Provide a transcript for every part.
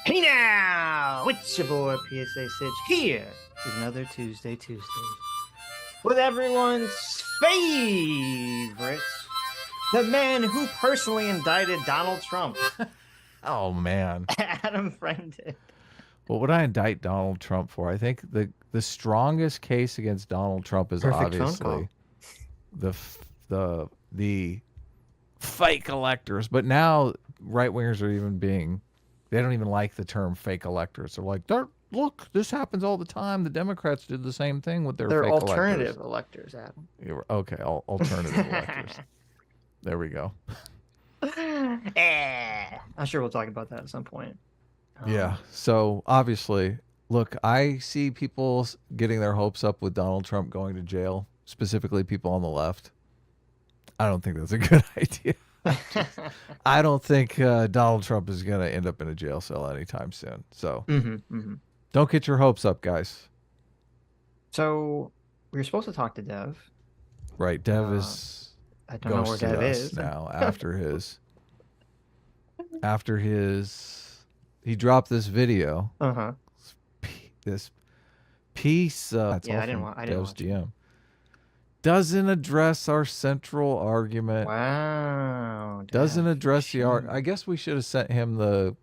Hey now! It's your boy PSA Sitch here with another Tuesday with everyone's favorites, the man who personally indicted Donald Trump, Oh man, Adam Friended. what would I indict Donald Trump for? I think the strongest case against Donald Trump is Perfect phone call. obviously the fake electors. But now right wingers are they don't even like the term fake electors. They're like, look, this happens all the time. The Democrats did the same thing with their They're fake alternative electors, Adam. Okay, alternative electors. There we go. I'm sure we'll talk about that at some point. Yeah. So obviously, look, I see people getting their hopes up with Donald Trump going to jail, specifically people on the left. I don't think that's a good idea. I don't think Donald Trump is going to end up in a jail cell anytime soon. So don't get your hopes up, guys. So we were supposed to talk to Dev. Right. Dev is I don't know where Dev is now after he dropped this video. This piece. That's yeah, I didn't Dev's watch DM. Doesn't address our central argument. Wow. Doesn't address the art. I guess we should have sent him the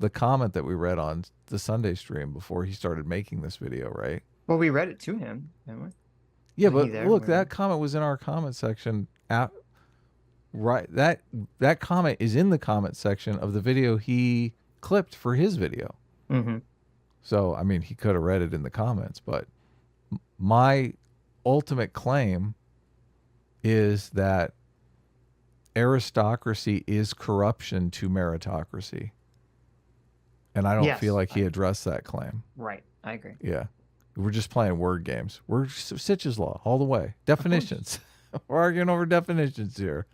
comment that we read on the Sunday stream before he started making this video, right? Well, we read it to him, didn't we? Yeah, but look, that comment was in our comment section. Right, that comment is in the comment section of the video he clipped for his video. So, I mean, he could have read it in the comments, but my ultimate claim is that aristocracy is corruption to meritocracy. And I don't feel like he addressed that claim. Right. I agree. Yeah. We're just playing word games. We're Sitch's law all the way. Definitions. We're arguing over definitions here.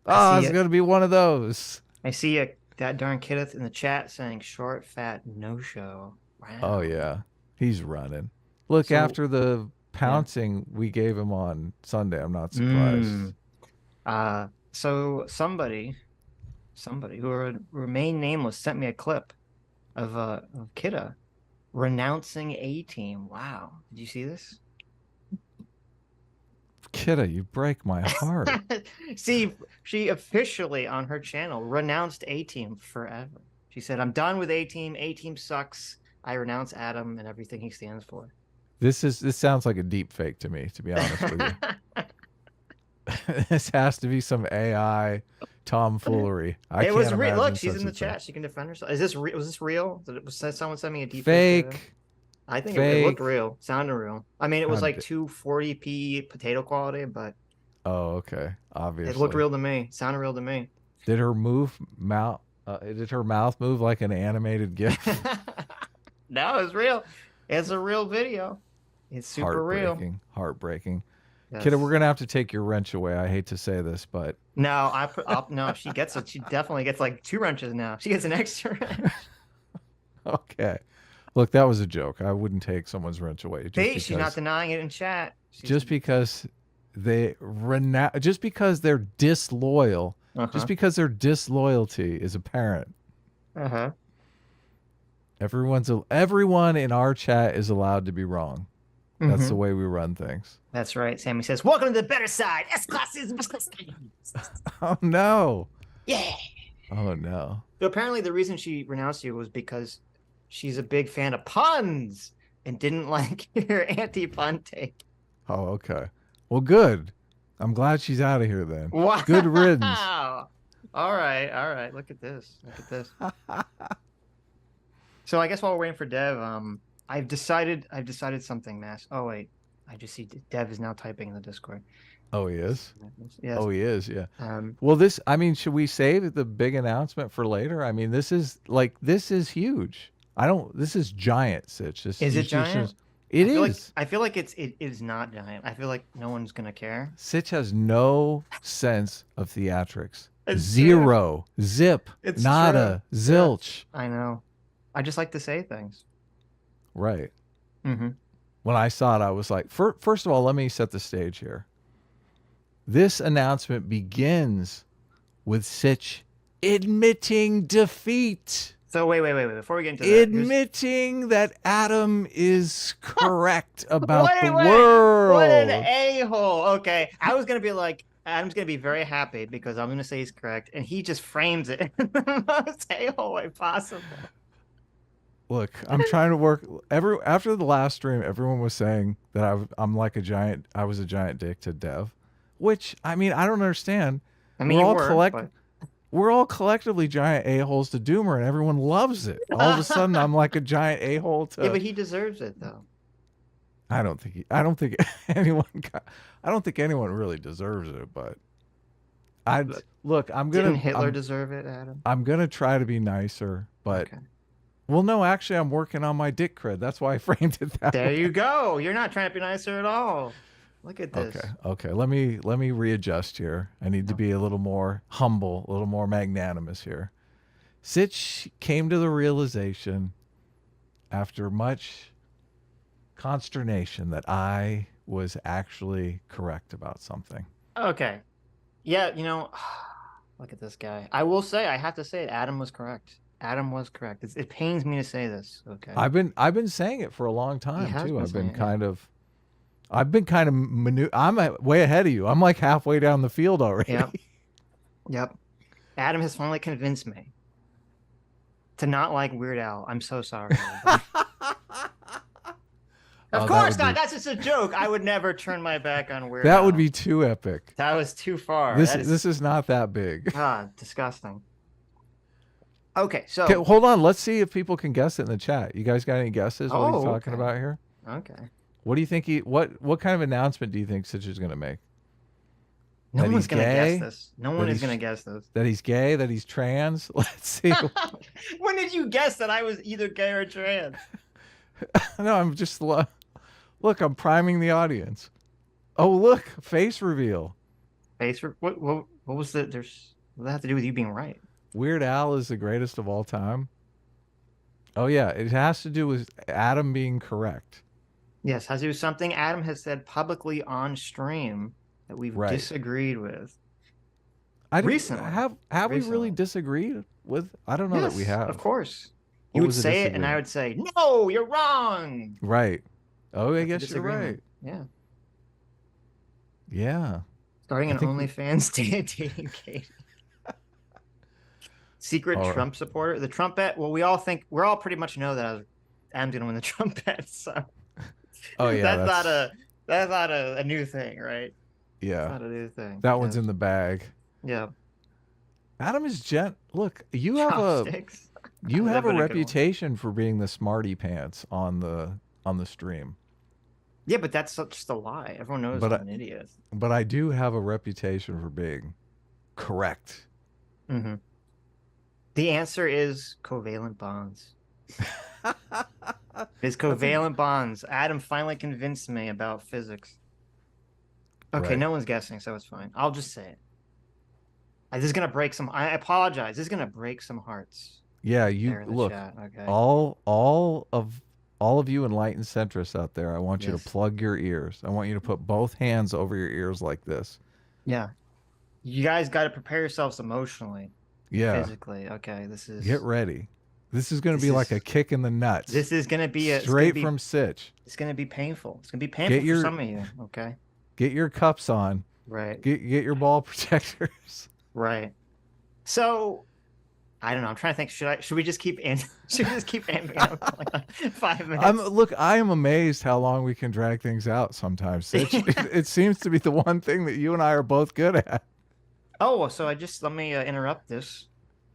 It's going to be one of those. I see that darn Kenneth in the chat saying short, fat, no-show. Wow. Oh, yeah. He's running. Look, after the pouncing we gave him on Sunday, I'm not surprised. So somebody who will remain nameless sent me a clip of Kidda renouncing A-Team. Wow. Did you see this? Kidda, you break my heart. See, she officially on her channel renounced A-Team forever. She said, I'm done with A-Team. A-Team sucks. I renounce Adam and everything he stands for. This sounds like a deep fake to me, to be honest with you. This has to be some AI tomfoolery. It was real. Look, she's in the chat. She can defend herself. Was this real? Someone sent me a deep fake? I think it looked real. Sounded real. I mean, it was like 240p potato quality, but okay, obviously it looked real to me. Sounded real to me. Did her mouth move like an animated GIF? No, it's real. It's a real video. It's super real. Heartbreaking. Yes. Kidda, we're gonna have to take your wrench away. I hate to say this, but no, no. She gets it. She definitely gets like 2 wrenches now. She gets an extra wrench. Okay, look, that was a joke. I wouldn't take someone's wrench away. She's not denying it in chat. Just because they're disloyal, just because their disloyalty is apparent. Everyone in our chat is allowed to be wrong. That's the way we run things. That's right. Sammy says, welcome to the better side. S-classes. Oh, no. Yeah. Oh, no. So apparently the reason she renounced you was because she's a big fan of puns and didn't like your anti-pun take. Oh, okay. Well, good. I'm glad she's out of here then. Wow. Good riddance. All right. Look at this. So I guess while we're waiting for Dev, I've decided something, Mass. Oh wait, I just see Dev is now typing in the Discord. Oh, he is? Yes. Oh, he is, yeah. Well, should we save the big announcement for later? I mean, this is huge. This is giant, Sitch. Is it giant? It is. I feel like it is not giant. I feel like no one's going to care. Sitch has no sense of theatrics. Zero. Zip. It's nada. True. Zilch. Yeah, I know. I just like to say things. Right. When I saw it, I was like, first of all, let me set the stage here. This announcement begins with Sitch admitting defeat. So wait. Before we get into that, here's Admitting that Adam is correct about the what an world. a-hole. Okay, I was gonna be like, Adam's gonna be very happy because I'm gonna say he's correct, and he just frames it in the most a-hole way possible. Look, I'm trying to work. After the last stream, everyone was saying that I'm like a giant. I was a giant dick to Dev, which I mean I don't understand. I mean, We're you all were, collect. but We're all collectively giant a holes to Doomer, and everyone loves it. All of a sudden, I'm like a giant a hole yeah, to. but he deserves it though. I don't think. I don't think anyone. I don't think anyone really deserves it. But I But look. didn't Hitler deserve it, Adam? I'm gonna try to be nicer. But Okay. well, no, actually, I'm working on my dick cred. That's why I framed it that There way. you go. You're not trying to be nicer at all. Look at Okay, this. okay. Let me readjust here. I need to be Okay. a little more humble, a little more magnanimous here. Sitch came to the realization after much consternation that I was actually correct about something. Okay. Yeah, look at this guy. I will say, I have to say it. Adam was correct. Adam was correct. It pains me to say this. Okay. I've been saying it for a long He time has too. been saying it. Yeah. I'm way ahead of you. I'm like halfway down the field Yep. already. Yep. Adam has finally convinced me to not like Weird Al. I'm so sorry, everybody. Of Oh, that course would not. be That's just a joke. I would never turn my back on Weird that would Al. be too epic. That was too far. This That is this is not that big. disgusting. Okay, Okay, so hold on. Let's see if people can guess it in the chat. You guys got any guesses what he's talking okay. about here? Okay. What do you think what kind of announcement do you think Sitch is going to make? No That one's he's gonna guess gay? this. No one That is gonna he's guess this. that he's gay? That he's trans? Let's see. When did you guess that I was either gay or trans? No, I'm just look. I'm priming the audience. Oh, look, face reveal. What was the there's what does that have to do with you being right? Weird Al is the greatest of all time. Oh yeah, it has to do with Adam being correct. Yes, has to do with something Adam has said publicly on stream that we've Right. disagreed with I did, recently. have we really Recently. disagreed with? I don't know that we Yes, of have. course. You What would was the say it and I disagreement? would say, "No, you're wrong." Right. Oh, I That's a guess you're right. disagreement. Yeah. Yeah. Starting I an think we, OnlyFans dating Katie. Secret all right. Trump supporter. The Trump bet. Well, we're all pretty much know that Adam's gonna win the Trump bet. So Oh yeah, that's not a new thing, right? It's yeah. not a new thing. That one's Yes. in the bag. Yeah. Adam is Look, Chopsticks. you That'd have a been a good one. reputation for being the smarty pants on the stream. Yeah, but that's just a lie. Everyone knows But I'm an idiot. I do have a reputation for being correct. Hmm. The answer is covalent bonds. It's That's a covalent bonds. Adam finally convinced me about physics. Okay, right. no one's guessing, so it's fine. I'll just say it. This is gonna break some. I apologize. This is gonna break some hearts Yeah, you there in the look, chat. Okay. all of you enlightened centrists out there, I want you to Yes. plug your ears. I want you to put both hands over your ears like this. Yeah. You guys got to prepare yourselves emotionally, Yeah, physically. Okay. get ready. This is going to This be like a is kick in the nuts, this is gonna be straight from Sitch. it's gonna be painful. It's gonna be Get painful for your some of you. Okay. get your cups on. Right. Get your ball protectors. Right. So I don't know. I'm trying to think. Should we just keep in? Should we just keep amping up for like 5 minutes? I am amazed how long we can drag things out sometimes. Sitch. It seems to be the one thing that you and I are both good at. Oh, so let me interrupt this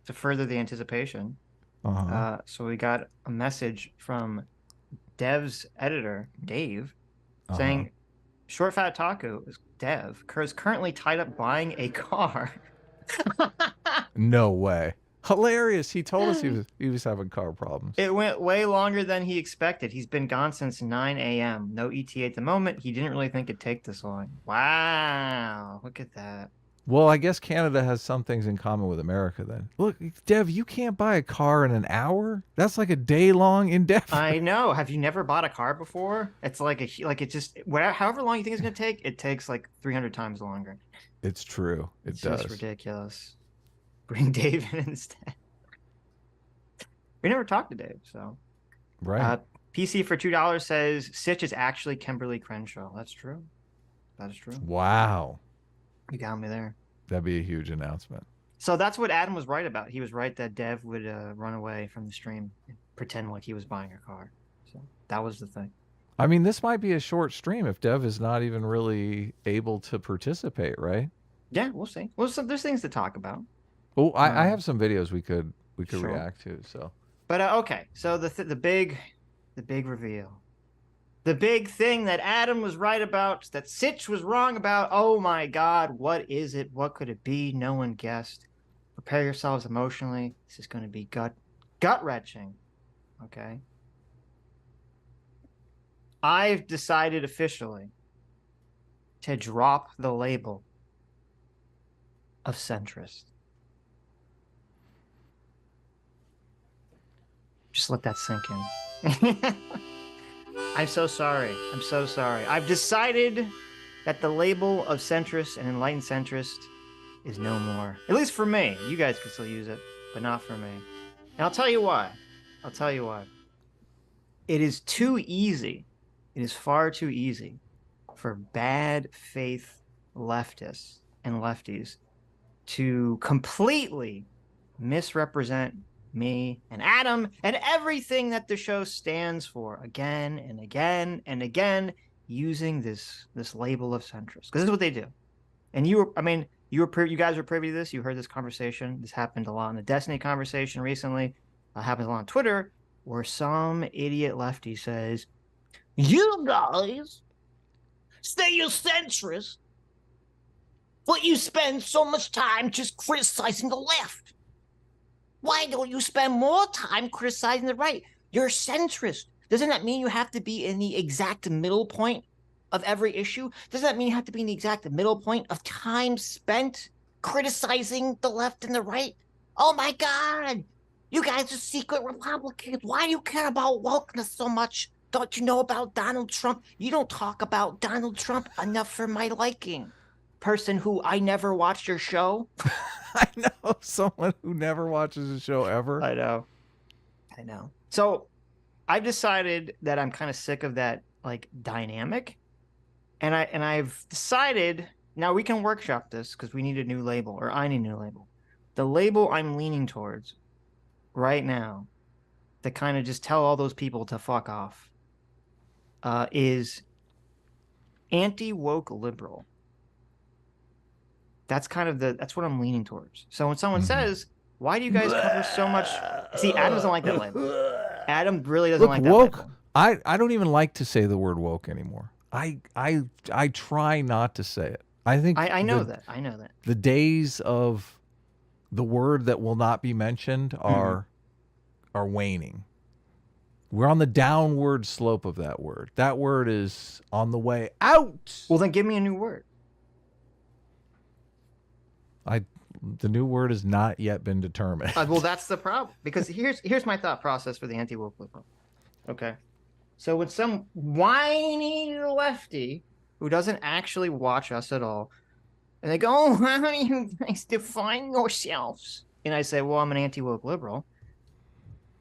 to further the anticipation. Uh-huh. So we got a message from Dev's editor, Dave, Uh-huh. saying, "Short Fat Taco is Dev is currently tied up buying a car." No way. Hilarious. He told us he was having car problems. It went way longer than he expected. He's been gone since 9 a.m. No ETA at the moment. He didn't really think it'd take this long. Wow. Look at that. Well, I guess Canada has some things in common with America then. Look, Dev, you can't buy a car in an hour? That's like a day long endeavor. I know. Have you never bought a car before? It's like it just however long you think it's gonna take, it takes like 300 times longer. It's true. It It's does. just ridiculous. Bring Dave in instead. We never talked to Dave, so. Right. Uh, PC for $2 says Sitch is actually Kimberly Crenshaw. That's true. That is true. Wow. You got me there. That'd be a huge announcement. So that's what Adam was right about. He was right that Dev would run away from the stream and pretend like he was buying a car. So that was the thing. I mean, this might be a short stream if Dev is not even really able to participate, right? Yeah, we'll see. Well, so there's things to talk about. Oh, I Um, have some videos we could sure. react to. So But okay, so the big reveal, the big thing that Adam was right about, that Sitch was wrong about. Oh my God, what is it? What could it be? No one guessed. Prepare yourselves emotionally. This is going to be gut wrenching. Okay. I've decided officially to drop the label of centrist. Just let that sink in. I'm so sorry. I'm so sorry. I've decided that the label of centrist and enlightened centrist is no more. At least for me. You guys can still use it, but not for me. And I'll tell you why. I'll tell you why. It is too easy. It is far too easy for bad faith leftists and lefties to completely misrepresent me and Adam and everything that the show stands for again and again and again, using this label of centrist, because this is what they do. And you guys were privy to this. You heard this conversation. This happened a lot in the Destiny conversation recently. Happens a lot on Twitter, where some idiot lefty says, "You guys say you're centrist, but you spend so much time just criticizing the left. Why don't you spend more time criticizing the right? You're centrist. Doesn't that mean you have to be in the exact middle point of every issue? Doesn't that mean you have to be in the exact middle point of time spent criticizing the left and the right? Oh my God, you guys are secret Republicans. Why do you care about wokeness so much? Don't you know about Donald Trump? You don't talk about Donald Trump enough for my liking. Person who I never watched your show." I know someone who never watches the show ever. I know. I know. So I've decided that I'm kind of sick of that like dynamic. And I've decided now we can workshop this because we need a new label, or I need a new label. The label I'm leaning towards right now to kind of just tell all those people to fuck off is anti-woke liberal. That's what I'm leaning towards. So when someone says, "Why do you guys cover so much?" See, Adam doesn't like that label. Adam really doesn't Look, like that woke. label. I don't even like to say the word woke anymore. I try not to say it. I think I know that. I know that. the days of the word that will not be mentioned are waning. We're on the downward slope of that word. That word is on the way out. Well, then give me a new word. The new word has not yet been determined. Well, that's the problem. Because here's my thought process for the anti-woke liberal. Okay. So when some whiny lefty who doesn't actually watch us at all, and they go, "Oh, how do you guys define yourselves?" And I say, "Well, I'm an anti-woke liberal."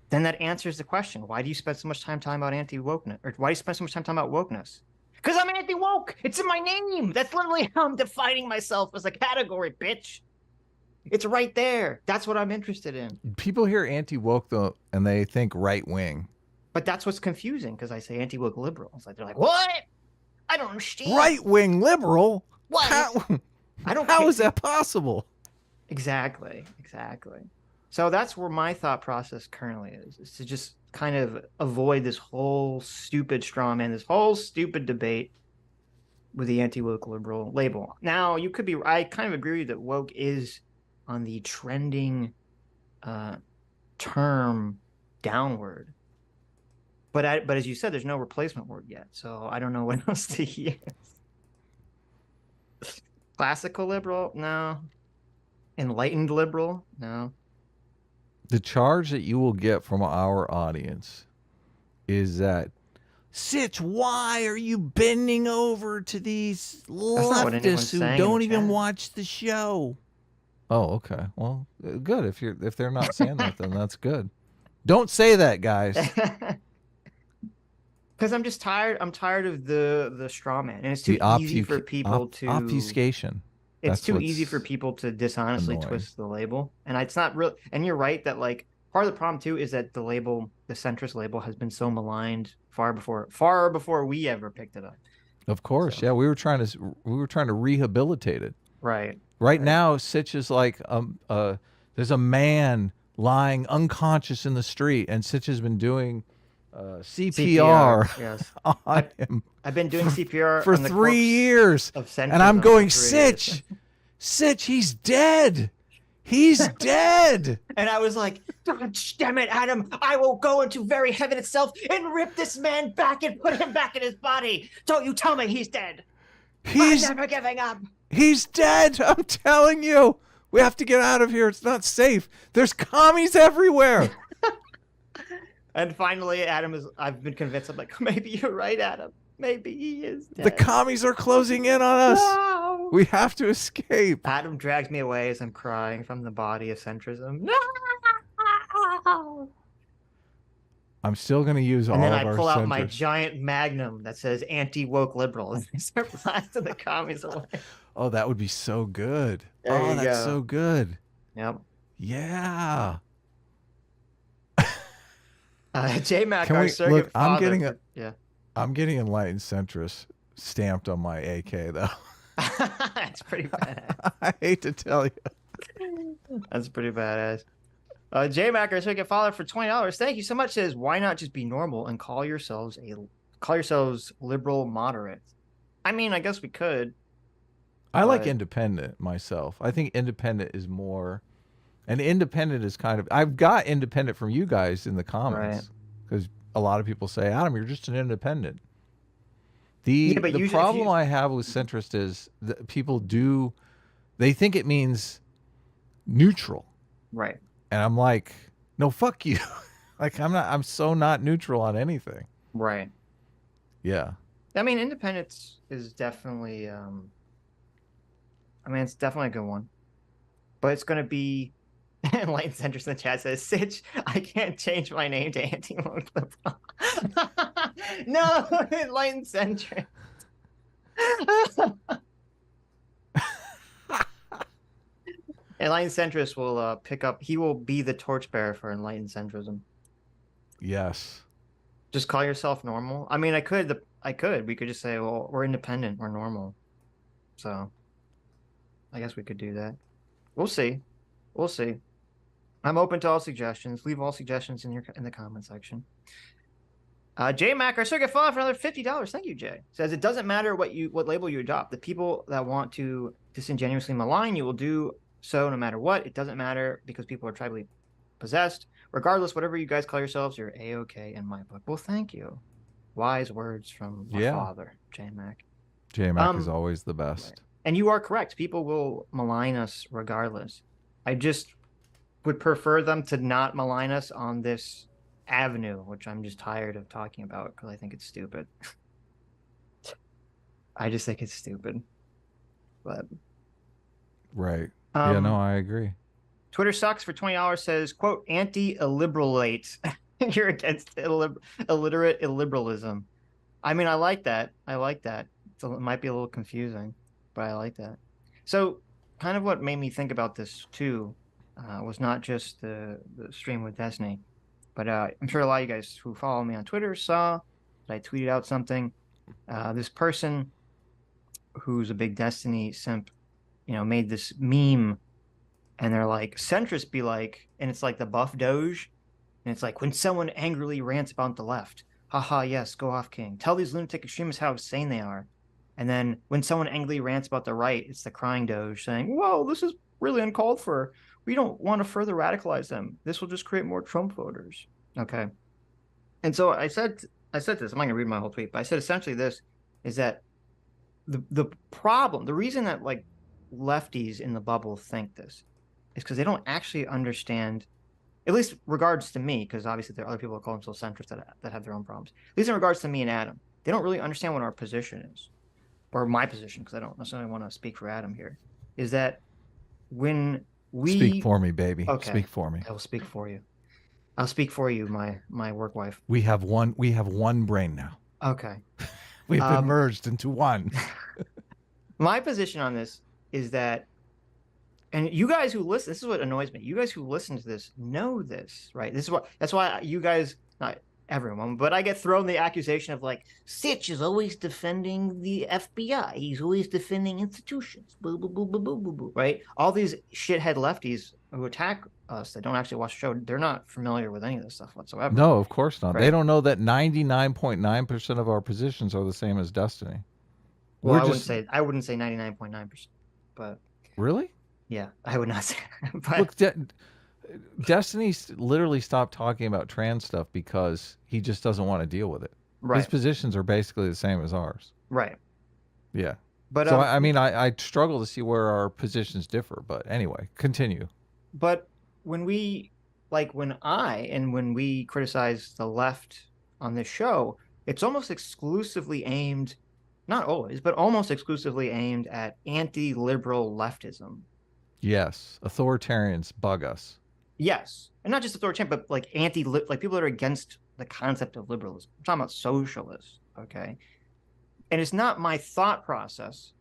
Then that answers the question. Why do you spend so much time talking about anti-wokeness? Or why do you spend so much time talking about wokeness? Because I'm anti-woke. It's in my name. That's literally how I'm defining myself as a category, bitch. It's right there. That's what I'm interested in. People hear anti-woke though, and they think right wing. But that's what's confusing, because I say anti-woke liberal. It's like they're like, "What? I don't understand." Right wing liberal? What? I don't. How is that possible? Exactly. So that's where my thought process currently is to just kind of avoid this whole stupid straw man, this whole stupid debate with the anti-woke liberal label. Now, I kind of agree with you that woke is on the trending term downward. But as you said, there's no replacement word yet, so I don't know what else to use. Classical liberal? No. Enlightened liberal? No. The charge that you will get from our audience is that, Sitch, why are you bending over to these leftists who don't even watch the show? Oh, okay. Well, good. If they're not saying that, then that's good. Don't say that, guys. Because I'm just tired. I'm tired of the straw man, and it's too The easy for people to. obfuscation. It's That's too easy for what's people to dishonestly annoying. twist the label, and it's not real. And you're right that like part of the problem too is that the label, the centrist label, has been so maligned far before we ever picked it up. Of course, So yeah. We were trying to rehabilitate it. right, Right right. now, Sitch is like there's a man lying unconscious in the street, and Sitch has been doing CPR. CPR Yes, on I him I've been doing for CPR for on the 3 corpse years, of and I'm centrism for going, 3 years. Sitch, he's dead. He's dead. And I was like, God damn it, Adam, I will go into very heaven itself and rip this man back and put him back in his body. Don't you tell me he's dead. I'm He's never giving up. he's dead. I'm telling you. We have to get out of here. It's not safe. There's commies everywhere. And finally, I've been convinced. I'm like, maybe you're right, Adam. Maybe he is The dead. commies are closing in on us. No. We have to escape. Adam drags me away as I'm crying from the body of centrism. No. I'm still going to use And then all I of our pull out my centers. giant magnum that says anti-woke liberal and I start blasting the commies away. Oh, that would be so good. There Oh, you that's go. so good. Yep. Yeah. J-Mac, Can our we look? surrogate father. Yeah. I'm getting enlightened centrist stamped on my AK though. That's pretty badass. I hate to tell you. That's pretty badass. J-Mac, our surrogate father for $20. Thank you so much. Says, why not just be normal and call yourselves liberal moderates? I mean, I guess we could, I like but independent myself. I think independent is more, and independent is kind of. I've got independent from you guys in the right. comments because a lot of people say, Adam, you're just an independent. Yeah, the but The usually if problem you I have with centrist is that people do, they think it means neutral, right, and I'm like, no, fuck you. Like I'm not. I'm so not neutral on anything. right. Yeah. I mean, independence is definitely I mean, it's definitely a good one. But it's gonna be Enlightened Centrist in the chat says, Sitch, I can't change my name to anti-woke liberal. No, Enlightened Centrist. Enlightened Centrist will pick up. He will be the torchbearer for Enlightened Centrism. Yes. Just call yourself normal. I mean, I could. I could. We could just say, well, we're independent. We're normal. So I guess we could do that. We'll see. We'll see. I'm open to all suggestions. Leave all suggestions in the comment section. Jay Mac, our circuit follow for another $50. Thank you, Jay. Says it doesn't matter what label you adopt. The people that want to disingenuously malign you will do so no matter what. It doesn't matter because people are tribally possessed. Regardless, whatever you guys call yourselves, you're a-okay in my book. Well, thank you. Wise words from my Yeah. father, J Mac. JMac is always the best. And you are correct. People will malign us regardless. I just would prefer them to not malign us on this avenue, which I'm just tired of talking about because I think it's stupid. I just think it's stupid. But Right. Yeah, no, I agree. Twitter sucks for $20 says, quote, anti-illiberalate. You're against illiterate illiberalism. I mean, I like that. I like that. So it might be a little confusing, but I like that. So kind of what made me think about this too was not just the stream with Destiny, but I'm sure a lot of you guys who follow me on Twitter saw that I tweeted out something. This person who's a big Destiny simp, made this meme, and they're like, centrists be like, and it's like the buff doge, and it's like when someone angrily rants about the left, haha, yes, go off, King. Tell these lunatic extremists how insane they are. And then when someone angrily rants about the right, it's the crying doge saying, whoa, this is really uncalled for. We don't want to further radicalize them. This will just create more Trump voters. Okay. And so I said this, I'm not going to read my whole tweet, but I said essentially this is that the problem, the reason that like lefties in the bubble think this is because they don't actually understand, at least regards to me, because obviously there are other people that call themselves centrists that have their own problems. At least in regards to me and Adam, they don't really understand what our position is, or my position, because I don't necessarily want to speak for Adam here, is that when Speak we, for me, baby. okay, Speak for me. I will speak for you. I'll speak for you, my work wife. We have one brain now. Okay. We've been Um, merged into one. my position on this is that, and you guys who listen, this is what annoys me. You guys who listen to this know this, right? This is what that's why you guys, not everyone, but I get thrown the accusation of like Sitch is always defending the FBI. He's always defending institutions. Boo boo boo boo boo boo boo. Right? All these shithead lefties who attack us that don't actually watch the show, they're not familiar with any of this stuff whatsoever. No, of course not. They Right? don't know that 99.9% of our positions are the same as Destiny. Well, We're just I wouldn't say 99.9%, but really yeah, I would not say but look. Destiny literally stopped talking about trans stuff because he just doesn't want to deal with it. His right. positions are basically the same as ours. Right. Yeah. But So I mean, I struggle to see where our positions differ. But anyway, continue. But when we, like, when we criticize the left on this show, it's almost exclusively aimed, not always, but almost exclusively aimed at anti-liberal leftism. Yes, authoritarians bug us. Yes, and not just authoritarian, but like like people that are against the concept of liberalism. I'm talking about socialists, okay? And it's not my thought process,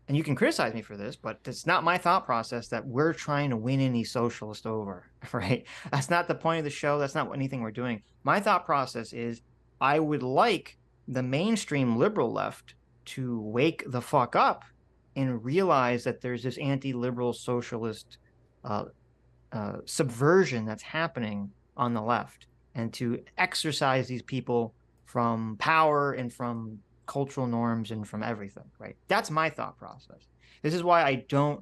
and you can criticize me for this, but it's not my thought process that we're trying to win any socialist over, right? That's not the point of the show. That's not anything we're doing. My thought process is I would like the mainstream liberal left to wake the fuck up and realize that there's this anti-liberal socialist uh, subversion that's happening on the left, and to exercise these people from power and from cultural norms and from everything, right? That's my thought process. This is why I don't,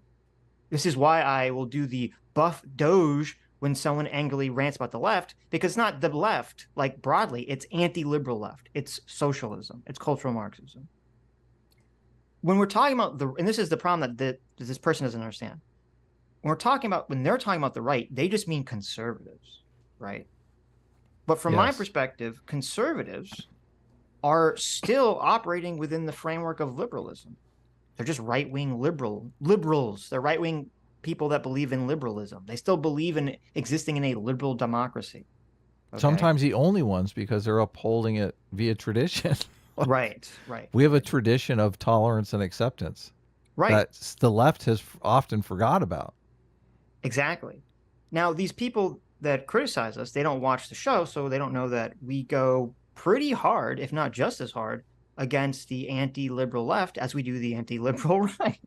this is why I will do the buff Doge when someone angrily rants about the left, because it's not the left, like broadly, it's anti-liberal left. It's socialism. It's cultural Marxism. When we're talking about and this is the problem that this person doesn't understand. When they're talking about the right, they just mean conservatives, right? But from my Yes. perspective, conservatives are still operating within the framework of liberalism. They're just right-wing liberals. They're right-wing people that believe in liberalism. They still believe in existing in a liberal democracy. Okay. Sometimes the only ones because they're upholding it via tradition. Right, right, We have a right, tradition of tolerance and acceptance right. that the left has often forgot about. Exactly. Now, these people that criticize us, they don't watch the show, so they don't know that we go pretty hard, if not just as hard, against the anti-liberal left as we do the anti-liberal right.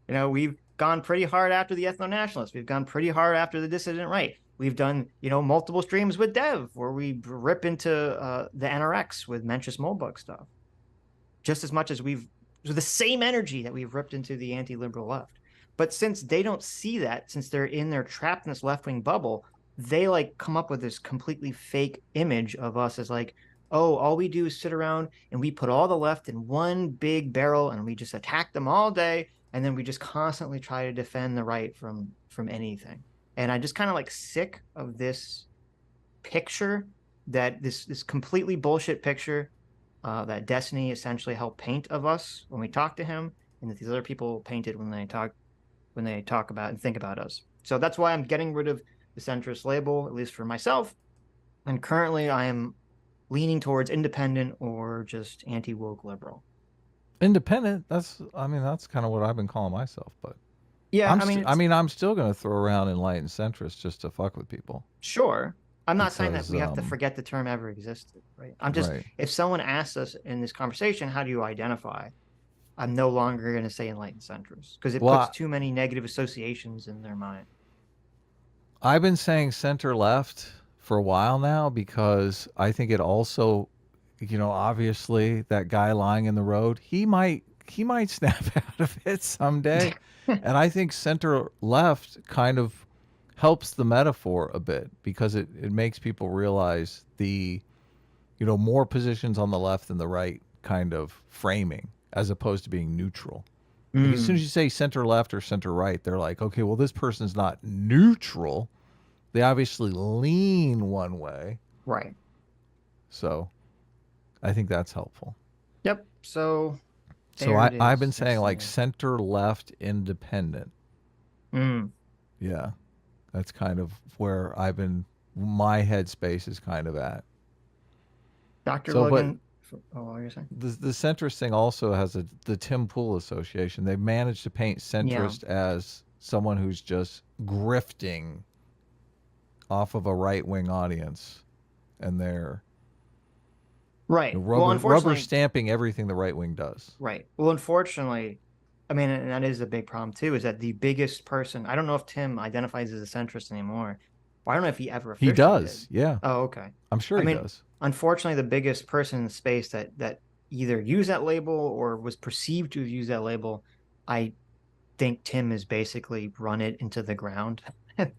We've gone pretty hard after the ethno-nationalists. We've gone pretty hard after the dissident right. We've done, multiple streams with Dev where we rip into the NRX with Mencius Moldbug stuff, just as much as we've, with the same energy that we've ripped into the anti-liberal left. But since they don't see that, since they're in their trapped in this left-wing bubble, they like come up with this completely fake image of us as like, oh, all we do is sit around and we put all the left in one big barrel and we just attack them all day, and then we just constantly try to defend the right from anything. And I just kind of like sick of this picture, that this completely bullshit picture that Destiny essentially helped paint of us when we talk to him, and that these other people painted when they talk about and think about us. So that's why I'm getting rid of the centrist label, at least for myself. And currently, I am leaning towards independent or just anti-woke liberal. Independent. That's kind of what I've been calling myself. But Yeah, I'm I mean, I it's mean, I'm still gonna throw around enlightened centrist just to fuck with people sure. I'm not saying that because we have to forget the term ever existed, right? I'm just, right. if someone asks us in this conversation, how do you identify? I'm no longer going to say enlightened centrist because it puts Well, too many negative associations in their mind. I've been saying center left for a while now because I think it also, obviously that guy lying in the road, he might snap out of it someday. And I think center left kind of helps the metaphor a bit because it makes people realize more positions on the left than the right kind of framing as opposed to being neutral. Like as soon as Mm, you say center left or center right, they're like, okay, well, this person's not neutral. They obviously lean one way. right. So I think that's helpful. Yep. So So there it I've been is. saying That's like center left independent. mm, Yeah. That's kind of where I've been my headspace is kind of at. Dr. So, but Logan, oh, what are you saying? the centrist thing also has the Tim Pool Association. They've managed to paint Yeah. centrist as someone who's just grifting off of a right wing audience, and they're Right. Well, rubber unfortunately, stamping everything the right wing does. right. Well, unfortunately, I mean, and that is a big problem too, is that the biggest person, I don't know if Tim identifies as a centrist anymore, but I don't know if he ever He officially does, did. yeah. Oh, okay. I'm sure I he mean, does. unfortunately, the biggest person in the space that either used that label or was perceived to use that label, I think Tim has basically run it into the ground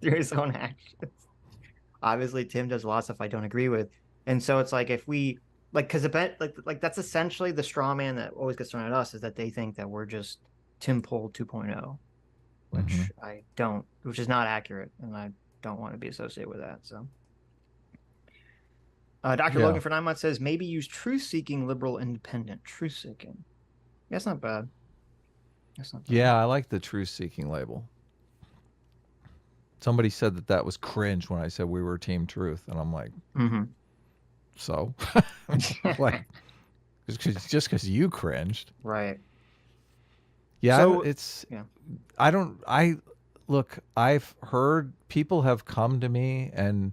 through his own actions. Obviously, Tim does a lot of stuff I don't agree with, and so it's like if we because a bet like that's essentially the straw man that always gets thrown at us is that they think that we're just Tim Pool 2.0, Hmm. which I don't, which is not accurate, and I don't want to be associated with that. So, Dr. Yeah. Logan for 9 months says maybe use truth-seeking liberal independent. Truth-seeking. That's not bad. That's not bad. Yeah, I like the truth seeking label. Somebody said that that was cringe when I said we were Team Truth, and I'm like, Mm-hmm. so, like, just because you cringed. Right. Yeah, So, it's yeah. I don't I look. I've heard people have come to me and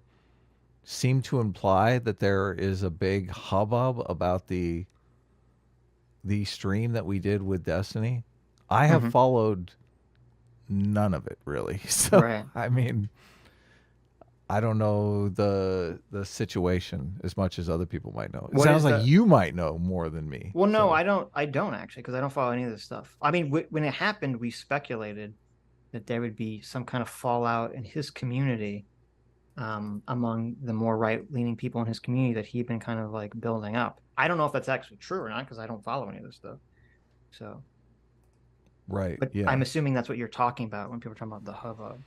seem to imply that there is a big hubbub about the stream that we did with Destiny. I have Mm-hmm. followed none of it really. So Right. I mean, I don't know the situation as much as other people might know. It What sounds is like the you might know more than me. Well, no, So I don't actually, because I don't follow any of this stuff. I mean, when it happened, we speculated that there would be some kind of fallout in his community, among the more right-leaning people in his community that he'd been kind of like building up. I don't know if that's actually true or not, because I don't follow any of this stuff. So, right, but yeah. I'm assuming that's what you're talking about when people are talking about the hubbub.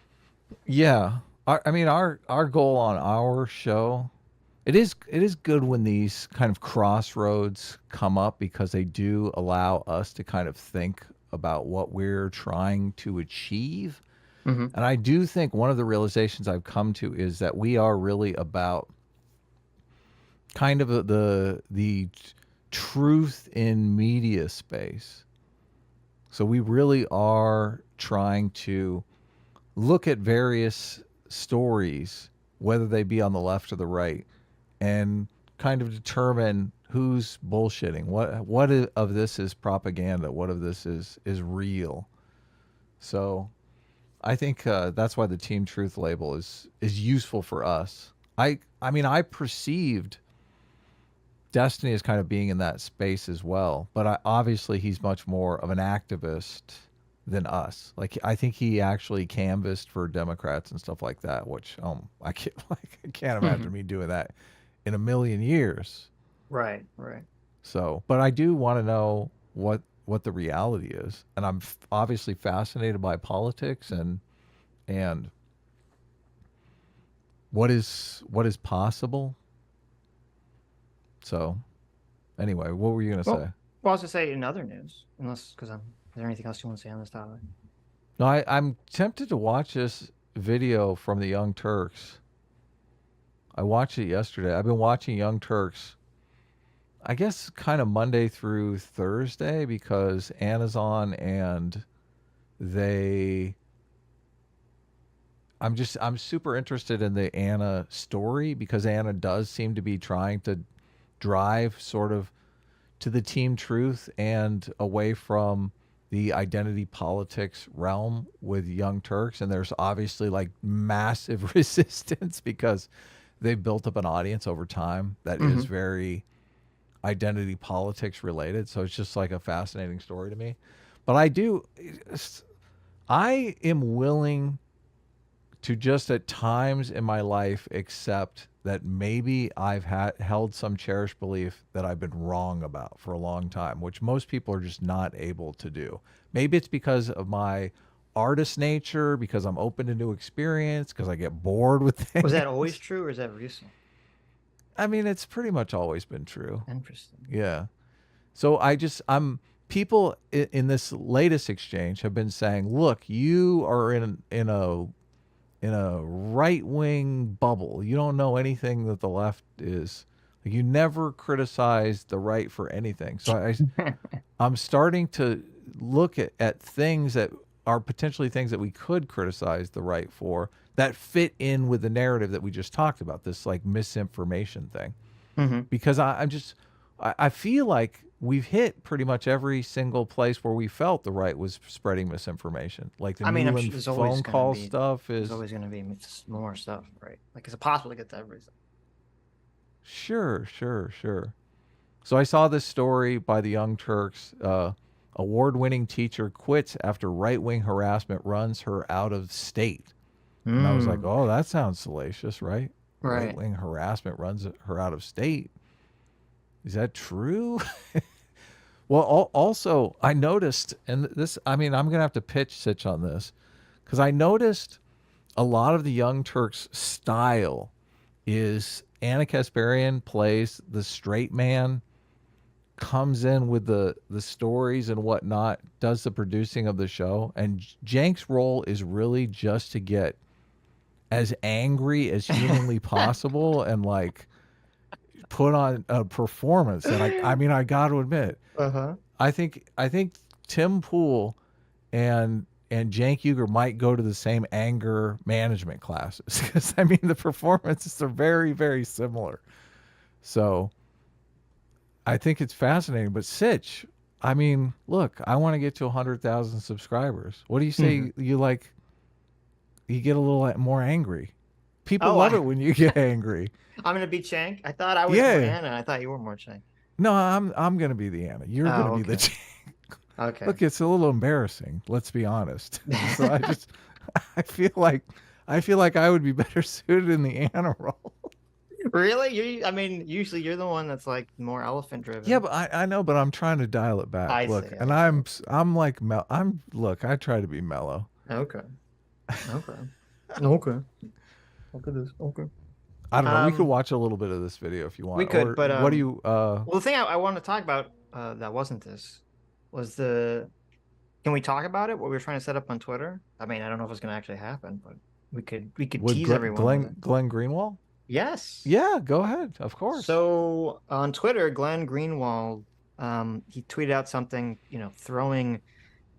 Yeah. I mean, our goal on our show, it is good when these kind of crossroads come up because they do allow us to kind of think about what we're trying to achieve. Mm-hmm. And I do think one of the realizations I've come to is that we are really about kind of the truth in media space. So we really are trying to look at various stories, whether they be on the left or the right, and kind of determine who's bullshitting. What of this is propaganda? What of this is real? So I think that's why the Team Truth label is useful for us. I mean I perceived Destiny as kind of being in that space as well, but obviously he's much more of an activist than us. Like I think he actually canvassed for Democrats and stuff like that, which I can't like I can't Mm-hmm. imagine me doing that in a million years. Right, right. So, but I do want to know what the reality is, and I'm obviously fascinated by politics and what is possible. So, anyway, what were you gonna say? Well, I was to say in other news, unless because I'm. Is there anything else you want to say on this topic? No, I'm tempted to watch this video from the Young Turks. I watched it yesterday. I've been watching Young Turks, I guess, kind of Monday through Thursday because Anna's on and they. I'm super interested in the Anna story because Anna does seem to be trying to drive sort of to the team truth and away from the identity politics realm with Young Turks. And there's obviously like massive resistance because they've built up an audience over time that is Mm-hmm. very identity politics related. So it's just like a fascinating story to me. But I am willing to just at times in my life accept that maybe I've held some cherished belief that I've been wrong about for a long time, which most people are just not able to do. Maybe it's because of my artist nature, because I'm open to new experience, because I get bored with Was that always things. true, or is that recent? I mean, it's pretty much always been true. Interesting. Yeah. So I'm people in this latest exchange have been saying, look, you are in a in a right wing bubble. You don't know anything that the left is. Like, you never criticize the right for anything. So I'm starting to look at things that are potentially things that we could criticize the right for that fit in with the narrative that we just talked about, this like misinformation thing. Hmm. Because I'm just, I feel like we've hit pretty much every single place where we felt the right was spreading misinformation. Like the I mean, I'm sure Newland phone call stuff there's is, always gonna be more stuff, right? Like, is it possible to get to everything? sure, sure, sure. So I saw this story by the Young Turks. Award-winning teacher quits after right-wing harassment runs her out of state. And I was like, Mm, oh, that sounds salacious, right? right. Right-wing harassment runs her out of state. Is that true? Well, also, I noticed, and this, I mean, I'm going to have to pitch Sitch on this because I noticed a lot of the Young Turks' style is Anna Kasparian plays the straight man, comes in with the stories and whatnot, does the producing of the show, and Jank's role is really just to get as angry as humanly possible and like put on a performance that I mean I got to admit Uh-huh. I think Tim Pool and Jank Uger might go to the same anger management classes because I mean the performances are very very similar. So I think it's fascinating. But Sitch, I mean, look, I want to get to 100,000 subscribers. What do you Hmm. say? You like you get a little more angry. People Oh, love it when you get angry. I'm gonna be Chank. I thought I was more Yeah. Anna. I thought you were more Chank. No, I'm gonna be the Anna. You're gonna Oh, be the okay. Jank. Okay. Look, it's a little embarrassing. Let's be honest. So I just I feel like I feel like I would be better suited in the Anna role. Really? I mean, usually you're the one that's like more elephant Yeah, driven. but I know, but I'm trying to dial it back. I Look, see. and I see. I'm like I'm look. I try to be mellow. Okay. Okay. Okay. Look at this. Okay. I don't know. We could Um, watch a little bit of this video if you we want. could, Or but what do you well, the thing I wanted to talk about that wasn't this was the. Can we talk about it? What we were trying to set up on Twitter? I mean, I don't know if it's going to actually happen, but we could with tease everyone with it. Glenn Greenwald? Yes. Yeah, go ahead. Of course. So on Twitter, Glenn Greenwald, he tweeted out something, throwing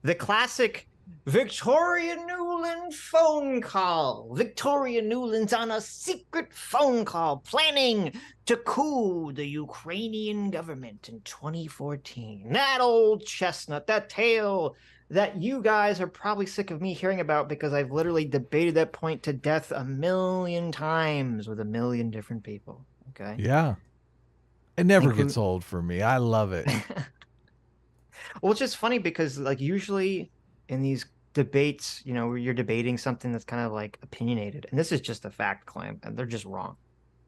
the classic Victoria Newland phone call. Victoria Newland's on a secret phone call planning to coup the Ukrainian government in 2014. That old chestnut, that tale that you guys are probably sick of me hearing about because I've literally debated that point to death a million times with a million different people. Okay. Yeah. It never gets Include old for me. I love it. Well, it's just funny because like usually in these debates, where you're debating something that's kind of like opinionated, and this is just a fact claim, and they're just wrong.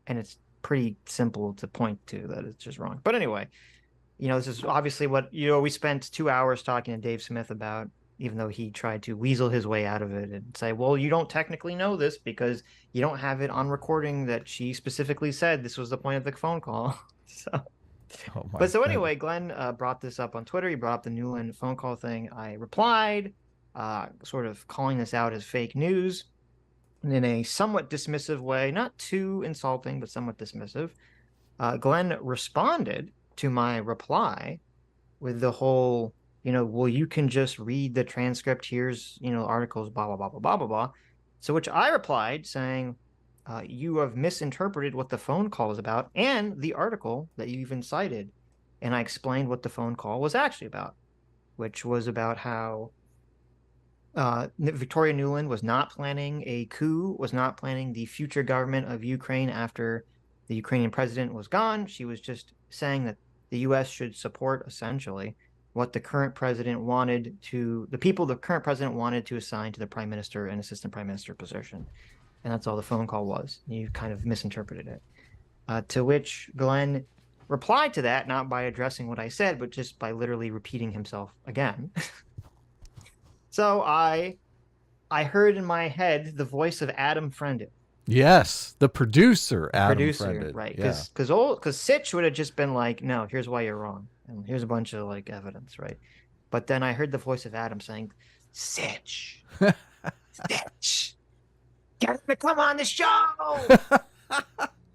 And it's pretty simple to point to that it's just wrong. But anyway, this is obviously what, we spent 2 hours talking to Dave Smith about, even though he tried to weasel his way out of it and say, well, you don't technically know this because you don't have it on recording that she specifically said this was the point of the phone call. So Oh my but so goodness. anyway, Glenn brought this up on Twitter. He brought up the Newland phone call thing. I replied, sort of calling this out as fake news in a somewhat dismissive way, not too insulting, but somewhat dismissive. Glenn responded to my reply with the whole, well, you can just read the transcript. Here's, articles, blah, blah, blah, blah, blah, blah, blah. So, which I replied saying, you have misinterpreted what the phone call is about and the article that you even cited. And I explained what the phone call was actually about, which was about how Victoria Nuland was not planning a coup, was not planning the future government of Ukraine after the Ukrainian president was gone. She was just saying that the U.S. should support essentially what the people the current president wanted to assign to the prime minister and assistant prime minister position. And that's all the phone call was. You kind of misinterpreted it. To which Glenn replied to that, not by addressing what I said, but just by literally repeating himself again. So I heard in my head the voice of Adam Friended, Yes, the producer the Adam producer, Friended. right? Yeah. Because Sitch would have just been like, no, here's why you're wrong, and here's a bunch of like evidence, right? But then I heard the voice of Adam saying, Sitch, Sitch, to come on the show.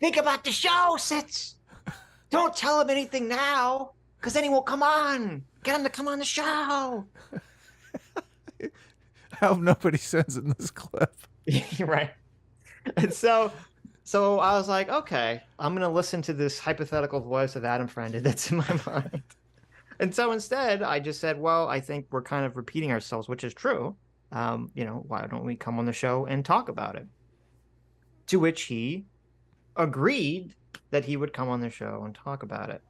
Think about the show, Sitch. Don't tell him anything now, because then he won't come on. Get him to come on the show. I hope nobody sends in this clip. Right. And so I was like, okay, I'm gonna listen to this hypothetical voice of Adam Friended that's in my mind. And so instead, I just said, well, I think we're kind of repeating ourselves, which is true. Why don't we come on the show and talk about it? To which he agreed that he would come on the show and talk about it.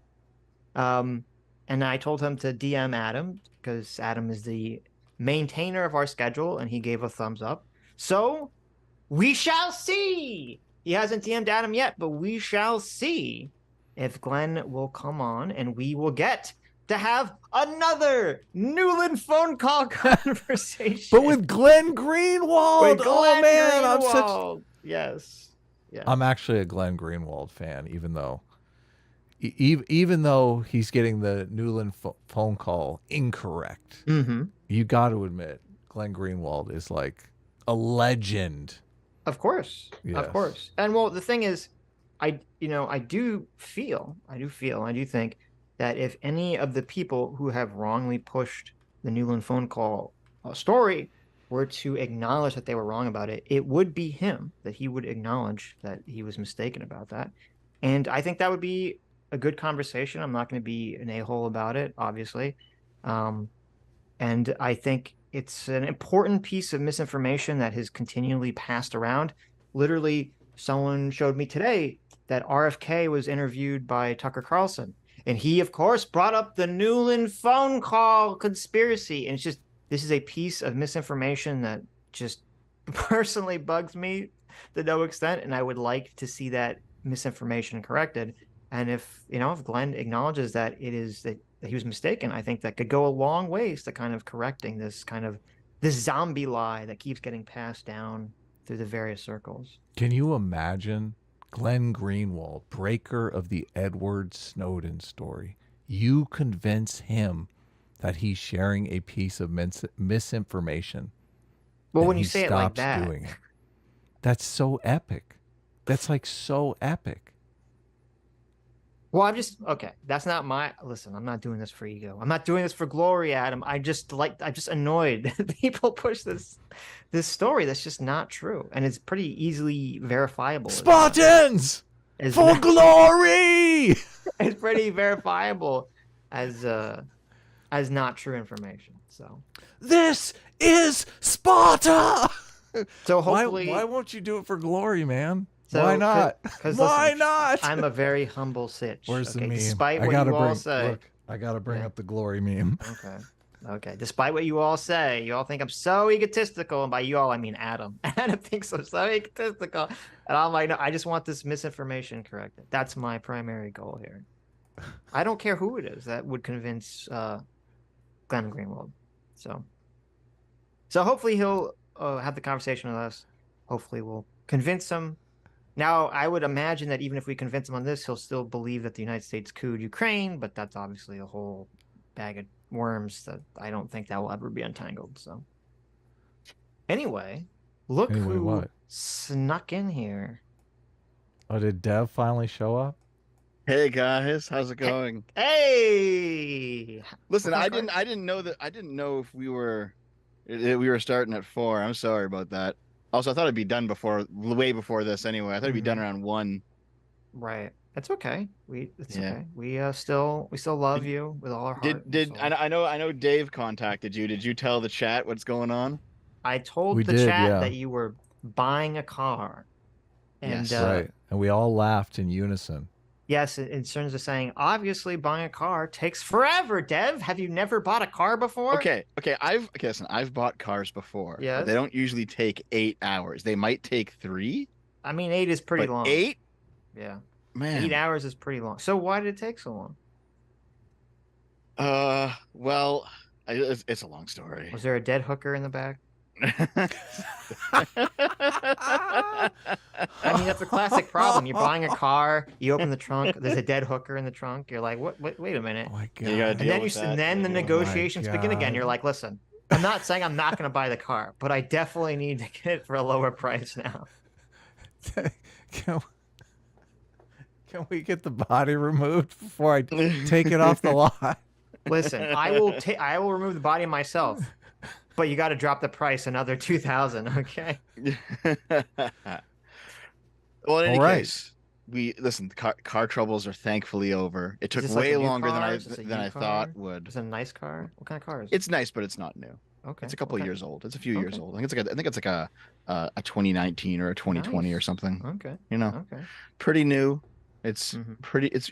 And I told him to DM Adam because Adam is the maintainer of our schedule and he gave a thumbs up. So we shall see. He hasn't DM'd Adam yet, but we shall see if Glenn will come on and we will get to have another Newland phone call conversation. But with Glenn Greenwald. With Glenn I'm Greenwald. Yes. Yeah. I'm actually a Glenn Greenwald fan, even though he's getting the Newland phone call incorrect. Mm-hmm. You got to admit, Glenn Greenwald is like a legend. Of course. Yes. Of course. And well, the thing is, I do think that if any of the people who have wrongly pushed the Newland phone call story were to acknowledge that they were wrong about it, it would be him, that he would acknowledge that he was mistaken about that. And I think that would be a good conversation. I'm not going to be an a-hole about it, obviously. And I think it's an important piece of misinformation that has continually passed around. Literally, someone showed me today that RFK was interviewed by Tucker Carlson. And he, of course, brought up the Newland phone call conspiracy. And it's just, this is a piece of misinformation that just personally bugs me to no extent. And I would like to see that misinformation corrected. And if Glenn acknowledges that that he was mistaken, I think that could go a long ways to kind of correcting this zombie lie that keeps getting passed down through the various circles. Can you imagine Glenn Greenwald, breaker of the Edward Snowden story? You convince him that he's sharing a piece of misinformation. Well, when you say it like that, doing it. That's so epic. That's like so epic. Well, okay. That's not listen, I'm not doing this for ego. I'm not doing this for glory, Adam. I'm just annoyed that people push this story that's just not true. And it's pretty easily verifiable. Spartans! For glory! It's pretty verifiable as not true information. So this is Sparta! So hopefully why won't you do it for glory, man? So, why not? Why not? I'm a very humble Sitch. Where's the meme? Despite what you all say. Look, I gotta bring up the glory meme. Okay. Despite what you all say, you all think I'm so egotistical, and by you all I mean Adam. Adam thinks I'm so egotistical, and I'm like, no, I just want this misinformation corrected. That's my primary goal here. I don't care who it is that would convince Glenn Greenwald. So hopefully he'll have the conversation with us. Hopefully we'll convince him. Now, I would imagine that even if we convince him on this, he'll still believe that the United States couped Ukraine, but that's obviously a whole bag of worms that I don't think that will ever be untangled. So, anyway, look who what? snuck in here. Oh, did Dev finally show up? Hey guys, how's it going? Hey! Listen, I didn't know if we were starting at 4. I'm sorry about that. Also, I thought it'd be done way before this anyway. I thought it'd be done around 1. Right. It's okay. Okay. We still love you with all our heart. I know Dave contacted you. Did you tell the chat what's going on? I told the chat that you were buying a car. And, yes. Right. And we all laughed in unison. Yes, in terms of saying, obviously buying a car takes forever, Dev. Have you never bought a car before? Okay, listen, I've bought cars before. Yeah. They don't usually take 8 hours. They might take 3. I mean, 8 is pretty long. 8? Yeah. Man. 8 hours is pretty long. So why did it take so long? Well, it's a long story. Was there a dead hooker in the back? I mean, that's a classic problem. You're buying a car, you open the trunk, there's a dead hooker in the trunk. You're like, what? Wait a minute. Oh my God. And then the negotiations begin again. You're like, listen, I'm not saying I'm not going to buy the car, but I definitely need to get it for a lower price now. can, can we get the body removed before I take it off the lot? Listen, I will remove the body myself, but you got to drop the price another 2,000, okay? Well, in All any right. case, we listen. Car troubles are thankfully over. It Is took this like a way new longer car? Is this a than U I thought car? would. Is it a nice car? What kind of car is it? It's nice, but it's not new. Okay. It's a couple What of kind? years old. It's a few years Okay. old. I think it's like a 2019 or a 2020 or Nice. something. Okay. You know, Okay. pretty new. It's Mm-hmm. pretty. It's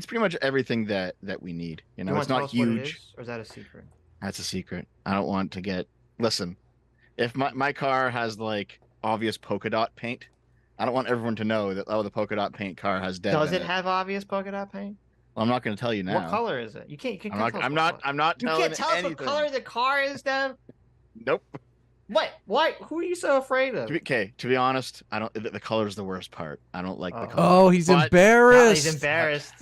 pretty much everything that we need. You You know, want it's to tell not us what it huge. is, or is that a secret? That's a secret. I don't want to get. Listen, if my car has like obvious polka dot paint, I don't want everyone to know that the polka dot paint car has Dev Does in it it. have obvious polka dot paint? Well, I'm not going to tell you What now. color is it? You can't tell us what color. I'm not You telling can't tell us what anything. color the car is, Dev? Nope. What? Why? Who are you so afraid of? To be honest, I don't. The color is the worst part. I don't like the Uh-oh. color. Oh, he's But He's embarrassed. embarrassed.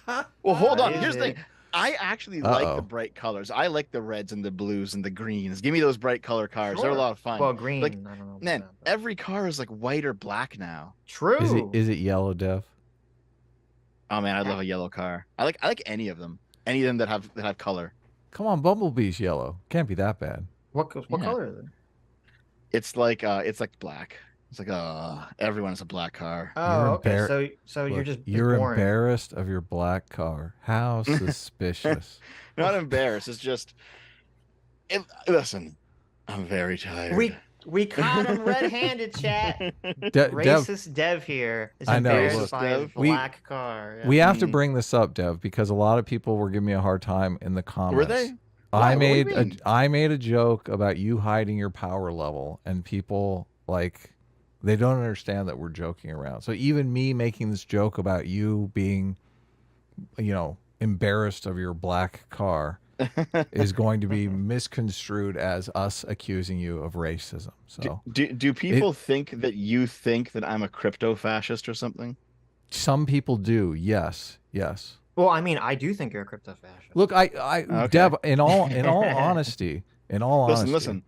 well, hold What on. is Here's the thing. it? I actually like the Uh-oh. bright colors. I like the reds and the blues and the greens. Give me those bright color cars. They're a Sure. lot of fun. Well, Like, green. I don't know about man, that. But... every car is like white or black now. True. Is it yellow, Dev? Oh man, I love a yellow car. I like any of them. Any of them that have color. Come on, Bumblebee's yellow. Can't be that bad. What Yeah. color is it? It's like black. It's like everyone has a black car. Oh, okay. embar- So you're Look, just you're boring. embarrassed of your black car. How suspicious. Not embarrassed. It's just listen, I'm very tired. We caught him red-handed, chat. Dev, Racist Dev here is I know, embarrassed look, by his Dev. black car. Yeah. we have to Mm. bring this up, Dev, because a lot of people were giving me a hard time in the comments. Were they? I Why? What do you made mean? I made a joke about you hiding your power level, and people like they don't understand that we're joking around. So even me making this joke about you being, embarrassed of your black car is going to be misconstrued as us accusing you of racism. So Do people think that you think that I'm a crypto fascist or something? some people do, yes. Well, I mean, I do think you're a crypto fascist. Look, Okay. Dev, in all honesty, Listen.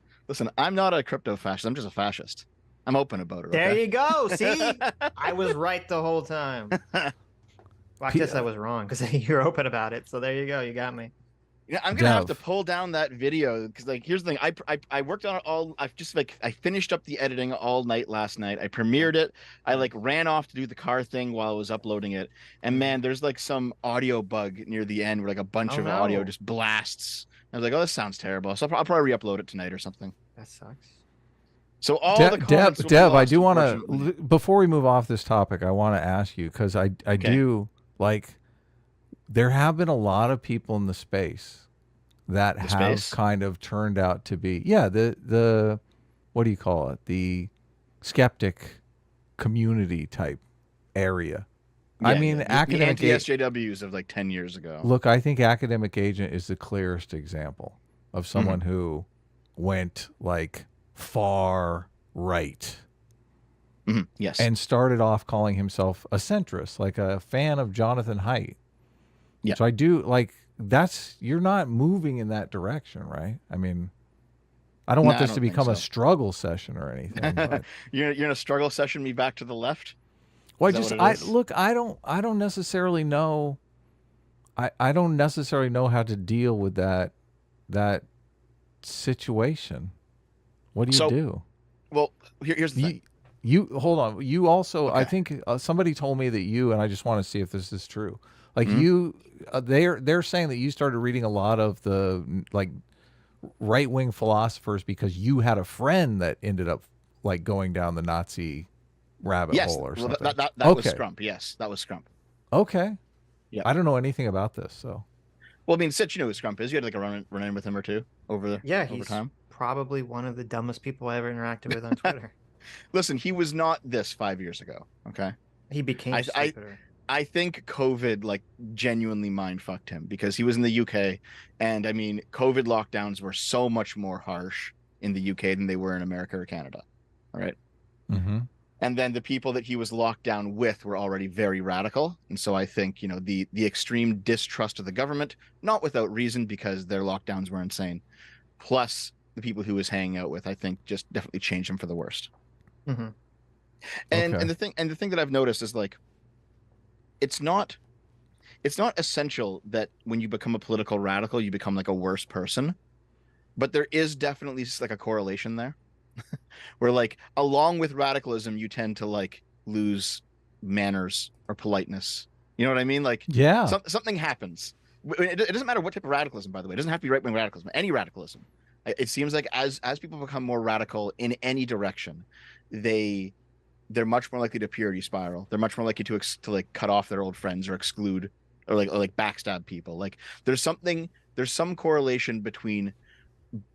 I'm not a crypto fascist. I'm just a fascist. I'm open about it. There Okay? you go. See, I was right the whole time. Well, I guess I was wrong because you're open about it. So there you go. You got me. Yeah, I'm gonna have to Dev. pull down that video because here's the thing. I worked on it all. I finished up the editing all night last night. I premiered it. I ran off to do the car thing while I was uploading it. And man, there's some audio bug near the end where a bunch Oh, of audio no. just blasts. I was like, oh, this sounds terrible. So I'll probably re-upload it tonight or something. That sucks. So all the comments will be Dev, I lost, do want unfortunately. to before we move off this topic, I want to ask you because I do there have been a lot of people in the space that have space? kind of turned out to be the what do you call it, the skeptic community type area. I mean, the academic anti-SJWs of 10 years ago. Look, I think academic agent is the clearest example of someone who went far right Yes. and started off calling himself a centrist, like a fan of Jonathan Haidt. Yeah. So I do you're not moving in that direction, right? I mean, I don't want No, I this to don't think become a so. struggle session or anything. But, You're in a struggle session me back to the left? well, Is that what it is? look, I don't necessarily know. I don't necessarily know how to deal with that situation. What do you So, do? Well, here's the thing. You hold on. You also, I Okay. think somebody told me that and I just want to see if this is true. Mhm. They're saying that you started reading a lot of the right wing philosophers because you had a friend that ended up going down the Nazi rabbit Yes, hole or well, something. that was Okay. Scrump. Yes, that was Scrump. Okay. Yeah. I don't know anything about this, so. Well, I mean, Sitch, you know who Scrump is. You had a run in with him or two over Yeah, over he's time. probably one of the dumbest people I ever interacted with on Twitter. Listen, he was not this 5 years ago. Okay. He became stupider. I think COVID genuinely mind fucked him because he was in the UK, and I mean, COVID lockdowns were so much more harsh in the UK than they were in America or Canada. All right. Mm-hmm. And then the people that he was locked down with were already very radical. And so I think, the extreme distrust of the government, not without reason because their lockdowns were insane, plus the people who he was hanging out with, I think just definitely changed him for the worst. Mm-hmm. Okay. The thing that I've noticed is like it's not it's not essential that when you become a political radical, you become like a worse person, but there is definitely like a correlation there where like along with radicalism, you tend to like lose manners or politeness. You know what I mean? Like Yeah. something happens. It doesn't matter what type of radicalism, by the way. It doesn't have to be right wing radicalism. Any radicalism. It seems like as people become more radical in any direction, they they're much more likely to purity spiral. They're much more likely to like cut off their old friends or exclude or like backstab people. Like there's some correlation between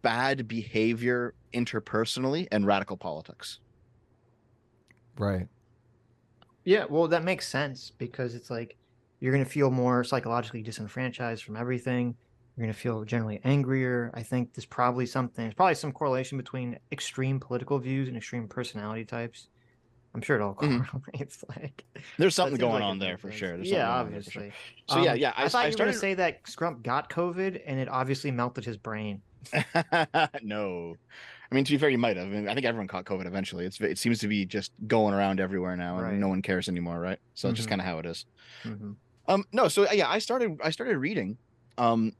bad behavior interpersonally and radical politics. Right. Yeah, well, that makes sense because it's like you're going to feel more psychologically disenfranchised from everything. You're going to feel generally angrier. I think there's probably some correlation between extreme political views and extreme personality types. I'm sure it all Mhm. correlates. Like There's that something seems going like it on there makes for sense. sure. There's something Yeah, going on there for sure. obviously. So yeah, yeah, I thought I you were going to started say that Scrump got COVID and it obviously melted his brain. no. I mean, to be fair, you might have. I mean, I think everyone caught COVID eventually. It seems to be just going around everywhere now, and Right. no one cares anymore, right? So it's just Mm-hmm. kind of how it is. Mm-hmm. No. So yeah, I started reading, um,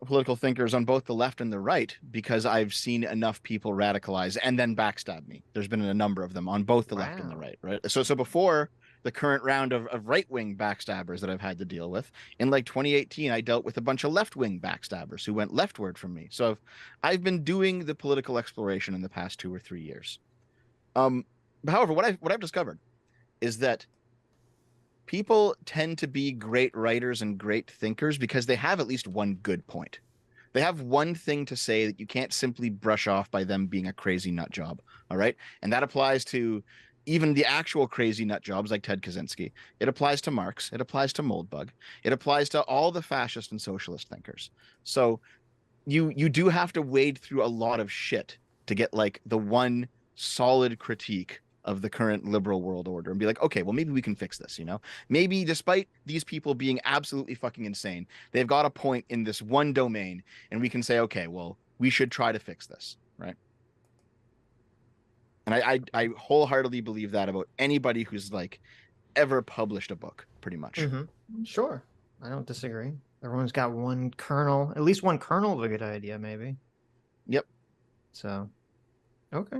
political thinkers on both the left and the right because I've seen enough people radicalize and then backstab me. There's been a number of them on both the left and the Wow. right, right? So before the current round of right-wing backstabbers that I've had to deal with, in like 2018, I dealt with a bunch of left-wing backstabbers who went leftward from me. So I've been doing the political exploration in the past 2 or 3 years. Um, however, what I've discovered is that people tend to be great writers and great thinkers because they have at least one good point. They have one thing to say that you can't simply brush off by them being a crazy nut job. All right. And that applies to even the actual crazy nut jobs like Ted Kaczynski. It applies to Marx. It applies to Moldbug. It applies to all the fascist and socialist thinkers. So you do have to wade through a lot of shit to get like the one solid critique of the current liberal world order and be like, okay, well, maybe we can fix this, you know? Maybe despite these people being absolutely fucking insane, they've got a point in this one domain, and we can say, okay, well, we should try to fix this, right? And I wholeheartedly believe that about anybody who's like ever published a book, pretty much. Mm-hmm. Sure. I don't disagree. Everyone's got one kernel, at least one kernel of a good idea, maybe. Yep. So, okay.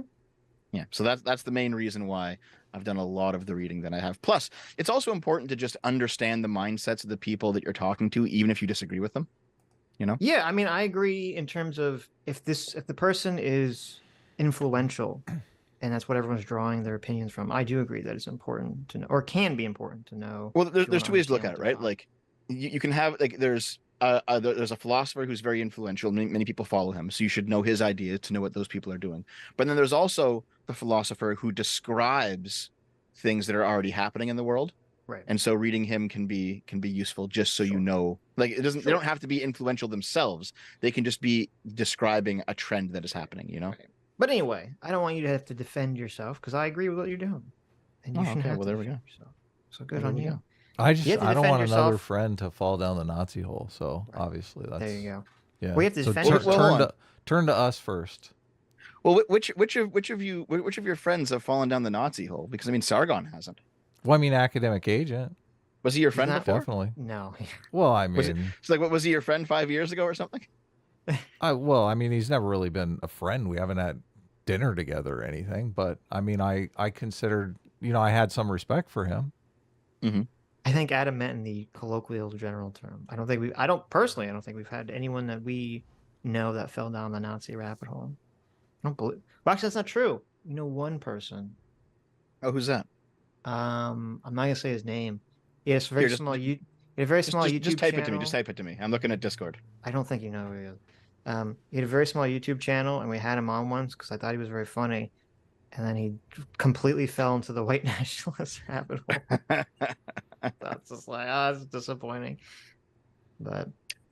Yeah, so that's the main reason why I've done a lot of the reading that I have. Plus, it's also important to just understand the mindsets of the people that you're talking to, even if you disagree with them. You know? Yeah, I mean, I agree in terms of if the person is influential and that's what everyone's drawing their opinions from, I do agree that it's important to know, or can be important to know Well, if you there's want to two ways to look understand at what it, they're right? talking. Like you can have like there's a philosopher who's very influential. Many people follow him, so you should know his ideas to know what those people are doing. But then there's also the philosopher who describes things that are already happening in the world. Right. And so reading him can be useful just so you Sure. know. Like it doesn't they don't Sure. have to be influential themselves. They can just be describing a trend that is happening, you know? Right. But anyway, I don't want you to have to defend yourself because I agree with what you're doing, and you Oh, shouldn't okay. have Well, to there we defend go. yourself. So Well, good there on we you. go. You have to I don't defend want another yourself. friend to fall down the Nazi hole. So Right. obviously There you that's go. yeah. We have to So defend Well, yourself. hold on. turn to us first. Well, which of your friends have fallen down the Nazi hole? Because I mean, Sargon hasn't. Well, I mean, academic agent, Was he your He's friend not. before? definitely. No. Well, I Was it? mean, It's like, what was he your friend 5 years ago or something? I mean, he's never really been a friend. We haven't had dinner together or anything, but I mean, I considered, I had some respect for him. Mm-hmm. I think Adam meant in the colloquial general term. I don't think we've had anyone that we know that fell down the Nazi rabbit hole. I don't believe. Well, actually, that's not true. We know one person. Oh, who's that? I'm not gonna say his name. He has a very Here, small you. He had a very small just YouTube type it to me. Just channel. type it to me. I'm looking at Discord. I don't think you know who he is. He had a very small YouTube channel, and we had him on once because I thought he was very funny. And then he completely fell into the white nationalist rabbit hole. That's just like, it's disappointing. But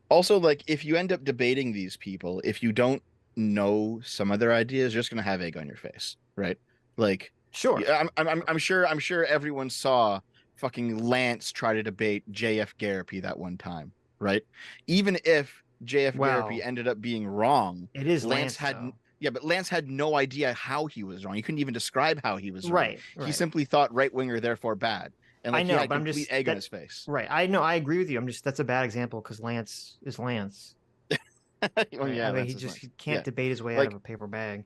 Also, like, if you end up debating these people, if you don't know some of their ideas, you're just gonna have egg on your face, right? Like, sure. yeah, I'm sure everyone saw fucking Lance try to debate JF Garrity that one time, right? Even if JF Garrity Well, ended up being wrong, it is Lance Lance had though. Yeah, but Lance had no idea how he was wrong. He couldn't even describe how he was wrong. Right, He right. simply thought right winger, therefore bad, and I like he know, had but I'm complete just egg on that his face. right. I know, I agree with you. I'm just that's a bad example because Lance is Lance, Oh right? I yeah, mean, Lance is he Lance. can't Yeah, debate his way out of like a paper bag.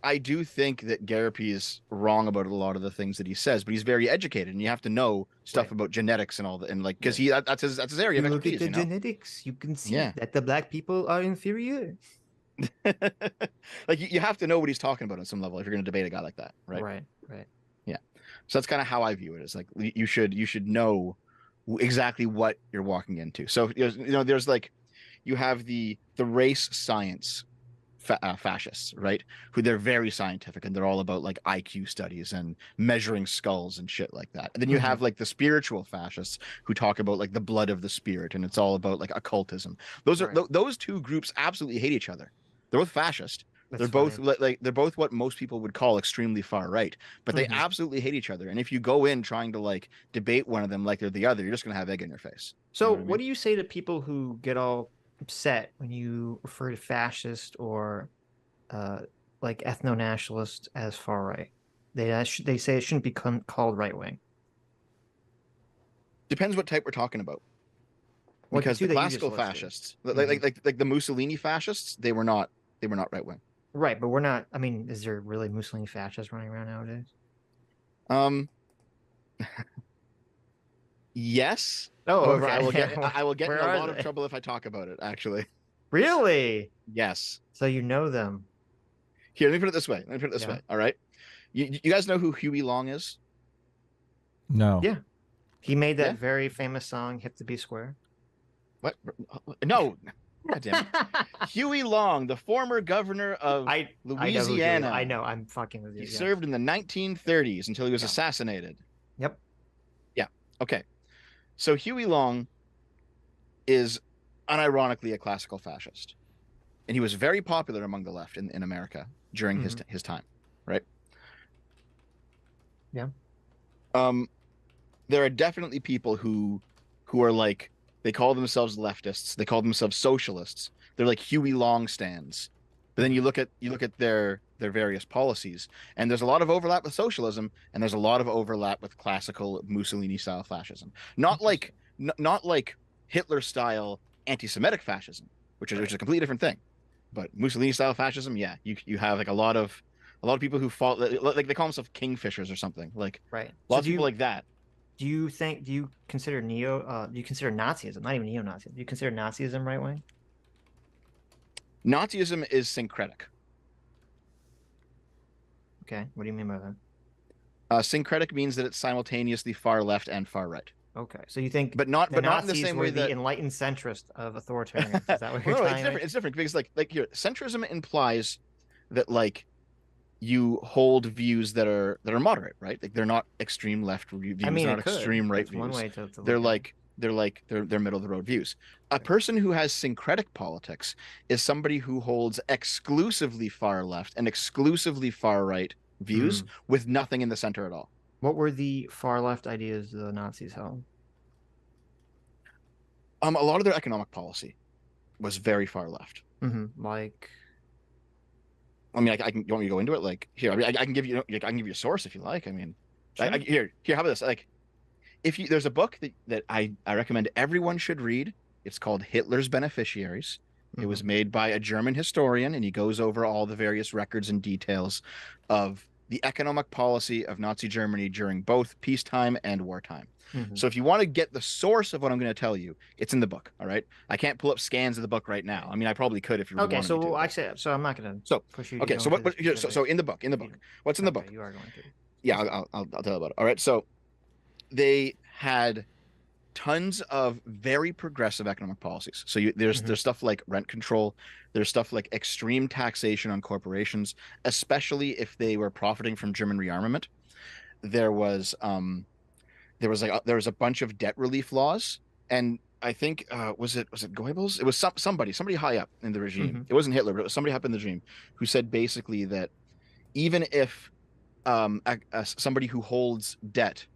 I do think that Garapi's wrong about a lot of the things that he says, but he's very educated, and you have to know stuff Right. about genetics and all that, and like because Yes. that's his area If of you look at expertise, the you know. genetics, you can see Yeah, that the black people are inferior. like you have to know what he's talking about on some level if you're going to debate a guy like that, right? Right, right. Yeah. So that's kind of how I view it. It's like you should know exactly what you're walking into. So there's like you have the race science fascists, right? Who they're very scientific and they're all about like IQ studies and measuring skulls and shit like that. And then you Hmm. have like the spiritual fascists who talk about like the blood of the spirit and it's all about like occultism. Right. Those two groups absolutely hate each other. They're both fascist. That's They're both funny. like they're both what most people would call extremely far right, but they Hmm. absolutely hate each other. And if you go in trying to like debate one of them like they're the other, you're just gonna have egg in your face. You So, know what I what mean? do you say to people who get all upset when you refer to fascist or uh, like ethno nationalist as far right? They say it shouldn't be called right wing. Depends what type we're talking about. Like the Because the two that you just classical listed. fascists, Hmm. like the Mussolini fascists, they were not right wing. Right, but we're not. I mean, is there really Mussolini fascists running around nowadays? Um, yes. Oh, However, I okay. will get Yeah. I will get in Where a are lot of they? trouble if I talk about it, actually. Really? Yes. So you know them? Here, let me put it this way. Let me put it this Yeah. way. All right. You guys know who Huey Long is? No. Yeah. He made that Yeah? very famous song, "Hip to Be Square." What? No. God damn it. Huey Long, the former governor of I know who Huey. I Louisiana. know. I'm fucking with He you. Yes. served in the 1930s until he was Yeah. assassinated. Yep. Yeah. Okay. So Huey Long is unironically a classical fascist. And he was very popular among the left in America during his Hmm. his time, right? Yeah. Um, there are definitely people who are like they call themselves leftists, they call themselves socialists. They're like Huey Long stands. But then Hmm. you look at their various policies, and there's a lot of overlap with socialism, and there's a lot of overlap with classical Mussolini style fascism. Not like Interesting. not like Hitler style anti-Semitic fascism, which is Right. a completely different thing. But Mussolini style fascism, yeah, you have like a lot of people who fall like they call themselves kingfishers or something. Like Right. So lots of people like that. do you consider do you consider Nazism, not even neo-Nazism? Do you consider Nazism right wing? Nazism is syncretic. Okay. What do you mean by that? Syncretic means that it's simultaneously far left and far right, Okay. So you think but not the but not in the Nazis same were way the that. enlightened centrist of authoritarians? Is that what you're Well, no, it's telling different. me? It's different because like here, centrism implies that like you hold views that are moderate, right? Like they're not extreme left I views, mean, they're it not could. extreme right That's one views. way to They're look at it. like they're middle of the road views. A Right. person who has syncretic politics is somebody who holds exclusively far left and exclusively far right views Hmm. with nothing in the center at all. What were the far left ideas the Nazis held? A lot of their economic policy was very far left. Like, I mean, I can. You want me to go into it? Like here, I mean, I can give you. I can give you a source if you like. I mean, sure. here. How about this? Like, if you there's a book that I recommend everyone should read. It's called Hitler's Beneficiaries. It was Hmm. made by a German historian, and he goes over all the various records and details of the economic policy of Nazi Germany during both peacetime and wartime. Hmm. So if you want to get the source of what I'm going to tell you, it's in the book. All right. I can't pull up scans of the book right now. I mean, I probably could if you really Okay, wanted me so to, well, but actually, so I'm not gonna so push you to okay. go So into what? the Here, so specifics. in the book. You, What's in the okay, book? you are going to. Yeah, Let's go. I'll tell you about it. All right. So they had tons of very progressive economic policies. So Hmm. there's stuff like rent control, there's stuff like extreme taxation on corporations, especially if they were profiting from German rearmament. There was there was a bunch of debt relief laws, and I think was it Goebbels? It was somebody high up in the regime. Hmm. It wasn't Hitler, but it was somebody up in the regime who said basically that even if somebody who holds debt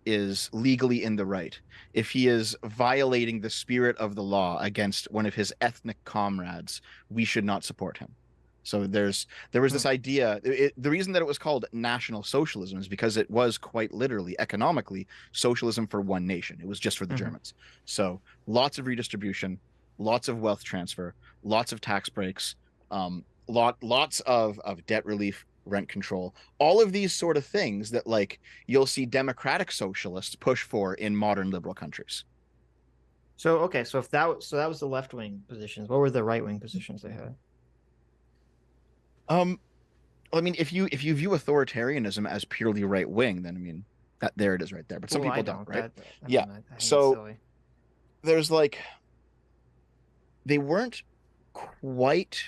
is legally in the right. If he is violating the spirit of the law against one of his ethnic comrades, we should not support him. So there was Hmm. this idea. The reason that it was called National Socialism is because it was quite literally, economically, socialism for one nation. It was just for the Hmm. Germans. So lots of redistribution, lots of wealth transfer, lots of tax breaks, lots of debt relief, rent control, all of these sort of things that like you'll see democratic socialists push for in modern liberal countries. So okay, so if that so that was the left wing positions. What were the right wing positions they had? Um, I mean, if you view authoritarianism as purely right wing, then I mean that there it is right there. But some Well, I people don't, don't. right? That I Yeah. mean, I think it's So silly. there's like they weren't quite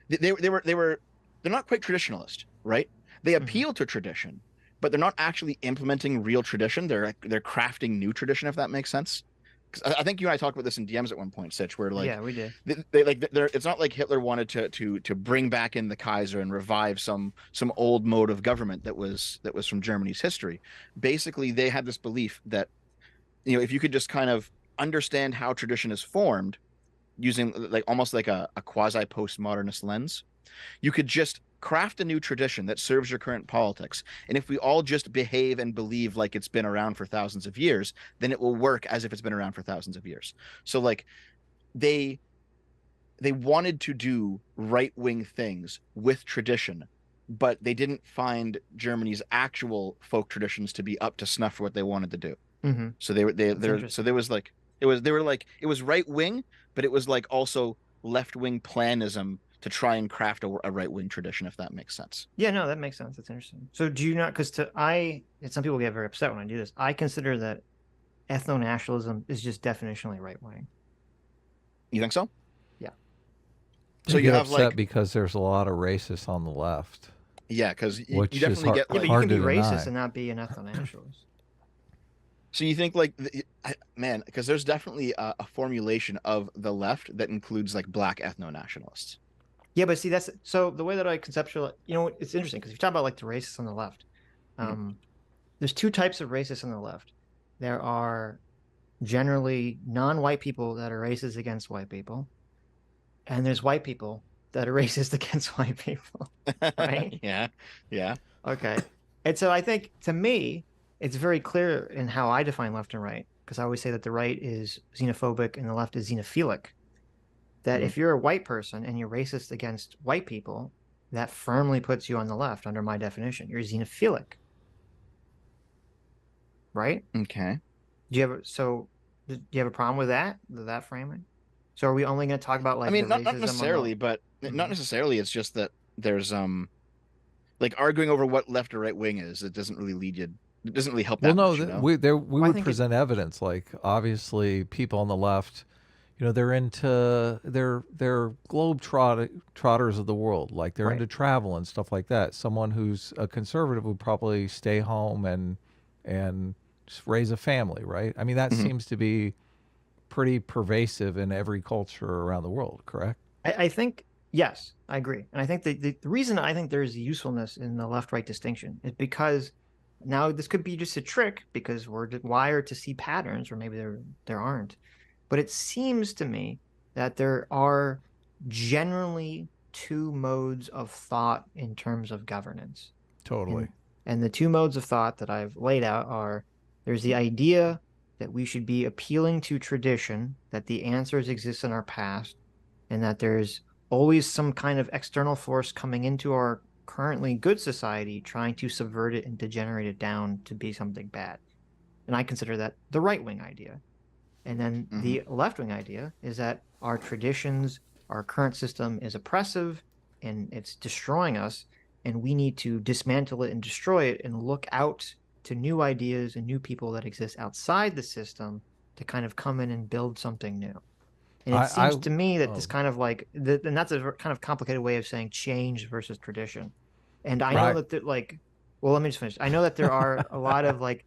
they were they're not quite traditionalist, right? They Hmm. appeal to tradition, but they're not actually implementing real tradition. They're crafting new tradition, if that makes sense. Because I think you and I talked about this in DMs at one point, Sitch, where like Yeah, we did. they like they're it's not like Hitler wanted to bring back in the Kaiser and revive some old mode of government that was from Germany's history. Basically, they had this belief that if you could just kind of understand how tradition is formed using like almost like a quasi postmodernist lens, you could just craft a new tradition that serves your current politics. And if we all just behave and believe like it's been around for thousands of years, then it will work as if it's been around for thousands of years. So like they they wanted to do right-wing things with tradition, but they didn't find Germany's actual folk traditions to be up to snuff for what they wanted to do. Hmm. So they were That's so interesting. there was like it was they were like it was right wing, but it was like also left wing planism to try and craft a right wing tradition, if that makes sense. Yeah, no, that makes sense. That's interesting. So do you not? Because to I, and some people get very upset when I do this. I consider that ethno nationalism is just definitionally right wing. You think so? Yeah. So They you get have upset like because there's a lot of racists on the left, yeah, because you which is definitely hard get Yeah, but like you hard can to be racist deny. and not be an ethno nationalist. so you think like man, because there's definitely a formulation of the left that includes like black ethno nationalists. Yeah, but see, that's so the way that I conceptualize. It's interesting because if you talk about like the racists on the left, Mhm. um, there's two types of racists on the left. There are generally non-white people that are racist against white people, and there's white people that are racist against white people, right? Yeah, yeah. Okay. And so I think to me, it's very clear in how I define left and right, because I always say that the right is xenophobic and the left is xenophilic. That Mhm. if you're a white person and you're racist against white people, that firmly puts you on the left under my definition. You're xenophilic, right? Okay. Do you have a problem with that framing? So are we only going to talk about I like the mean, not racism on the necessarily, but not Mhm. necessarily. It's just that there's like arguing over what left or right wing is. It doesn't really lead you. It doesn't really help Well, that no, much, you know. we Well, I would think it present evidence. Like obviously, people on the left, they're into they're trotters of the world. Like they're right. into travel and stuff like that. Someone who's a conservative would probably stay home and just raise a family, right? I mean, that Hmm. seems to be pretty pervasive in every culture around the world. Correct? I think yes, I agree. And I think the reason I think there's usefulness in the left-right distinction is because now this could be just a trick because we're wired to see patterns, or maybe there aren't. But it seems to me that there are generally two modes of thought in terms of governance. Totally. And and the two modes of thought that I've laid out are there's the idea that we should be appealing to tradition, that the answers exist in our past, and that there's always some kind of external force coming into our currently good society trying to subvert it and degenerate it down to be something bad. And I consider that the right wing idea. And then Hmm. the left wing idea is that our traditions, our current system is oppressive and it's destroying us. And we need to dismantle it and destroy it and look out to new ideas and new people that exist outside the system to kind of come in and build something new. And it I seems to me that this oh, kind of like, and that's a kind of complicated way of saying change versus tradition. And I know right. that well, let me just finish. I know that there are a lot of like,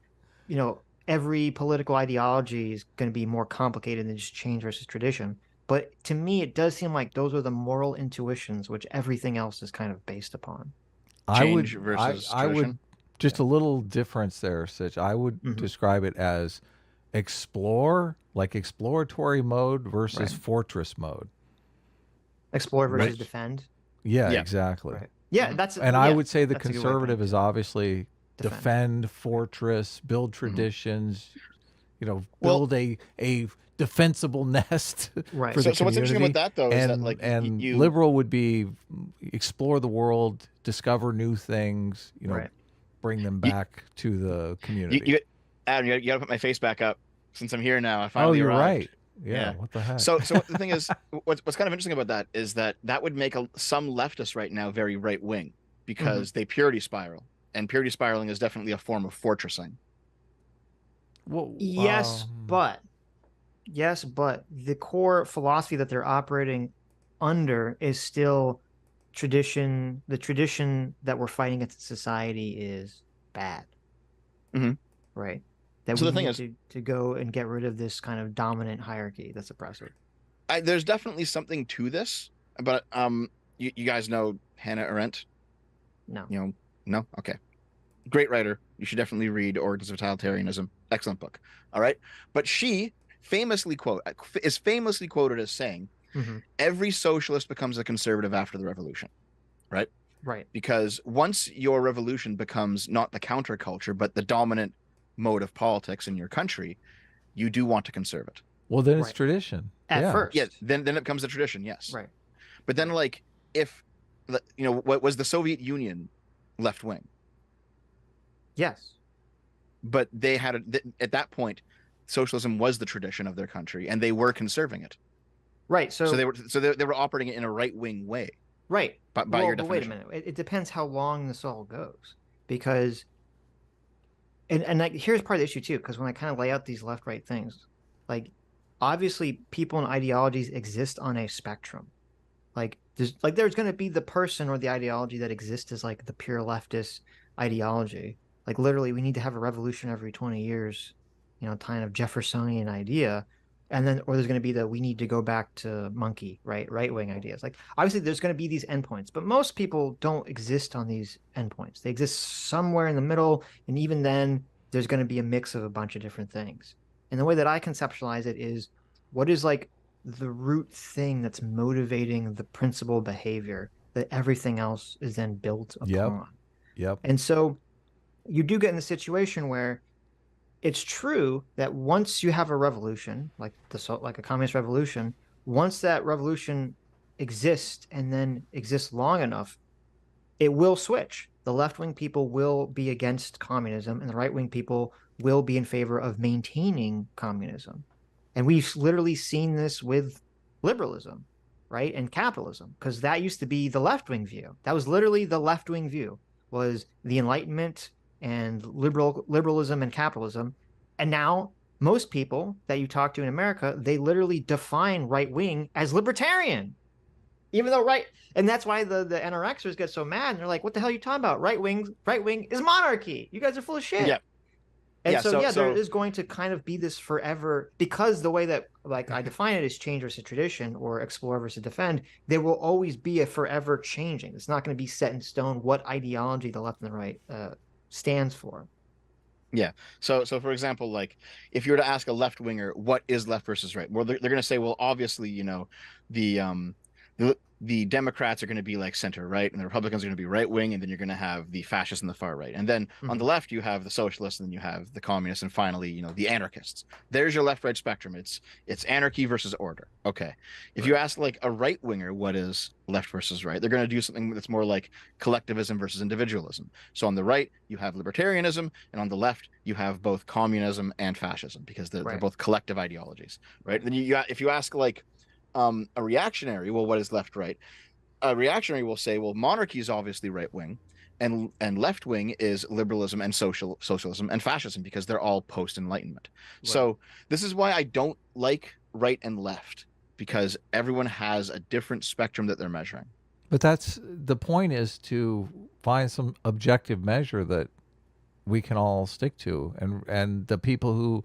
every political ideology is going to be more complicated than just change versus tradition. But to me, it does seem like those are the moral intuitions which everything else is kind of based upon. Change versus I would tradition. just Yeah. a little difference there, Sitch. I would Hmm. describe it as exploratory mode versus Right. fortress mode. Explore versus Right. Which defend. Yeah, Yeah. exactly. Right. Yeah, Mhm. And I yeah, would say the that's a good way of putting conservative it is too. obviously Defend. defend, Yeah. fortress, build Mhm. traditions, Well, build a defensible nest Right. for the so what's interesting about community. that though is that like And you liberal would be explore the world, discover new things, Right. bring them you back to the you, community. you Adam, you gotta put my face back up since I'm here now. I Oh, finally you're arrived. right. Yeah, Yeah. what the heck? So what the thing is, what's kind of interesting about that is that that would make some leftists right now very right wing Hmm. because they purity spiral, and purity spiraling is definitely a form of fortressing. Well, Yes, but the core philosophy that they're operating under is still tradition. The tradition that we're fighting against in society is bad, Mhm. right? That So we the thing need is, to go and get rid of this kind of dominant hierarchy that's oppressive. there's definitely something to this, but you guys know Hannah Arendt? No. You know, no? Okay. Great writer. You should definitely read Origins of Totalitarianism. Excellent book. All right. But she is famously quoted as saying, Hmm. every socialist becomes a conservative after the revolution, right? Right. Because once your revolution becomes not the counterculture, but the dominant mode of politics in your country, you do want to conserve it. well, then it's Right. tradition. At Yeah. Yeah, first. then it becomes a tradition, yes. Right. But then Right. like if what was the Soviet Union left wing? Yes. But they had at that point socialism was the tradition of their country and they were conserving it. Right. So So they were operating it in a right wing way right. by Well, your but wait a definition. minute. It depends how long this all goes, because and like here's part of the issue too, because when I kind of lay out these left right things, like obviously people and ideologies exist on a spectrum. There's going to be the person or the ideology that exists as like the pure leftist ideology. Like literally, we need to have a revolution every 20 years, kind of Jeffersonian idea. And then, or there's going to be the we need to go back to monkey, right wing ideas. Like obviously, there's going to be these endpoints, but most people don't exist on these endpoints. They exist somewhere in the middle, and even then, there's going to be a mix of a bunch of different things. And the way that I conceptualize it is, what is like the root thing that's motivating the principal behavior that everything else is then built Yep. upon. Yep. And so you do get in the situation where it's true that once you have a revolution, like a communist revolution, once that revolution exists and then exists long enough, it will switch. The left wing people will be against communism, and the right wing people will be in favor of maintaining communism. And we've literally seen this with liberalism, right? And capitalism, because that used to be the left wing view. That was literally the left wing view, was the Enlightenment and liberalism and capitalism. And now most people that you talk to in America, they literally define right wing as libertarian, even though right, and that's why the NRXers get so mad. And they're like, "What the hell are you talking about? Right wing is monarchy. You guys are full of Yeah. shit." And Yeah. so So yeah, there so is going to kind of be this forever, because the way that like I define it is change versus tradition or explore versus defend. There will always be a forever changing. It's not going to be set in stone what ideology the left and the right stands for. yeah. So for example, like if you were to ask a left winger what is left versus right, well they're going to say, well, obviously, the Democrats are going to be like center right, and the Republicans are going to be right wing, and then you're going to have the fascists and the far right, and then on the Mm-hmm. left you have the socialists, and then you have the communists, and finally, the anarchists. There's your left right spectrum. It's anarchy versus order. Okay, if you Right. ask like a right winger what is left versus right, they're going to do something that's more like collectivism versus individualism. So on the right you have libertarianism, and on the left you have both communism and fascism because they're Right. both collective ideologies, right? Then if you ask like a reactionary, well, what is left right? A reactionary will say, well, monarchy is obviously right wing, and left wing is liberalism and socialism and fascism because they're all post Enlightenment. Right. So this is why I don't like right and left, because everyone has a different spectrum that they're measuring. But that's the point, is to find some objective measure that we can all stick to, and the people who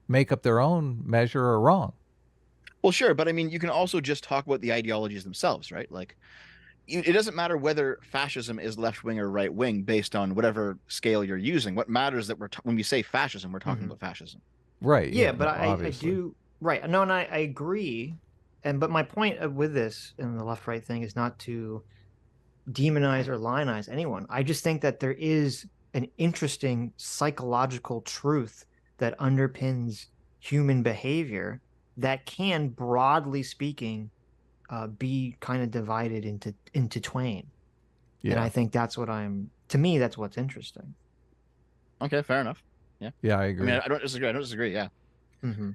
make up their own measure are wrong. Well, sure, but I mean, you can also just talk about the ideologies themselves, right? Like, it doesn't matter whether fascism is left wing or right wing based on whatever scale you're using. What matters that when we say fascism, we're talking Mm-hmm. about fascism. Right. Yeah, Yeah. but No, I obviously. do right. No, and I agree. But my point with this and the left right thing is not to demonize or lionize anyone. I just think that there is an interesting psychological truth that underpins human behavior that can, broadly speaking, be kind of divided into twain. And I Yeah. think that's what to me, that's what's interesting. Okay, fair enough. Yeah. Yeah, I I mean, agree. I don't disagree. I don't disagree. Yeah. Hmm.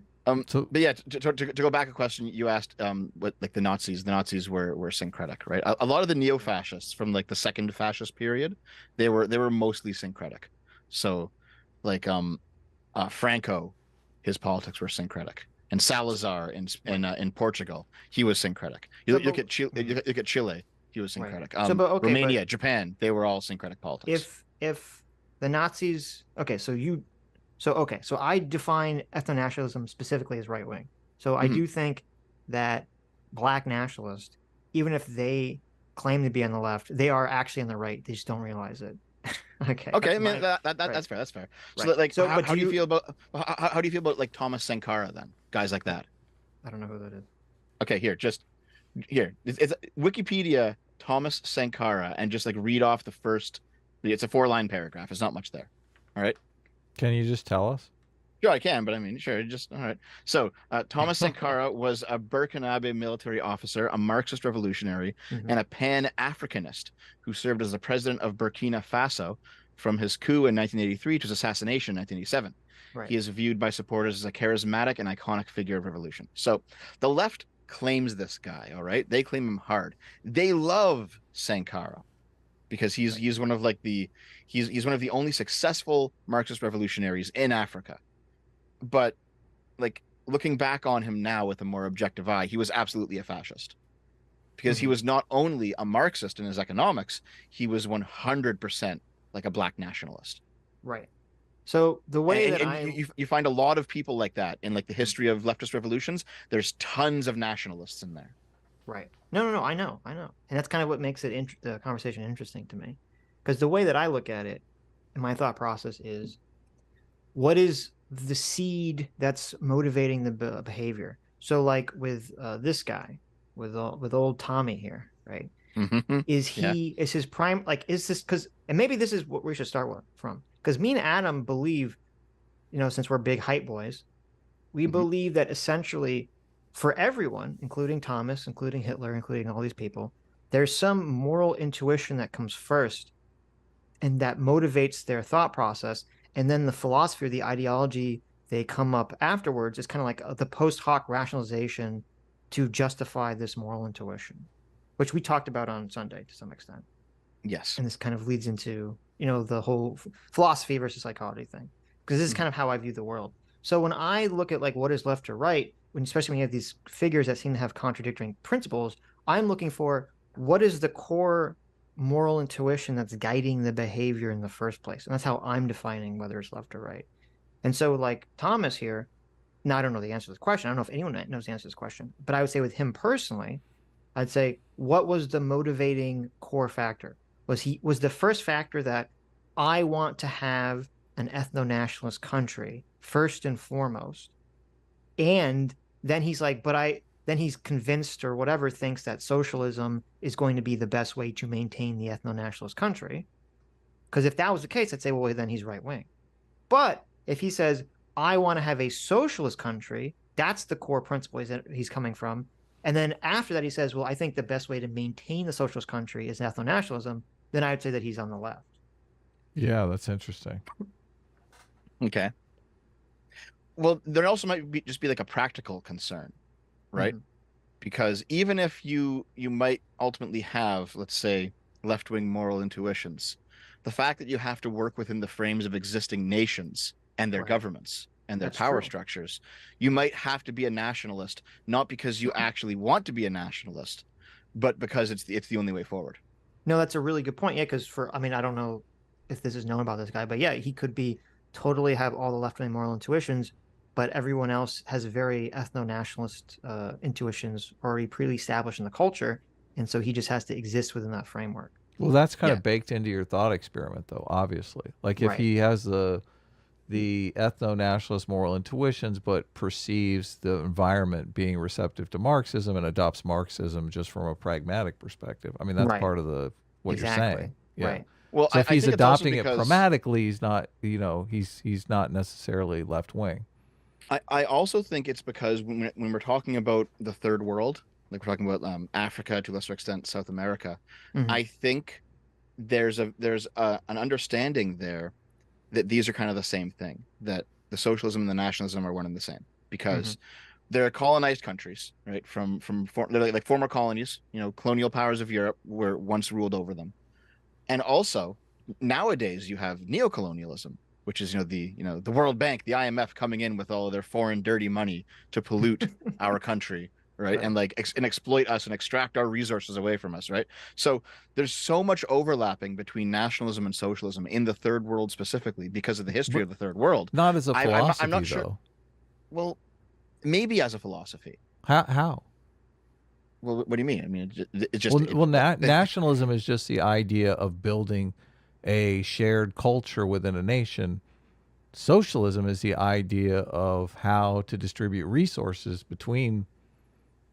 So But yeah, to go back a question you asked, what like the Nazis were syncretic, right? A lot of the neo-fascists from like the second fascist period, they were mostly syncretic. So, like Franco, his politics were syncretic, and Salazar Right. in Portugal, he was syncretic. You So, look but at Chile, mhm, you look at Chile, he was right. syncretic. So, but okay, but Romania, Japan, they were all syncretic politics. if the Nazis, okay, so I define ethno-nationalism specifically as right wing. So I Mhm. do think that black nationalists, even if they claim to be on the left, they are actually on the right. They just don't realize it. Okay, Okay, that's I mean my that's right, fair. That's fair. So right. that, like, So, but how do you feel about how do you feel about like Thomas Sankara then? Guys like that. I don't know who that is. Okay, here. It's Wikipedia Thomas Sankara and just like read off the first. It's a four-line paragraph. It's not much there. All right. can you just tell us? Sure, I can, but I mean, sure, just all right. So, Thomas Sankara was a Burkinabe military officer, a Marxist revolutionary, Hmm. and a Pan-Africanist who served as the president of Burkina Faso from his coup in 1983 to his assassination in 1987. Right. He is viewed by supporters as a charismatic and iconic figure of revolution. So, the left claims this guy, all right? They claim him hard. They love Sankara because he's Right. he's one of like the he's one of the only successful Marxist revolutionaries in Africa. But like looking back on him now with a more objective eye, he was absolutely a fascist because he Hmm. was not only a Marxist in his economics, he was 100% like a black nationalist. Right. So the way And, that and I you find a lot of people like that in like the history of leftist revolutions. There's tons of nationalists in there. right. No. I know. And that's kind of what makes the conversation interesting to me. Because the way that I look at it and my thought process is what is the seed that's motivating the behavior? So like with this guy, with old Tommy here, right? Mm-hmm. Yeah. Is his prime like is this because and maybe this is what we should start with from because me and Adam believe, since we're big hype boys, we Mm-hmm. believe that essentially for everyone, including Thomas, including Hitler, including all these people, there's some moral intuition that comes first and that motivates their thought process. And then the philosophy or the ideology they come up afterwards is kind of like the post hoc rationalization to justify this moral intuition, which we talked about on Sunday to some extent. Yes. And this kind of leads into, the whole philosophy versus psychology thing, because this is Mm-hmm. kind of how I view the world. So when I look at like what is left or right, especially when you have these figures that seem to have contradicting principles, I'm looking for what is the core moral intuition that's guiding the behavior in the first place. And that's how I'm defining whether it's left or right. And so like Thomas here, now I don't know the answer to this question. I don't know if anyone knows the answer to this question, but I would say with him personally, I'd say what was the motivating core factor? Was the first factor that I want to have an ethno-nationalist country first and foremost, and then he's like, but I then he's convinced or whatever thinks that socialism is going to be the best way to maintain the ethno-nationalist country. Because if that was the case, I'd say, well, then he's right wing. But if he says, I want to have a socialist country, that's the core principle he's coming from. And then after that, he says, well, I think the best way to maintain the socialist country is ethno nationalism. Then I would say that he's on the left. Yeah, that's interesting. Okay. Well, there also might just be like a practical concern, right? Mm-hmm. Because even if you might ultimately have, let's say, left-wing moral intuitions, the fact that you have to work within the frames of existing nations and their Right. governments and their That's power true. structures, you might have to be a nationalist, not because you actually want to be a nationalist, but because it's the only way forward. No, that's a really good point. Yeah, because I mean, I don't know if this is known about this guy, but yeah, he could be totally have all the left wing moral intuitions, but everyone else has very ethno nationalist intuitions already pre established in the culture. And so he just has to exist within that framework. Well, that's kind Yeah. of baked into your thought experiment, though. Obviously, like if Right. he has the ethno nationalist moral intuitions, but perceives the environment being receptive to Marxism and adopts Marxism just from a pragmatic perspective. I mean, that's Right. part of the what you're saying. Exactly. Yeah. Right. Well, So if I he's think it's also adopting it because pragmatically, he's not, he's not necessarily left wing. I also think it's because when we're talking about the third world, like we're talking about Africa, to a lesser extent South America, Hmm. I think an understanding there that these are kind of the same thing, that the socialism and the nationalism are one and the same, Hmm. because they're colonized countries, right? They're like former colonies, colonial powers of Europe were once ruled over them. And also nowadays you have neocolonialism, which is the World Bank, the IMF coming in with all of their foreign dirty money to pollute our country, right? Right. And and exploit us and extract our resources away from us, right? So there's so much overlapping between nationalism and socialism in the third world specifically because of the history But of the third world. not as a I'm philosophy not sure. though. Well, maybe as a philosophy. How? Well, what do you mean? I mean, it's just Nationalism is just the idea of building a shared culture within a nation. Socialism is the idea of how to distribute resources between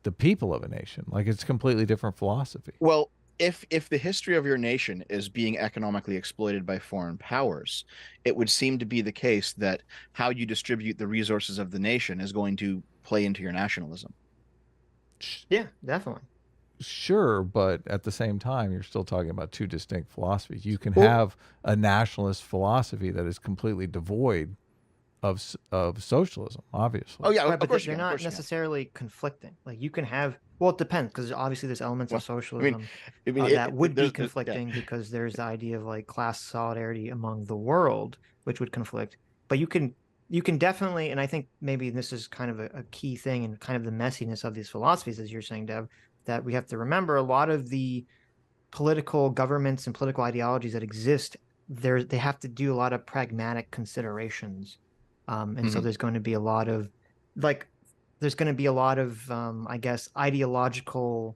the people of a nation. Like it's completely different philosophy. well, if the history of your nation is being economically exploited by foreign powers, it would seem to be the case that how you distribute the resources of the nation is going to play into your nationalism. Yeah, definitely. Sure, but at the same time, you're still talking about two distinct philosophies. You can Well, have a nationalist philosophy that is completely devoid of socialism, obviously. Oh yeah, right, of but course you they're can, of not course you can. necessarily conflicting. Like you can have, well, it depends because obviously there's elements of Well, I mean, socialism that would be yeah. conflicting because there's the idea of like class solidarity among the world, which would conflict. But you can definitely, and I think maybe this is kind of a key thing and kind of the messiness of these philosophies, as you're saying, Dev, that we have to remember a lot of the political governments and political ideologies that exist, they have to do a lot of pragmatic considerations. And so Hmm. there's going to be a lot of like there's going to be a lot of I guess ideological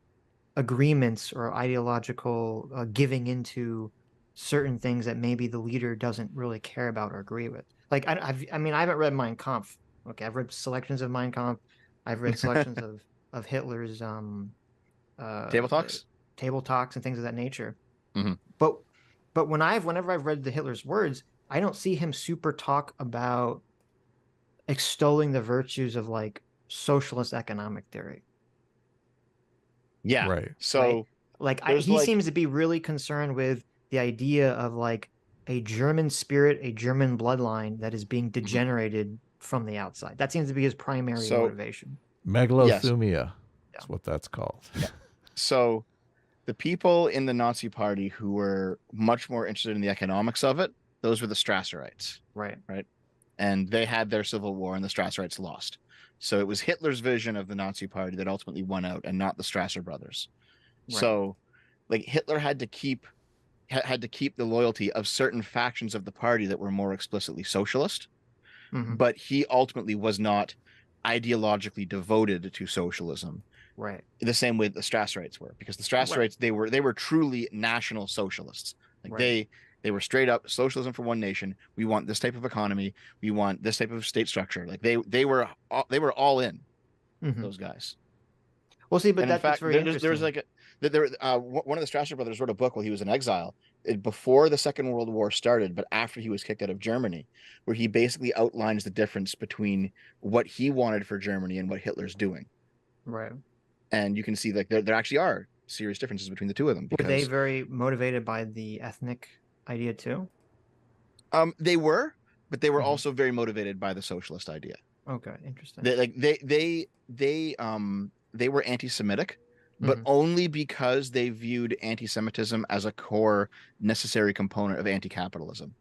agreements or ideological giving into certain things that maybe the leader doesn't really care about or agree with. Like I mean I haven't read Mein Kampf. Okay, I've read selections of Mein Kampf. I've read selections of Hitler's uh Table talks. table talks and things of that nature. Hmm. But whenever I've read the Hitler's words, I don't see him super talk about extolling the virtues of like socialist economic theory, Yeah. Right. right? So Like there's he like seems to be really concerned with the idea of like a German spirit, a German bloodline that is being mhm. degenerated from the outside. That seems to be his primary So motivation. yes, Megalothumia Yeah. is what that's called. yeah. So the people in the Nazi Party who were much more interested in the economics of it, those were the Strasserites, Right. right? And they had their civil war, and the Strasserites lost. So it was Hitler's vision of the Nazi Party that ultimately won out, and not the Strasser brothers. Right. So, like Hitler had to keep the loyalty of certain factions of the party that were more explicitly socialist, Hmm. but he ultimately was not ideologically devoted to socialism Right. the same way the Strasserites were, because the Right. Strasserites they were truly national socialists. Like Right. they were straight up socialism for one nation. We want this type of economy. We want this type of state structure. Like they were all in, Hmm. those guys. Well, see, but And in that's fact, very there's interesting. like one of the Strasser brothers wrote a book while he was in exile before the Second World War started, but after he was kicked out of Germany, where he basically outlines the difference between what he wanted for Germany and what Hitler's doing. Right. And you can see like there actually are serious differences between the two of them Were they because very motivated by the ethnic idea too? they were, but they were Hmm. also very motivated by the socialist idea. Okay, interesting. They were anti-Semitic, but Hmm. only because they viewed anti-Semitism as a core necessary component of anti-capitalism.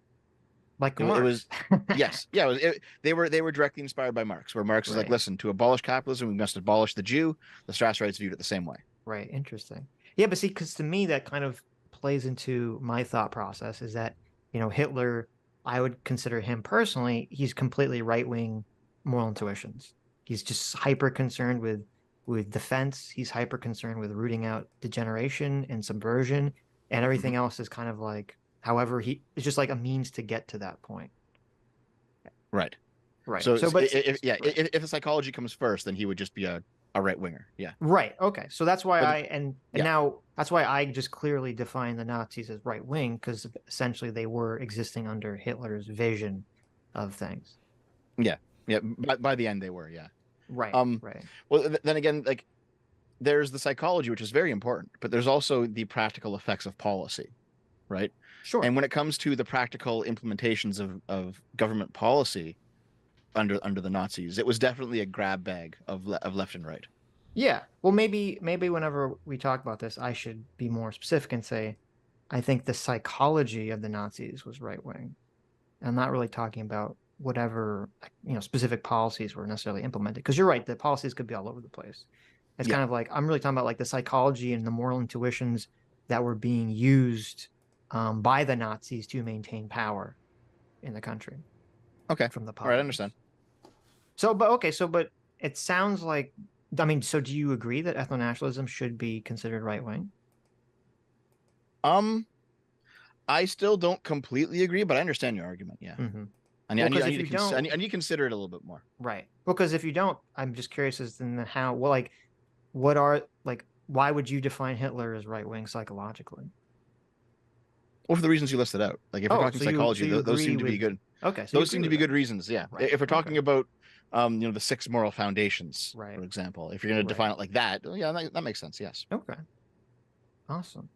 Like It was Marx. yes, yeah. They were directly inspired by Marx, where Marx is like, Right. listen, to abolish capitalism, we must abolish the Jew. The Strasserites viewed it the same way. Right. Interesting. Yeah, but see, because to me that kind of plays into my thought process is that, Hitler, I would consider him personally, he's completely right-wing moral intuitions. He's just hyper concerned with defense. He's hyper concerned with rooting out degeneration and subversion, and Mhm. everything else is kind of like, however, it's just like a means to get to that point. Right. Right. So So, but if, yeah, right. if the psychology comes first, then he would just be a a right winger. Yeah, Right. Okay. So that's why but and yeah, now that's why I just clearly define the Nazis as right wing, because essentially they were existing under Hitler's vision of things. yeah, yeah. By the end, they were. Yeah. Right. Um. Right. Well, then again, like there's the psychology, which is very important, but there's also the practical effects of policy, right? Sure. And when it comes to the practical implementations of government policy under the Nazis, it was definitely a grab bag of left and right. Yeah. Well, maybe whenever we talk about this, I should be more specific and say I think the psychology of the Nazis was right wing. I'm not really talking about whatever specific policies were necessarily implemented, because you're right, the policies could be all over the place. It's Yeah. kind of like I'm really talking about like the psychology and the moral intuitions that were being used by the Nazis to maintain power in the country Okay. from the All right. I populace. understand. So, but it sounds like, I mean, so do you agree that ethno-nationalism should be considered right wing? Um, I still don't completely agree, but I understand your argument. Yeah. Mm-hmm. I need, Well, I need, because I if need to you don't, I need to consider it a little bit more. right. Because if you don't, I'm just curious as to how, well, like, what are, like, why would you define Hitler as right wing psychologically? Well, for the reasons you listed out, like if we're Oh, talking psychology, you those agree seem to be with, good. okay, so you Those agree seem to with be that. good reasons. Yeah. Right. If we're talking Okay. about, the 6 moral foundations, Right. for example, if you're going to Right. define it like that, yeah, that makes sense. Yes. Okay. Awesome.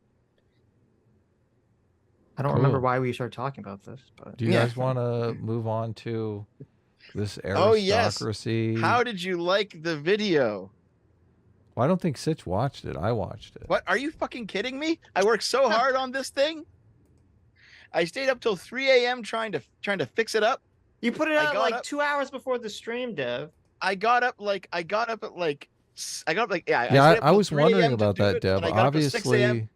I don't remember Cool. why we started talking about this, but Do you guys want to move on to this Oh, yes. aristocracy? How did you like the video? Well, I don't think Sitch watched it. I watched it. What? Are you fucking kidding me? I worked so hard on this thing. I stayed up till 3 a.m. trying to fix it up. you put it I out got like up- 2 hours before the stream, Dev. I got up like I got up like Yeah, stayed up I till was 3 wondering a.m. to about do that, it, Deb. and I got up at 6 a.m.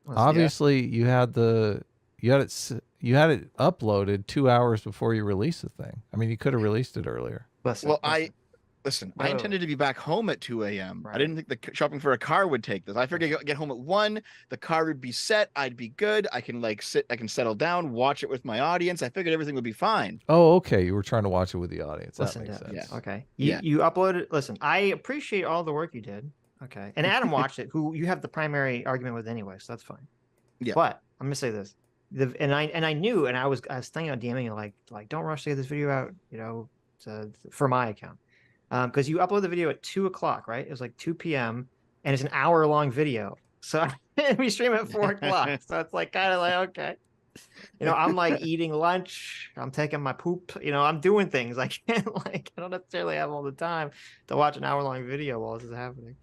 Obviously, you had it uploaded 2 hours before you released the thing. I mean, you could have released it earlier. Listen, Well, listen. I intended to be back home at 2 a.m. Right. I didn't think the shopping for a car would take this. I figured I'd get home at 1, the car would be set, I'd be good. I can settle down, watch it with my audience. I figured everything would be fine. Oh, okay. You were trying to watch it with the audience. That Listen, makes Dev. sense. Yeah. Okay. Yeah. You uploaded. Listen, I appreciate all the work you did. Okay. And Adam watched it, who you have the primary argument with anyway, so that's fine. Yeah. But I'm gonna say this. And I knew, and I was thinking of DMing you like don't rush to get this video out, for my account. Because you upload the video at 2 o'clock, right? It was like 2 p.m. and it's an hour-long video. So we stream at 4 o'clock. So it's like kind of like, okay. I'm like eating lunch. I'm taking my poop. I'm doing things. I can't I don't necessarily have all the time to watch an hour-long video while this is happening.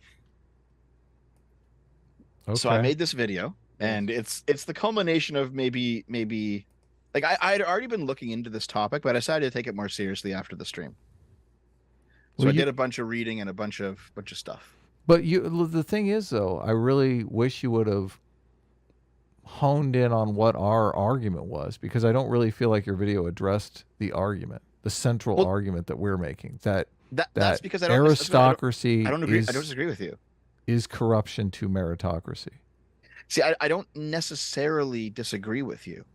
Okay. So I made this video, and it's the culmination of maybe like I had already been looking into this topic, but I decided to take it more seriously after the stream. So I did a bunch of reading and a bunch of stuff. But the thing is, though, I really wish you would have honed in on what our argument was, because I don't really feel like your video addressed the argument, the central argument that we're making. That's because I don't aristocracy. I don't agree. I don't disagree with you. Is corruption to meritocracy? See, I don't necessarily disagree with you.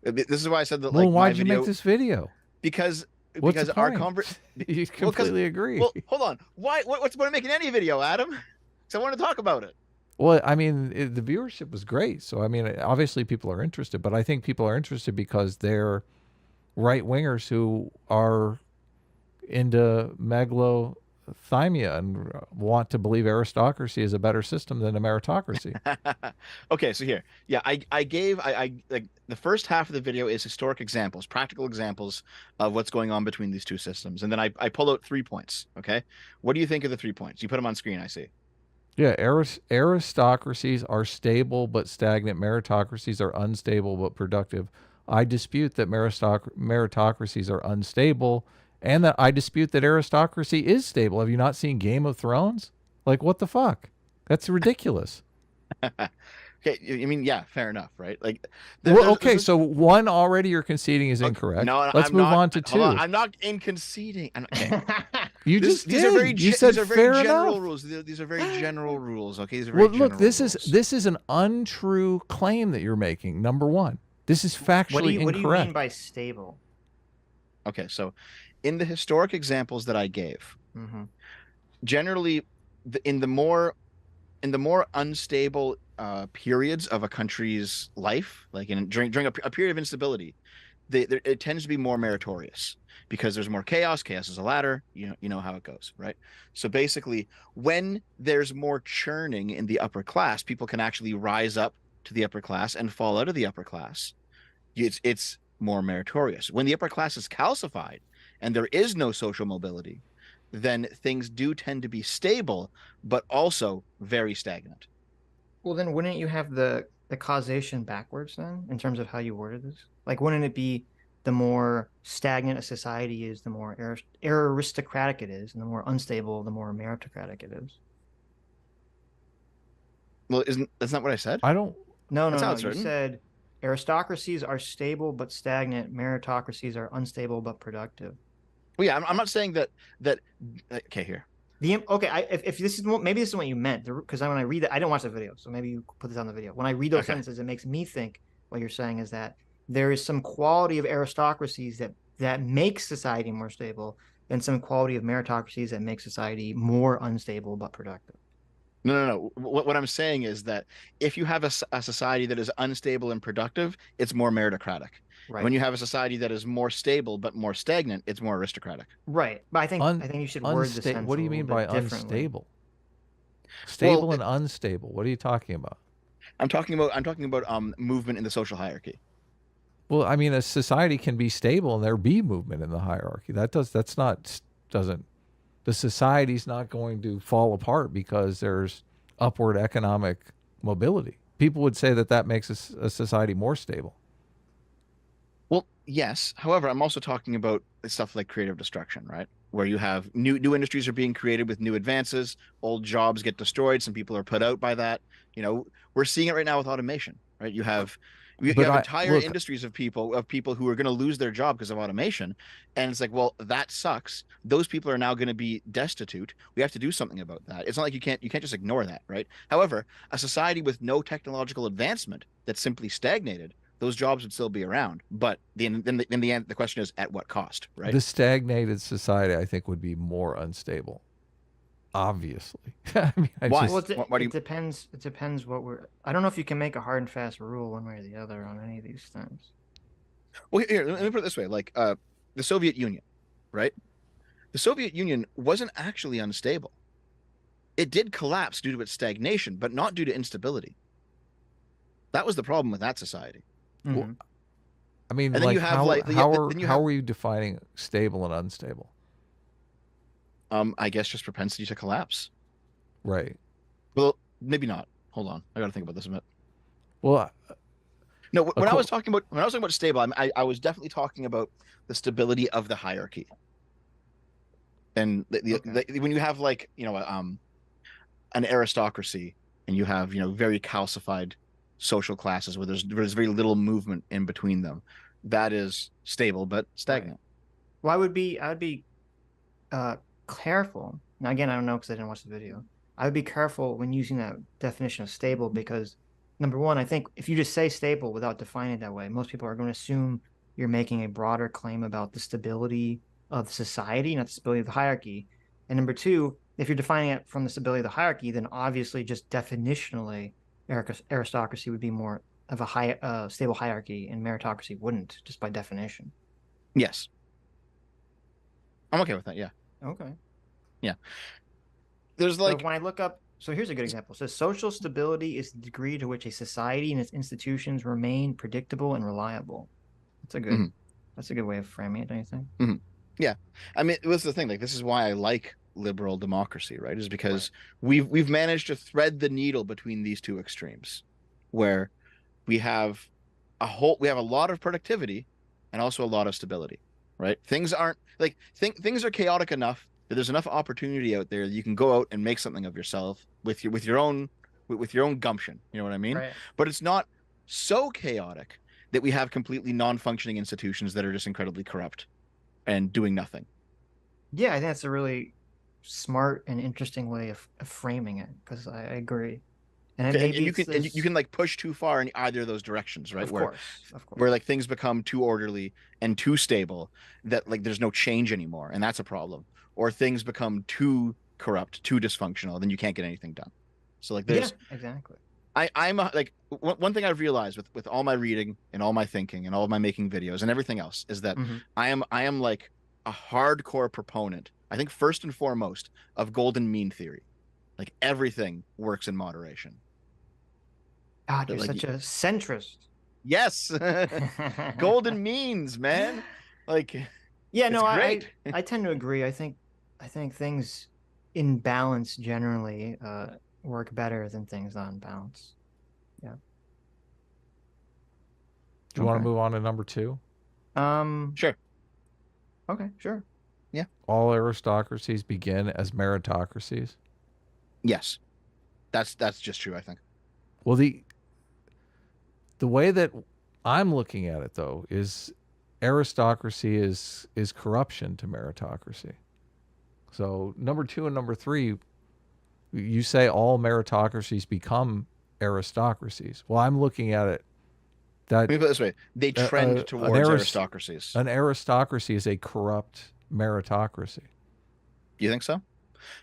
This is why I said that. Well, like, why'd you make this video? Because What's because the our point? conversation. You completely agree. Well, hold on. What's the point of making any video, Adam? Because I want to talk about it. Well, I mean, the viewership was great. So, I mean, obviously people are interested, but I think people are interested because they're right-wingers who are into megalithymia and want to believe aristocracy is a better system than a meritocracy. Okay, so here. Yeah, I gave like the first half of the video is historic examples, practical examples of what's going on between these two systems. And then I pull out 3 points. Okay. What do you think of the 3 points? You put them on screen, I see. Yeah, aristocracies are stable but stagnant. Meritocracies are unstable but productive. I dispute that meritocracies are unstable, and that I dispute that aristocracy is stable. Have you not seen Game of Thrones? Like, what the fuck? That's ridiculous. Okay, I mean, yeah, fair enough, right? Like, so one already you're conceding is incorrect. No, let's move on to 2. I'm not in conceding. Okay. You just these did. are very you said these are very fair general enough. rules. These are very general rules. Okay, these are very Well, look, general this rules. is an untrue claim that you're making. Number one, this is factually What do you incorrect. mean by stable? Okay, so in the historic examples that I gave, generally, in the more unstable periods of a country's life, like during a period of instability, it tends to be more meritorious because there's more chaos. Chaos is a ladder. You know how it goes, right? So basically, when there's more churning in the upper class, people can actually rise up to the upper class and fall out of the upper class. It's more meritorious. When the upper class is calcified and there is no social mobility, then things do tend to be stable, but also very stagnant. Well, then wouldn't you have the causation backwards then in terms of how you worded this? Like, wouldn't it be the more stagnant a society is, the more aristocratic it is, and the more unstable, the more meritocratic it is? Well, isn't that's not what I said? I don't. No, That's no, how no. it's You written. said aristocracies are stable but stagnant. Meritocracies are unstable but productive. Well, yeah, I'm not saying that. Okay, here. Okay, if this is maybe this is what you meant because when I read that I didn't watch the video, so maybe you put this on the video. When I read those Okay. sentences, it makes me think what you're saying is that there is some quality of aristocracies that makes society more stable, and some quality of meritocracies that make society more unstable but productive. No, no, no. What I'm saying is that if you have a society that is unstable and productive, it's more meritocratic. And when Right, you have a society that is more stable but more stagnant, it's more aristocratic. right. But Un I think you should word the unstable. sentence What a do you little mean by bit differently. unstable? Well, Stable and unstable. What are you talking about? I'm talking about movement in the social hierarchy. Well, I mean, a society can be stable and there be movement in the hierarchy. That's not doesn't the society's not going to fall apart because there's upward economic mobility. People would say that that makes a society more stable. Well, yes. However, I'm also talking about stuff like creative destruction, right? Where you have new industries are being created with new advances, old jobs get destroyed, some people are put out by that. We're seeing it right now with automation, right? You But have I entire look, industries of people who are going to lose their job because of automation, and it's like, well, that sucks. Those people are now going to be destitute. We have to do something about that. It's not like you can't just ignore that, right? However, a society with no technological advancement that's simply stagnated, those jobs would still be around. But in the end, the question is at what cost, right? the stagnated society, I think, would be more unstable. Obviously, I mean, I Why? Well, just Why do it you? depends. It depends what we're. I don't know if you can make a hard and fast rule one way or the other on any of these things. Well, here, let me put it this way: like the Soviet Union, right? The Soviet Union wasn't actually unstable. It did collapse due to its stagnation, but not due to instability. That was the problem with that society. well, Hmm. I mean, And then you like have like then you how have are you defining stable and unstable? I guess just propensity to collapse. Right. Well, maybe not. Hold on, I got to think about this a bit. Well, No, a when I was talking about stable, I was definitely talking about the stability of the hierarchy. And Okay. when you have like an aristocracy and you have very calcified social classes where there's very little movement in between them, that is stable but Right. stagnant. Well, I would be uh careful. Now again, I don't know because I didn't watch the video. I would be careful when using that definition of stable because number one, I think if you just say stable without defining it that way, most people are going to assume you're making a broader claim about the stability of society, not the stability of the hierarchy. And number two, if you're defining it from the stability of the hierarchy, then obviously just definitionally aristocracy would be more of a stable hierarchy and meritocracy wouldn't, just by definition. Yes, I'm okay with that. Yeah, Okay. yeah. There's So like when I look up, so here's a good example. It says social stability is the degree to which a society and its institutions remain predictable and reliable. That's a good mhm, that's a good way of framing it, don't you think? mhm. Yeah. I mean, what's the thing? Like, this is why I like liberal democracy, right? Is Right. because we've managed to thread the needle between these two extremes, where we have we have a lot of productivity and also a lot of stability, right? Things aren't like things are chaotic enough that there's enough opportunity out there that you can go out and make something of yourself with your own gumption. You know what I mean? Right. But it's not so chaotic that we have completely non-functioning institutions that are just incredibly corrupt and doing nothing. Yeah, I think that's a really smart and interesting way of framing it because I agree. And it, Okay, and maybe you it's can and you this, can like push too far in either of those directions, right? of Where course, of where course. like things become too orderly and too stable that like there's no change anymore, and that's a problem. Or things become too corrupt, too dysfunctional, then you can't get anything done. So like Yeah, there's exactly. like one thing I've realized with all my reading and all my thinking and all of my making videos and everything else is that Hmm. I am like a hardcore proponent, I think first and foremost, of golden mean theory. Like everything works in moderation. God, That you're like such a centrist. yes, golden means, man. Like Yeah, it's no, great. I tend to agree. I think things in balance generally work better than things not in balance. Yeah. Do you want to Okay. move on to number 2? Um, Sure. okay, sure. Yeah. All aristocracies begin as meritocracies. Yes. That's just true, I think. Well, the way that I'm looking at it though is aristocracy is corruption to meritocracy. So number 2 and number 3, you say all meritocracies become aristocracies. Well, I'm looking at it that Let me put it this way. They uh, trend an, towards aristocracies. an aristocracy is a corrupt meritocracy. Do you think so?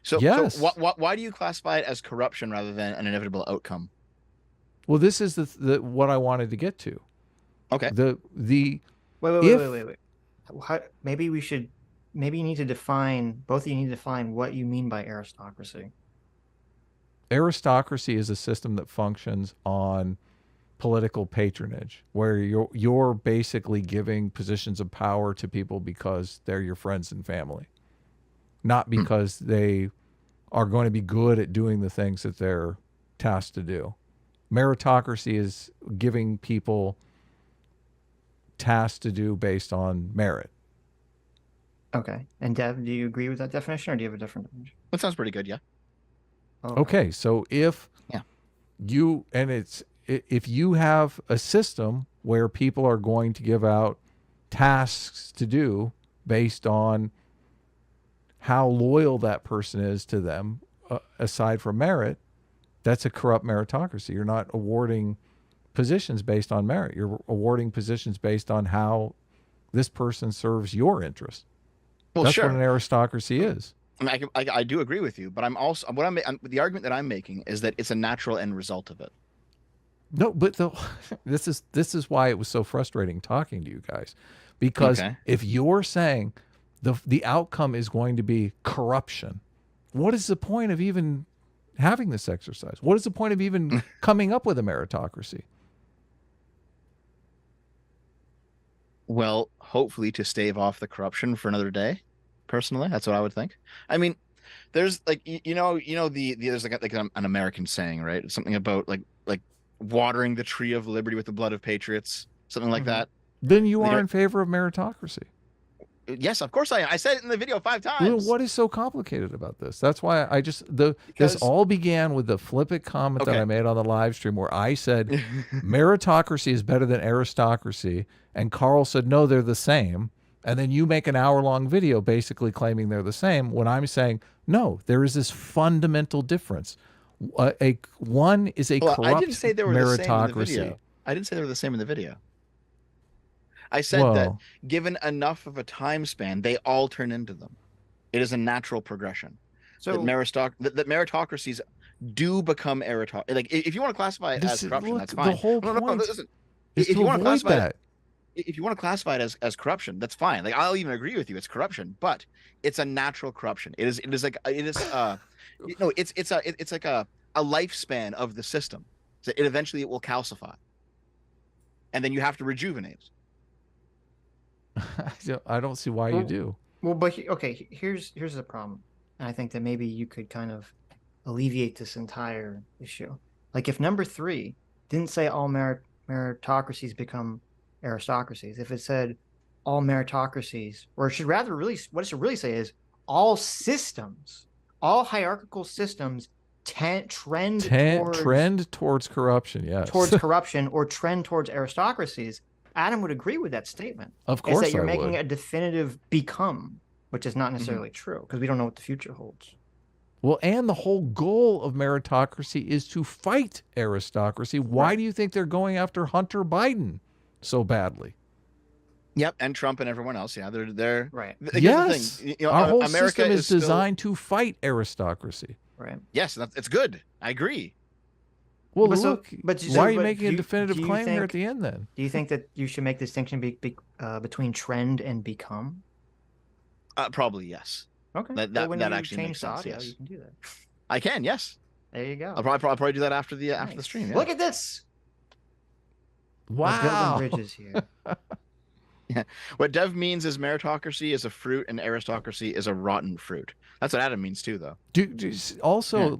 So Yes. why do you classify it as corruption rather than an inevitable outcome? Well, this is the what I wanted to get to. Okay. The Wait, if wait. Maybe we should, maybe you need to define, both of you need to define what you mean by aristocracy. aristocracy is a system that functions on political patronage, where you're basically giving positions of power to people because they're your friends and family, not Hmm. because they are going to be good at doing the things that they're tasked to do. Meritocracy is giving people tasks to do based on merit. Okay. And Dev, do you agree with that definition or do you have a different definition? That sounds pretty good, yeah. Okay. Okay, so Yeah. if you have a system where people are going to give out tasks to do based on how loyal that person is to them, aside from merit, that's a corrupt meritocracy. You're not awarding positions based on merit. You're awarding positions based on how this person serves your interest. Well, That's what an sure. aristocracy is. I mean, I do agree with you, but I'm also the argument that I'm making is that it's a natural end result of it. No, but this is why it was so frustrating talking to you guys, because Okay. if you're saying the outcome is going to be corruption, what is the point of even having this exercise? What is the point of even coming up with a meritocracy? Well, hopefully to stave off the corruption for another day. Personally, that's what I would think. I mean, there's like there's like an American saying, right? It's something about like watering the tree of liberty with the blood of patriots, something like Hmm. that. Then you You are know, in favor of meritocracy. yes, of course I am. I said it in the video five Well, times. what is so complicated about this? That's why I just this Because all began with the flippant comment that okay. I made on the live stream where I said meritocracy is better than aristocracy, and Carl said no, they're the same. And then you make an hour-long video basically claiming they're the same when I'm saying no, there is this fundamental difference. One is a Well, I didn't corrupt say they were the same in the meritocracy. video. I didn't say they were the same in the video. I said that Well, given enough of a time span, they all turn into them. It is a natural progression that So, that meritocracies do become like if you want to classify it as corruption, look, that's the fine. whole No, no, no, point listen. is If to you want to avoid classify it, that. if you want to classify it as corruption, that's fine. Like I'll even agree with you, it's corruption, but it's a natural corruption. It is like it is it's like a lifespan of the system. So it eventually it will calcify, and then you have to rejuvenate. I don't see why you well, do. but okay, here's the problem. And I think that maybe you could kind of alleviate this entire issue. Like if number three didn't say all meritocracies become aristocracies, if it said all meritocracies, or it should rather really, what it should really say is all systems, all hierarchical systems trend Trend towards corruption, yes. towards corruption or trend towards aristocracies. Adam would agree with that statement. Of Is that course you're I making would. a definitive become, which is not Mhm. necessarily true because we don't know what the future holds. Well, and the whole goal of meritocracy is to fight aristocracy. Why Right. do you think they're going after Hunter Biden so badly? Yep, and Trump and everyone else. Yeah, they're. Right. Here's the thing. Yes, our whole America system is is still. designed to fight aristocracy. Right. Yes, it's good. I agree. Well, But so, look, but why so, are you but making a definitive do you claim here at think the end then? do you think that you should make the distinction between trend and become? Probably yes. Okay. That Well, that when that you actually change makes the sense. audio, you Yes, can do that. I can. Yes, There you I'll go. probably do that after the stream. Nice. Yeah. Look at this. We're building Wow. bridges here. Yeah. What Dev means is meritocracy is a fruit and aristocracy is a rotten fruit. That's what Adam means too, though. Yeah. Also,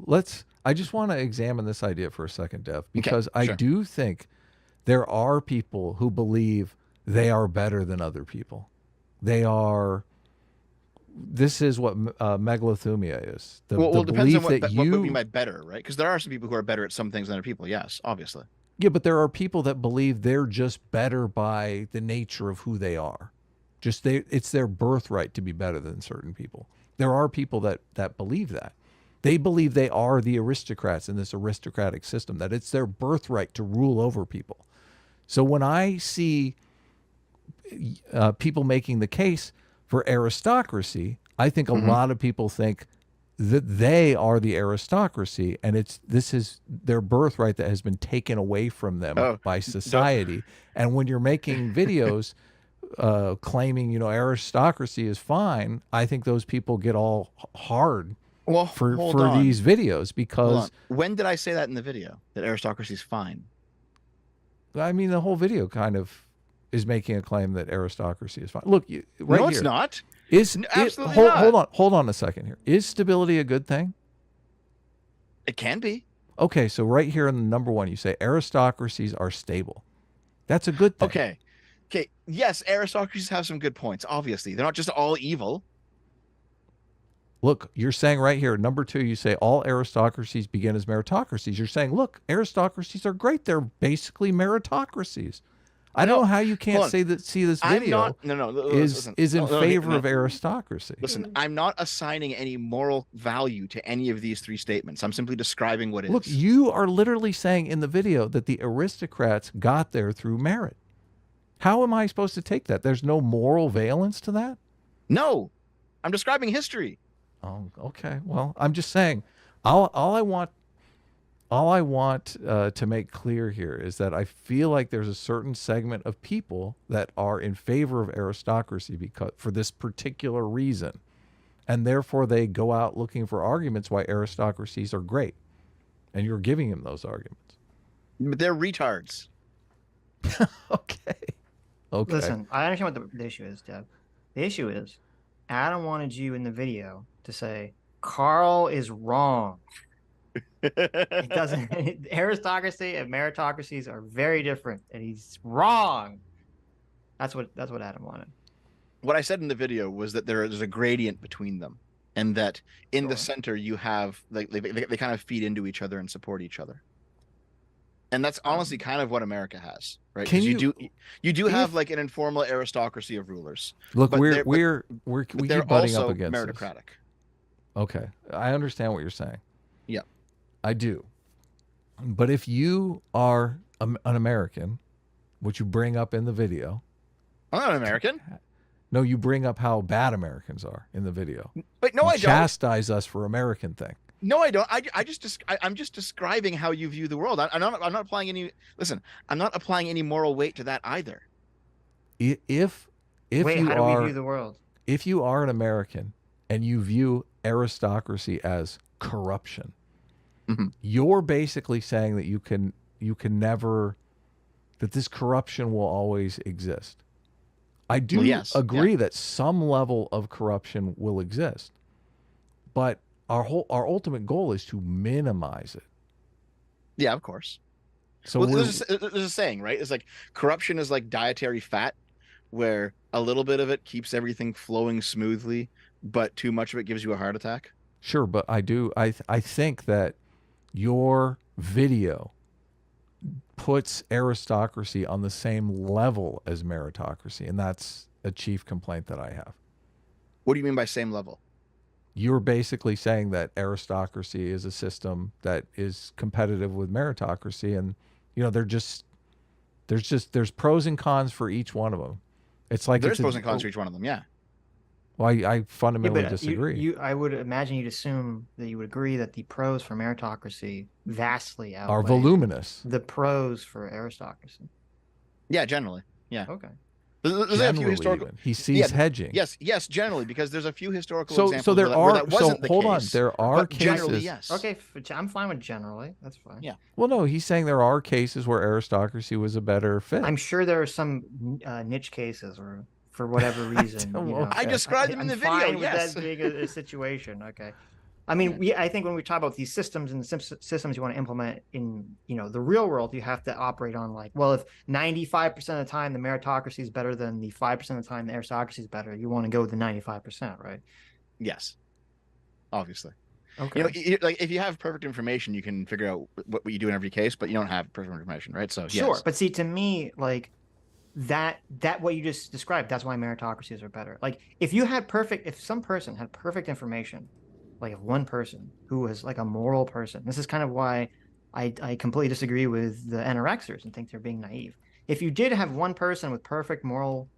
I just want to examine this idea for a second, Dev, Okay. because I Sure. do think there are people who believe they are better than other people. They are. This is what megalothumia is. Well, The it depends on belief that what we mean you. by better, right? Because there are some people who are better at some things than other people. Yes, obviously. Yeah, but there are people that believe they're just better by the nature of who they are. It's their birthright to be better than certain people. There are people that believe that. They believe they are the aristocrats in this aristocratic system, that it's their birthright to rule over people. So when I see people making the case for aristocracy, I think a lot of people think that they are the aristocracy, and this is their birthright that has been taken away from them Oh, by don't. society. And when you're making videos claiming aristocracy is fine, I think those people get all hard Well, for hold on. these videos Hold on. because When did I say that in the video? That aristocracy is fine. I mean the whole video kind of is making a claim that aristocracy is fine. Look, right No, here it's not. is Absolutely not. hold on a second here. Is stability a good thing? It can be. Okay, so right here in the number one, you say aristocracies are stable. That's a good thing. Okay. Okay. Yes, aristocracies have some good points. Obviously, they're not just all evil. Look, you're saying right here, number two, you say all aristocracies begin as meritocracies. You're saying, look, aristocracies are great. They're basically meritocracies. I don't No, know how you hold can't on. say that. See, this I'm video not. No, no. Listen. is in No, no, favor no. of aristocracy. Listen, I'm not assigning any moral value to any of these three statements. I'm simply describing what Look, is. you are literally saying in the video that the aristocrats got there through merit. How am I supposed to take that? There's no moral valence to that? No, I'm describing history. Oh, okay. Well, I'm just saying, all I want to make clear here is that I feel like there's a certain segment of people that are in favor of aristocracy because for this particular reason, and therefore they go out looking for arguments why aristocracies are great, and you're giving them those arguments. But they're retards. Okay. Okay. Listen, I understand what the issue is, Deb. The issue is Adam wanted you in the video to say Carl is wrong. It doesn't. Aristocracy and meritocracies are very different, and he's wrong. That's what Adam wanted. What I said in the video was that there is a gradient between them, and that in the Sure. center you have like they kind of feed into each other and support each other. And that's honestly kind of what America has, right? Can Because you do have if- like an informal aristocracy of rulers, Look, but we they're keep butting up also against this. meritocratic. Okay, I understand what you're saying. Yeah. I do. But if you are an American, which you bring up in the video, I'm not an American, no, you bring up how bad Americans are in the video. but no, You I don't. chastise us for American thing. No, I don't. I'm just describing how you view the world. I'm not applying any. Listen, I'm not applying any moral weight to that either. If Wait, you how do are we view the world? if you are an American and you view aristocracy as corruption, Mhm. you're basically saying that you can never that this corruption will always exist. I do Well, yes, agree that some level of corruption will exist, but our ultimate goal is to minimize it. Yeah, of course. So Well, we're there's a saying, right? It's like corruption is like dietary fat, where a little bit of it keeps everything flowing smoothly, but too much of it gives you a heart attack. sure, but I think that your video puts aristocracy on the same level as meritocracy, and that's a chief complaint that I have. What do you mean by same level? You're basically saying that aristocracy is a system that is competitive with meritocracy, and there's pros and cons for each one of them. It's like There's it's a. pros and cons for each one of them. Yeah. Well, I Yeah, fundamentally but disagree. I would imagine you'd assume that you would agree that the pros for meritocracy vastly Are outweigh voluminous. the pros for aristocracy. Yeah. Generally. Yeah. Okay. There's a few Generally, historical. even he Yeah. sees hedging. Yes. Generally, because there's a few historical So examples there where are. that So wasn't the hold on. case. There are But generally, cases. yes. Okay, I'm fine with generally. That's fine. Yeah. Well, no, he's saying there are cases where aristocracy was a better fit. I'm sure there are some niche cases, or for whatever reason, I Okay. described them in I'm the video. fine with Yes. that being a situation. Okay. I Yeah. mean, I think when we talk about these systems and the systems you want to implement in, the real world, you have to operate on like, well, if 95% of the time the meritocracy is better than the 5% of the time the aristocracy is better, you want to go with the 95%, right? Yes. Obviously. Okay. Like if you have perfect information, you can figure out what you do in every case, but you don't have perfect information, right? So Sure. yes. But see, to me, like that what you just described, that's why meritocracies are better. Like if some person had perfect information, like if one person who was like a moral person, this is kind of why I completely disagree with the anorexers and think they're being naive. If you did have one person with perfect moral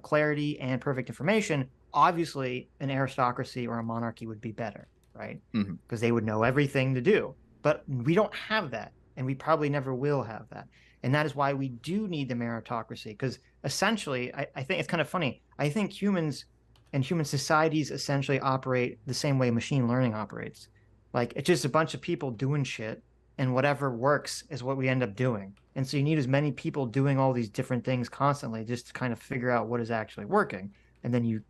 clarity and perfect information, obviously an aristocracy or a monarchy would be better, right? Hmm. Because they would know everything to do. But we don't have that, and we probably never will have that. And that is why we do need the meritocracy, because essentially, I think it's kind of funny. I think humans and human societies essentially operate the same way machine learning operates. Like it's just a bunch of people doing shit, and whatever works is what we end up doing. And so you need as many people doing all these different things constantly just to kind of figure out what is actually working. And then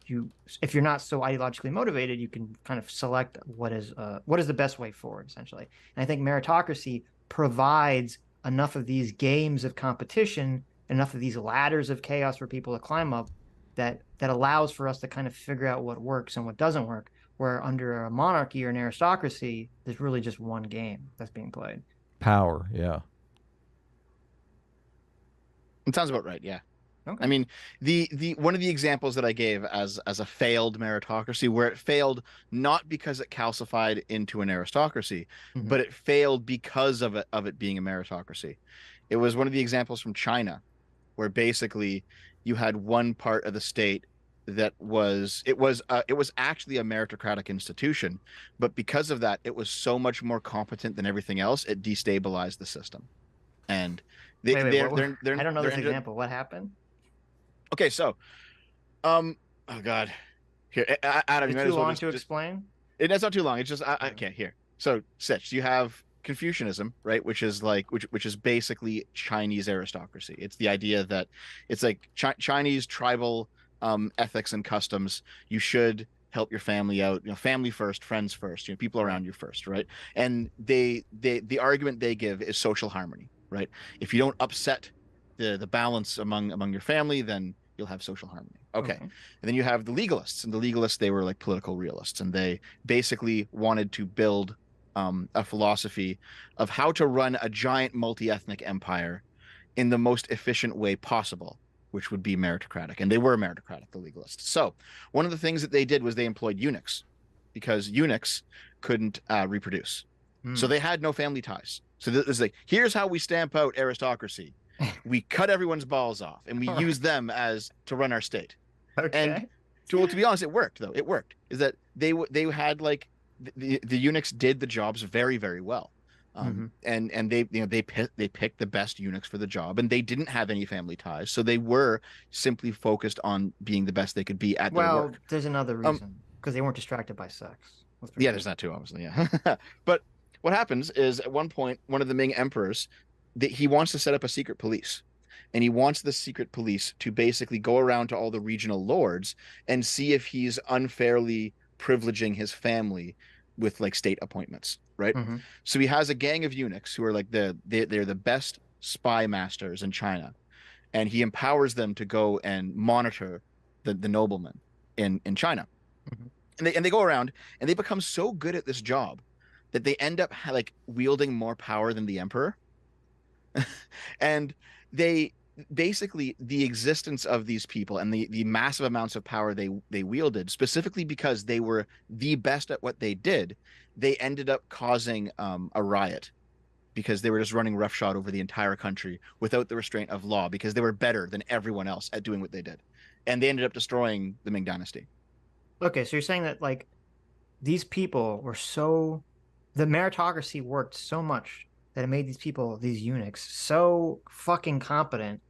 if you're not so ideologically motivated, you can kind of select what is the best way forward, essentially. And I think meritocracy provides enough of these games of competition, enough of these ladders of chaos for people to climb up, that allows for us to kind of figure out what works and what doesn't work. Where under a monarchy or an aristocracy, there's really just one game that's being played. Power. Yeah. It sounds about right. Yeah. I Okay. mean, the one of the examples that I gave as a failed meritocracy, where it failed not because it calcified into an aristocracy, Mm-hmm. but it failed because of it being a meritocracy. It was one of the examples from China, where basically you had one part of the state that was actually a meritocratic institution, but because of that, it was so much more competent than everything else, it destabilized the system. And they Wait, they're what? they're they're I don't know they're this ended up example. What happened? okay, so um oh God. Here, Adam, Is you it might too as well long just to just explain? it's not too long. It's just Okay. okay, here. So, Sitch, you have Confucianism, right? Which is basically Chinese aristocracy. It's the idea that it's like Chinese tribal ethics and customs. You should help your family out, family first, friends first, people Right. around you first, right? And the argument they give is social harmony, right? If you don't upset the balance among your family, then you'll have social harmony. Okay. Okay. And then you have the legalists, and the legalists, they were like political realists, and they basically wanted to build a philosophy of how to run a giant multi-ethnic empire in the most efficient way possible, which would be meritocratic. And they were meritocratic, the legalists. So one of the things that they did was they employed eunuchs, because eunuchs couldn't reproduce. So Hmm. they had no family ties. So this is like, here's how we stamp out aristocracy. We cut everyone's balls off and we All use right. them as to run our state. And Okay. to be honest, it worked though. It worked. Is that they had like the eunuchs did the jobs very very well. Mm-hmm. And they picked the best eunuchs for the job, and they didn't have any family ties, so they were simply focused on being the best they could be at their Well, work. there's another Um, reason because they weren't distracted by sex. Let's be yeah, real. there's that too, obviously. Yeah, but what happens is at one point, one of the Ming emperors, that he wants to set up a secret police, and he wants the secret police to basically go around to all the regional lords and see if he's unfairly privileging his family with like state appointments, right? Mm-hmm. So he has a gang of eunuchs who are like they're the best spy masters in China, and he empowers them to go and monitor the noblemen in China. Mm-hmm. And they go around and they become so good at this job that they end up like wielding more power than the emperor. And they basically, the existence of these people and the massive amounts of power they wielded, specifically because they were the best at what they did, they ended up causing a riot, because they were just running roughshod over the entire country without the restraint of law, because they were better than everyone else at doing what they did. and they ended up destroying the Ming Dynasty. Okay, so you're saying that like these people were so the meritocracy worked so much that it made these people, these eunuchs, so fucking competent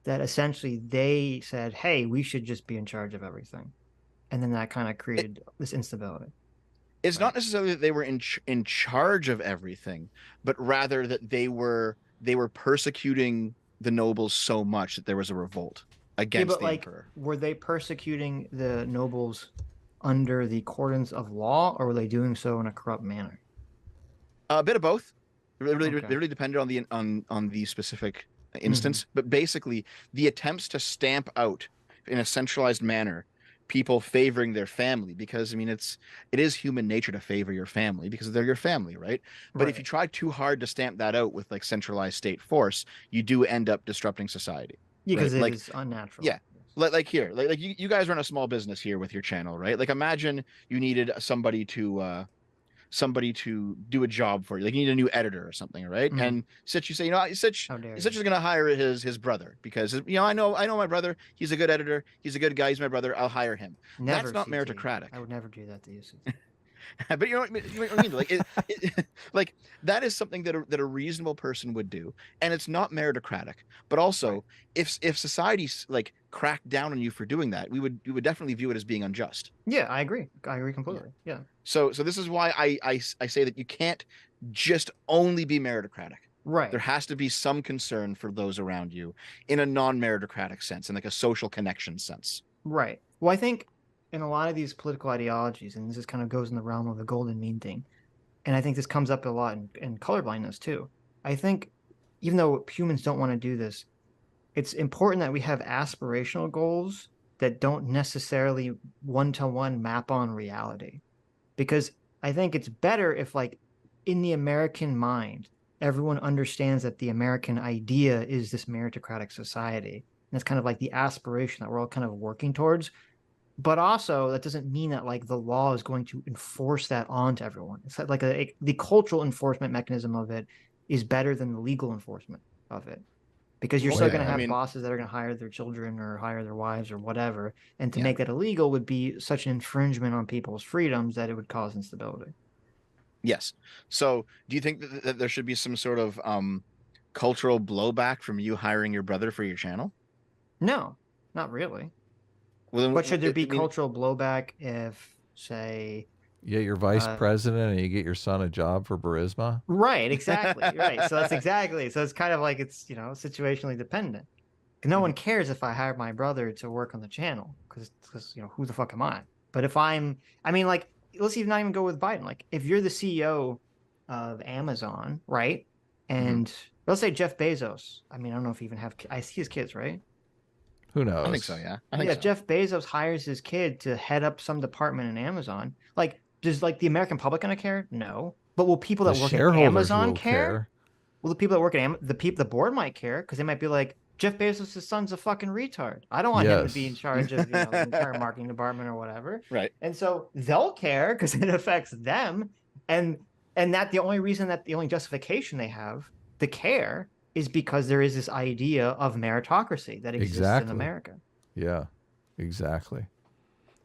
that essentially they said, "Hey, we should just be in charge of everything," and then that kind of It, created this instability, it's right? not necessarily that they were in charge of everything, but rather that they were persecuting the nobles so much that there was a revolt Yeah, against but the like, emperor. were they persecuting the nobles under the accordance of law, or were they doing so in a corrupt manner? A bit of both. It Okay. really depended on the specific Hmm. instance, but basically the attempts to stamp out in a centralized manner people favoring their family, because I mean it is human nature to favor your family because they're your family, right? But if you Right. try too hard to stamp that out with like centralized state force, you do end up disrupting society, Yeah, because right? it Like is unnatural. yeah. Like here, like you guys run a small business here with your channel, right? Like imagine you needed somebody to do a job for you. Like you need a new editor or something, right? Hmm. And Sitch, you say, you know, Sitch, How dare Sitch you? is going to hire his brother because you know I know my brother. He's a good editor. He's a good guy. He's my brother. I'll hire him. That's Never, not CT. meritocratic. I would never do that to you, CT. But you know what I mean? Like like that is something that a reasonable person would do, and it's not meritocratic. But Right. also, if society like cracked down on you for doing that, we would definitely view it as being unjust. Yeah, I agree. I agree Yeah. completely. Yeah. So this is why I say that you can't just only be meritocratic. There Right. has to be some concern for those around you in a non-meritocratic sense, in like a social connection sense. Right. Well, I think in a lot of these political ideologies, and this is kind of goes in the realm of the golden mean thing, and I think this comes up a lot in colorblindness too. I think even though humans don't want to do this, it's important that we have aspirational goals that don't necessarily one to one map on reality. Because I think it's better if, like, in the American mind, everyone understands that the American idea is this meritocratic society. And that's kind of like the aspiration that we're all kind of working towards. But also, that doesn't mean that like the law is going to enforce that onto everyone. It's like the cultural enforcement mechanism of it is better than the legal enforcement of it because you're Well, still yeah, going to I Yeah. have mean, bosses that are going to hire their children or hire their wives or whatever. And to yeah, make that illegal would be such an infringement on people's freedoms that it would cause instability. yes. So, do you think that there should be some sort of cultural blowback from you hiring your brother for your channel? No, not really. Well, But should there I be mean, cultural blowback if, say, You get your vice uh, president and you get your son a job for Burisma. right, exactly, right. So that's exactly. So it's kind of like it's, situationally dependent. No one Mhm. cares if I hire my brother to work on the channel because who the fuck am I? But if I mean, like, let's even not even go with Biden. Like, if you're the CEO of Amazon, right? Mhm. And let's say Jeff Bezos. I mean, I don't know if he even I see his kids, right? Who I think so. knows? Yeah, I think Yeah, so. Jeff Bezos hires his kid to head up some department in Amazon. Like, does like the American public gonna care? No. But will people The that work at shareholders Amazon will care? care. Well, the people that work at the board might care because they might be like, Jeff Bezos' son's a fucking retard. I don't want him to be in Yes. charge of, the entire marketing department or whatever. Right. And so they'll care because it affects them. And that the only justification they have to care is because there is this idea of meritocracy that exists in Exactly. America. Yeah. Exactly.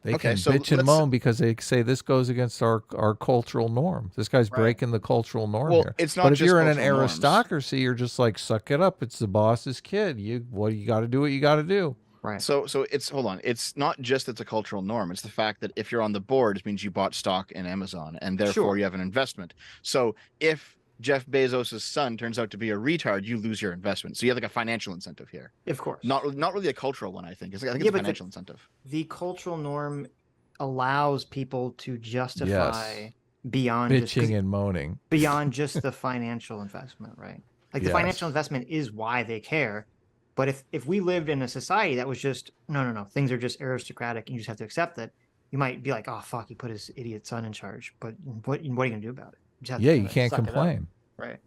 They Okay, can so bitch and let's moan because they say this goes against our cultural norm. This guy's Right. breaking the cultural norm well, here. it's But not if just you're in an cultural norms. aristocracy, you're just like suck it up. It's the boss's kid. You got to do what you got to do. Right. So it's hold on. It's not just it's a cultural norm. It's the fact that if you're on the board, it means you bought stock in Amazon and therefore Sure. you have an investment. So if Jeff Bezos' son turns out to be a retard, you lose your investment. So you have like a financial incentive here. Of course. Not really a cultural one, I think. I think it's Yeah, a but financial incentive. the cultural norm allows people to Yes. justify beyond just because Bitching and moaning. beyond just the financial investment, right? Like the financial Yes. investment is why they care. But if we lived in a society that was just no, things are just aristocratic and you just have to accept it, you might be like, oh fuck, he put his idiot son in charge. But what are you gonna do about it? You just have Yeah, to you kind of can't suck it up, complain. right?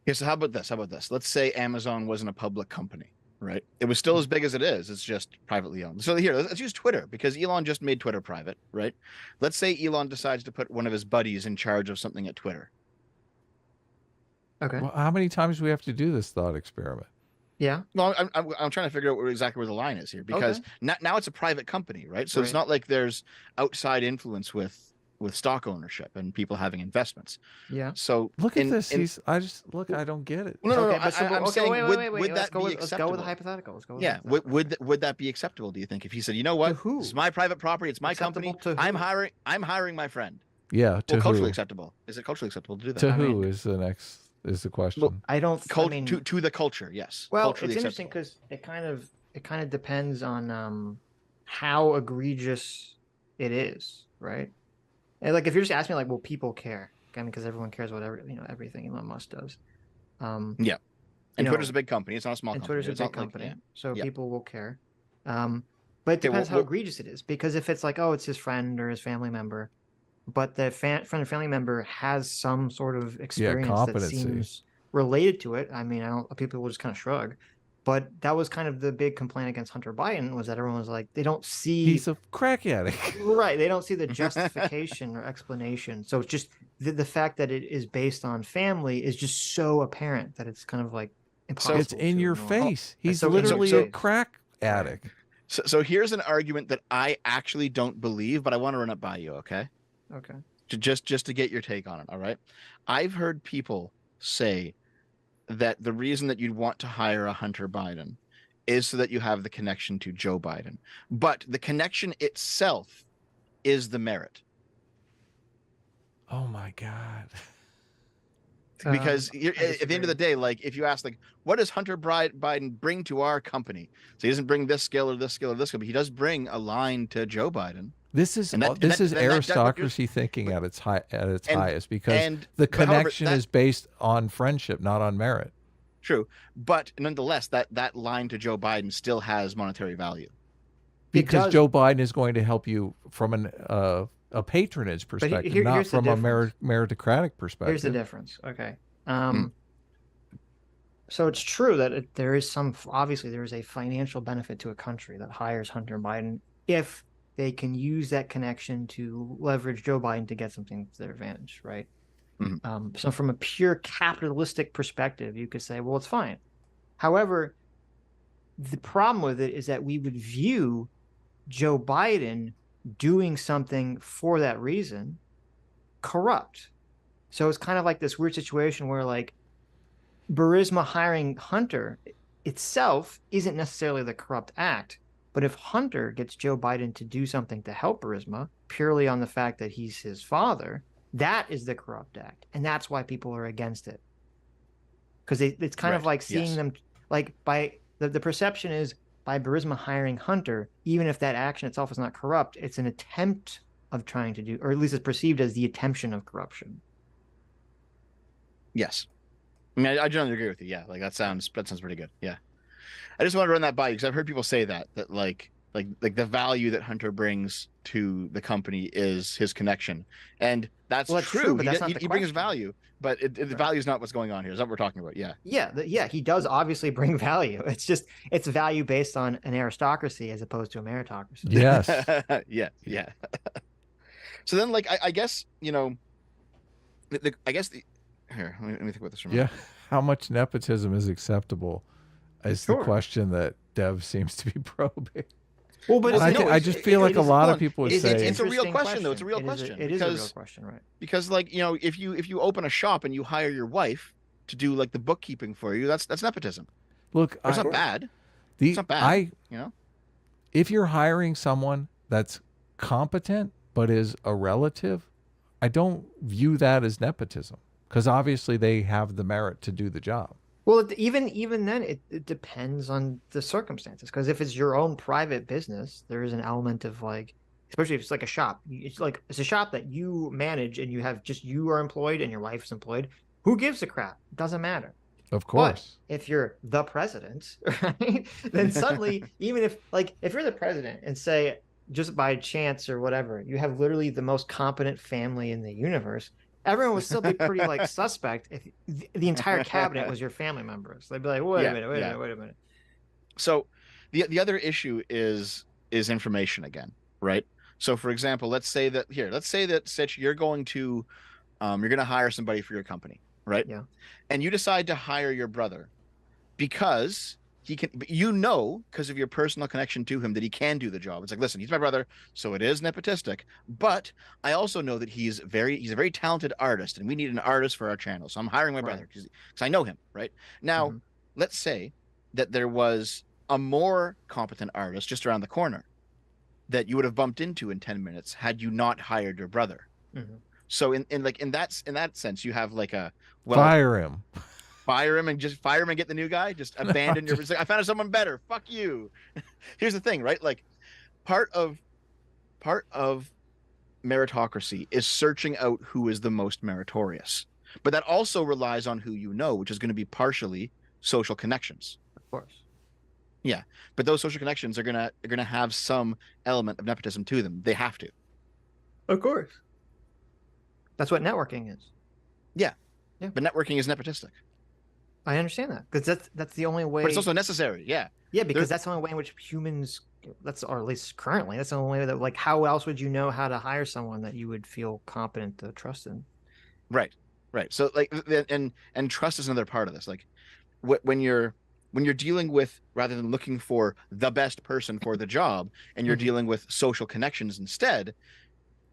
Okay, so how about this? How about this? Let's say Amazon wasn't a public company, right? It was still as big as it is. It's just privately owned. So here, let's use Twitter because Elon just made Twitter private, right? Let's say Elon decides to put one of his buddies in charge of something at Twitter. Okay. Well, how many times do we have to do this thought experiment? Yeah. No, I'm trying to figure out exactly where the line is here because Okay. now it's a private company, right? So it's Right. not like there's outside influence with stock ownership and people having investments. Yeah. So Look at this. in I just look. I don't get it. Okay, but so I'm okay, saying wait. would Let's that go be with the acceptable? hypothetical. Let's go with the Yeah, hypothetical. would that be acceptable? Do you think if he said, you know To what, this is who? my private property, it's my Acceptable company, to who? I'm hiring my friend. Yeah. Well, To culturally who? acceptable. Is it culturally acceptable to do that? To I who mean, is the Well, question. I don't. I mean, to the culture, yes, well, culturally it's interesting acceptable. because it kind of depends on how egregious it is, right? And like if you're just asking me like, will people care? I mean, because everyone cares whatever everything Elon Musk does. Um, Yeah, you and Twitter's a know, big company. It's not a small and company. Twitter's a It's big not like yeah, company, so yeah. people will care. But it Okay, depends how well, egregious it is. Because if it's like, oh, it's his friend or his family member, but the friend or family member has some sort of Yeah. experience that Competency. seems related to it. I mean, I don't. People will just kind of shrug. But that was kind of the big complaint against Hunter Biden was that everyone was like, they don't see He's a crack addict. right. They don't see the justification or explanation. So it's just the fact that it is based on family is just so apparent that it's kind of like so It's impossible in to your ignore. face. It's He's so in your literally a face. crack Right. addict. so here's an argument that I actually don't believe, but I want to run it by you, okay? Okay. Just to get your take on it, all right? I've heard people say that the reason that you'd want to hire a Hunter Biden is so that you have the connection to Joe Biden. But the connection itself is the merit. Oh my god. Because I at the end of the disagree. day, like if you ask, like, what does Hunter Biden bring to our company? So he doesn't bring this skill or this skill or this skill, but he does bring a line to Joe Biden, and This is that goes, aristocracy thinking but at its and highest because the but however connection that is based on friendship, not on merit. true, but nonetheless, that line to Joe Biden still has monetary value. It Because does, Joe Biden is going to help you from a patronage but perspective, not here's the from a difference. meritocratic Here's the perspective. difference. Okay. Mm, So it's true that there is some, obviously, there is a financial benefit to a country that hires Hunter Biden if they can use that connection to leverage Joe Biden to get something to their advantage, right? mm. So from a pure capitalistic perspective, you could say, well, it's fine. However, the problem with it is that we would view Joe Biden doing something for that reason corrupt. So it's kind of like this weird situation where like Burisma hiring Hunter itself isn't necessarily the corrupt act. But if Hunter gets Joe Biden to do something to help Burisma purely on the fact that he's his father, that is the corrupt act. And that's why people are against it. Because it's kind of Right. like seeing Yes. them like by the perception is by Burisma hiring Hunter, even if that action itself is not corrupt, it's an attempt of trying to do, or at least it's perceived as the attention of corruption. Yes. I mean, I generally agree with you. Yeah. Like that sounds pretty good. Yeah. I just wanted to run that by you because I've heard people say that like the value that Hunter brings to the company is his connection, and that's Well, that's true, true. but that's not the He brings question. value, but the Right. value is not what's going on here. Is that what we're talking about? Yeah. Yeah, he does obviously bring value. It's just it's value based on an aristocracy as opposed to a meritocracy. Yes. Yeah. Yeah. So then, like, I guess I guess here. Let me think about this for a Yeah. minute. How much nepotism is acceptable is the Sure. question that Dev seems to be probing. Well, but And Well, no, I just feel it like a is lot hold of on. people would it's say, It's a real interesting question, though. It's a real It is question it is a real because question, right? like if you open a shop and you hire your wife to do like the bookkeeping for you, that's nepotism. look, Or it's not Sure. bad. It's the not bad, I you know. if you're hiring someone that's competent but is a relative, I don't view that as nepotism because obviously they have the merit to do the job. Well, even then, it depends on the circumstances. Because if it's your own private business, there is an element of like, especially if it's like a shop. It's like it's a shop that you manage, and you have just you are employed and your wife is employed. Who gives a crap? It doesn't matter. Of But course. if you're the president, right, then suddenly, even if like if you're the president and say just by chance or whatever, you have literally the most competent family in the universe, everyone would still be pretty like suspect if the entire cabinet was your family members. They'd be like, wait a Yeah, minute, wait a yeah. minute, wait a minute. So the other issue is information again, right? So for example, let's say that Sitch, you're going to hire somebody for your company, right? Yeah. And you decide to hire your brother because he can, but you know, because of your personal connection to him, that he can do the job. It's like, listen, he's my brother, so it is nepotistic. But I also know that he's a very talented artist, and we need an artist for our channel. So I'm hiring my Right. brother because I know him, right? Now, Hmm. let's say that there was a more competent artist just around the corner that you would have bumped into in 10 minutes had you not hired your brother. Hmm. So in that sense, you have like a, well, Fire him. fire him and get the new guy. Just I'm abandon your. just It's like, I found someone better. Fuck you. Here's the thing, right? Like part of part of meritocracy is searching out who is the most meritorious, but that also relies on who you know, which is going to be partially social connections. Of course. Yeah, but those social connections are gonna have some element of nepotism to them. They have to. Of course. That's what networking is. Yeah, Yeah, but networking is nepotistic, I understand that because that's the only but it's way. also necessary. Yeah, Yeah, there. because that's the only way in which humans. That's or at least currently, that's the only way that like how else would you know how to hire someone that you would feel competent to trust in? Right, right. So like, and trust is another part of this. Like when you're dealing with, rather than looking for the best person for the job, and you're Hmm. dealing with social connections instead,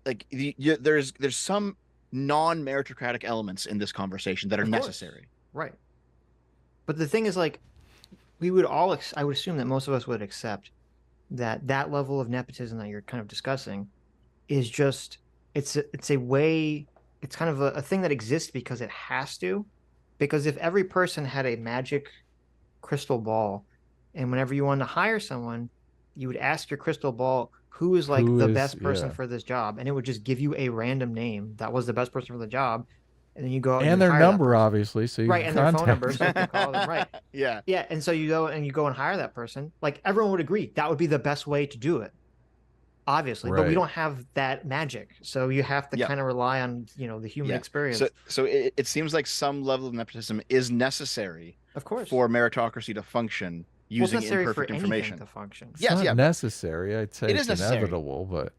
like there's some non-meritocratic elements in this conversation that are Of course, necessary. right. But the thing is, like, we would all. I would assume that most of us would accept that that level of nepotism that you're kind of discussing is just it's a way. It's kind of a thing that exists because it has to. Because if every person had a magic crystal ball. And whenever you wanted to hire someone, you would ask your crystal ball who is like who the is best person yeah. for this job, and it would just give you a random name that was the best person for the job, and then you go out and you And would their hire that number, person, obviously, so you right? can And their phone number, contact so them. you can call them, right? Yeah, Yeah, and so you go and hire that person. Like everyone would agree that would be the best way to do it, obviously, but we Right. don't have that magic, so you have to yeah, kind of rely on the human yeah. So experience. so it seems like some level of nepotism is necessary Of course, for meritocracy to function well, it's using necessary for imperfect anything information. to function. It's Yes, not yeah, but necessary. I'd say it is it's necessary. inevitable, but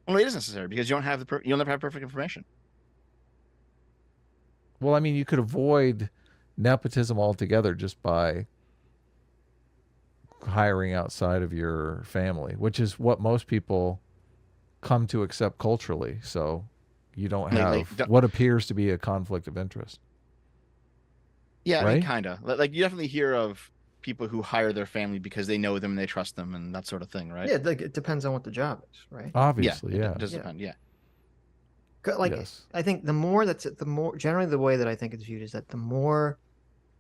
Well, it is necessary because you don't have you'll never have perfect information. well, I mean, you could avoid nepotism altogether just by hiring outside of your family, which is what most people come to accept culturally. So you don't Like have what appears to be a conflict of interest, yeah, I mean, right? kind of. Like you definitely hear of people who hire their family because they know them and they trust them and that sort of thing, right? Yeah, like it depends on what the job is, right? Yeah, Obviously, it yeah. does Yeah. depend. Yeah, Like Yes. I think the more generally the way that I think it's viewed is that the more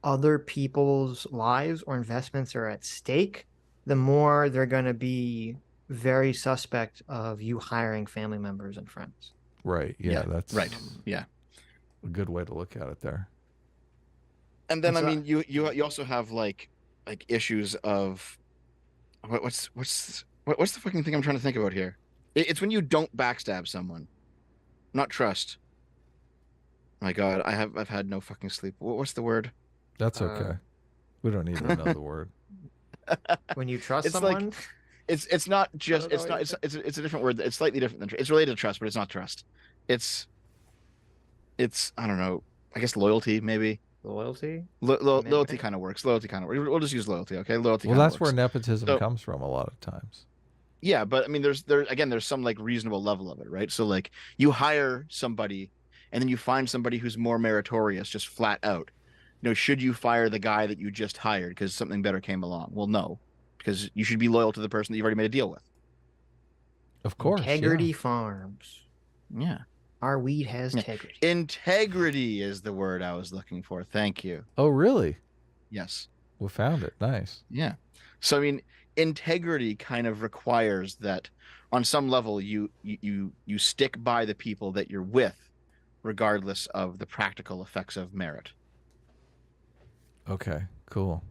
other people's lives or investments are at stake, the more they're going to be very suspect of you hiring family members and friends. Right. Yeah, yeah, right. that's Yeah, a good way to look at it there. and And then I so mean, you also have like issues of what's the fucking thing I'm trying to think about here? It's when you don't backstab someone, not trust. My God, I've had no fucking sleep. What's the word? That's uh, okay. We don't need to know the word. when you trust It's like someone, it's not I just don't know what you're saying. it's a different word. It's slightly different than it's related to trust, but it's not trust. It's it's I don't know. I guess loyalty maybe. Loyalty, Loyalty commitment. kind of works. Loyalty kind of works. We'll just use loyalty. Okay, loyalty Well, kind of that's where works. nepotism So comes from a lot of times. yeah, but I mean, there's some like reasonable level of it, right? So like you hire somebody, and then you find somebody who's more meritorious, just flat out. Should you fire the guy that you just hired because something better came along? Well, no, because you should be loyal to the person that you've already made a deal with. Of course, yeah. Integrity Farms. Yeah. Our weed has Yeah. integrity. Integrity is the word I was looking for. Thank you. Oh, really? Yes. We found it. Nice. Yeah. So I mean, integrity kind of requires that on some level you stick by the people that you're with, regardless of the practical effects of merit. Okay, cool.